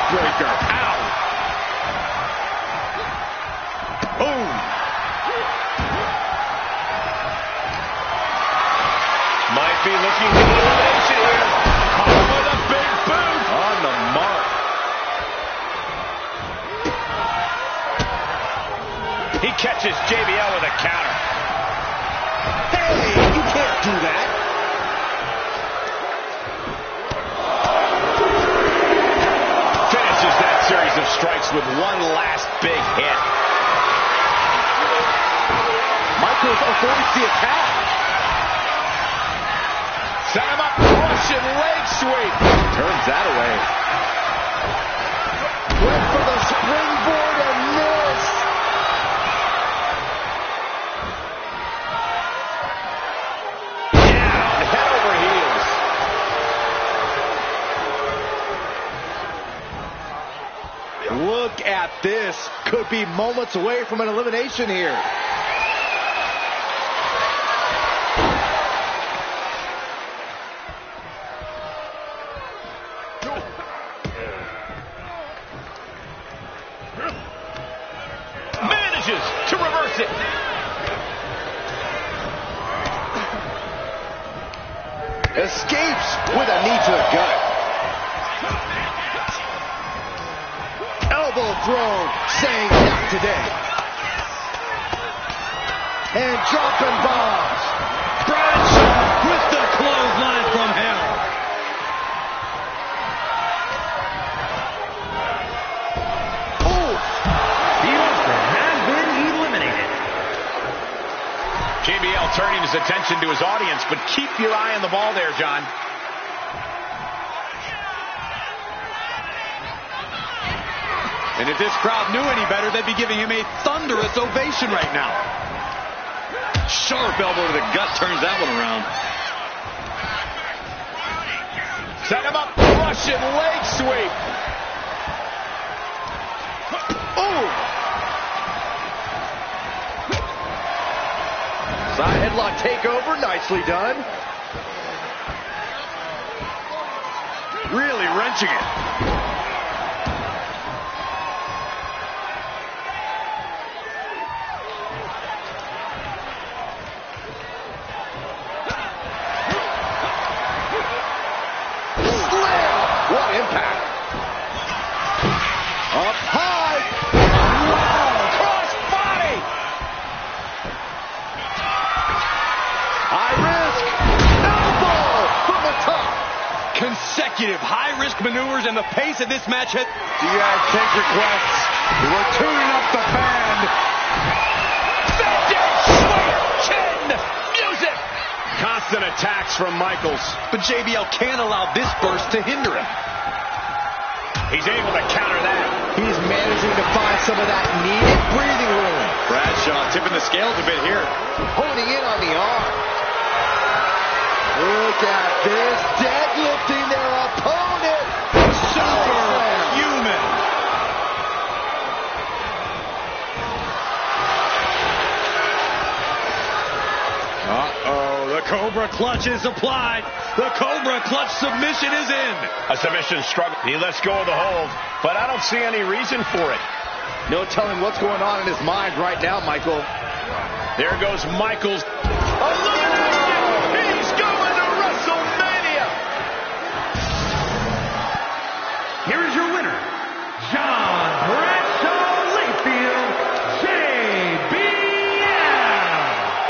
Breaker. Ow. Boom. Might be looking for elimination here. Caught with a big boot. On the mark. He catches JBL with a counter. Hey, you can't do that. Series of strikes with one last big hit. Michaels avoids the attack. Set him up, Russian leg sweep. Turns that away. Went for the springboard and missed. Down, head over heels. Look at this. Could be moments away from an elimination here. Manages to reverse it. Escapes with a knee to the gut. Elbow thrown, saying not today. And dropping bombs. Bradshaw with the clothesline from hell. Austin has been eliminated. JBL turning his attention to his audience, but keep your eye on the ball there, John. And if this crowd knew any better, they'd be giving him a thunderous ovation right now. Sharp elbow to the gut turns that one around. Set him up, Russian leg sweep. Oh! Side headlock takeover, nicely done. Really wrenching it. What impact! Up high! Cross body! consecutive high-risk maneuvers, and the pace of this match has... You guys take requests. We're tuning up the band. Vintage sweet chin music. Constant attacks from Michaels. But JBL can't allow this burst to hinder him. He's able to counter that. He's managing to find some of that needed breathing room. Bradshaw tipping the scales a bit here. Honing in on the arm. Look at this. Deadlifting their opponent. Superhuman. Uh-oh, the Cobra Clutch is applied. The Cobra Clutch submission is in. A submission struggle. He lets go of the hold, but I don't see any reason for it. No telling what's going on in his mind right now, Michael. There goes Michaels. Elimination! He's going to WrestleMania! Here is your winner, John Bradshaw Layfield, JBL.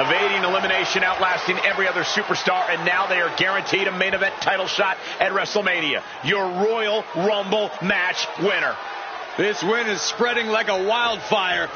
Evading elimination, outlasting every other superstar, and now they are guaranteed a main event title shot at WrestleMania. Your Royal Rumble match winner. This win is spreading like a wildfire.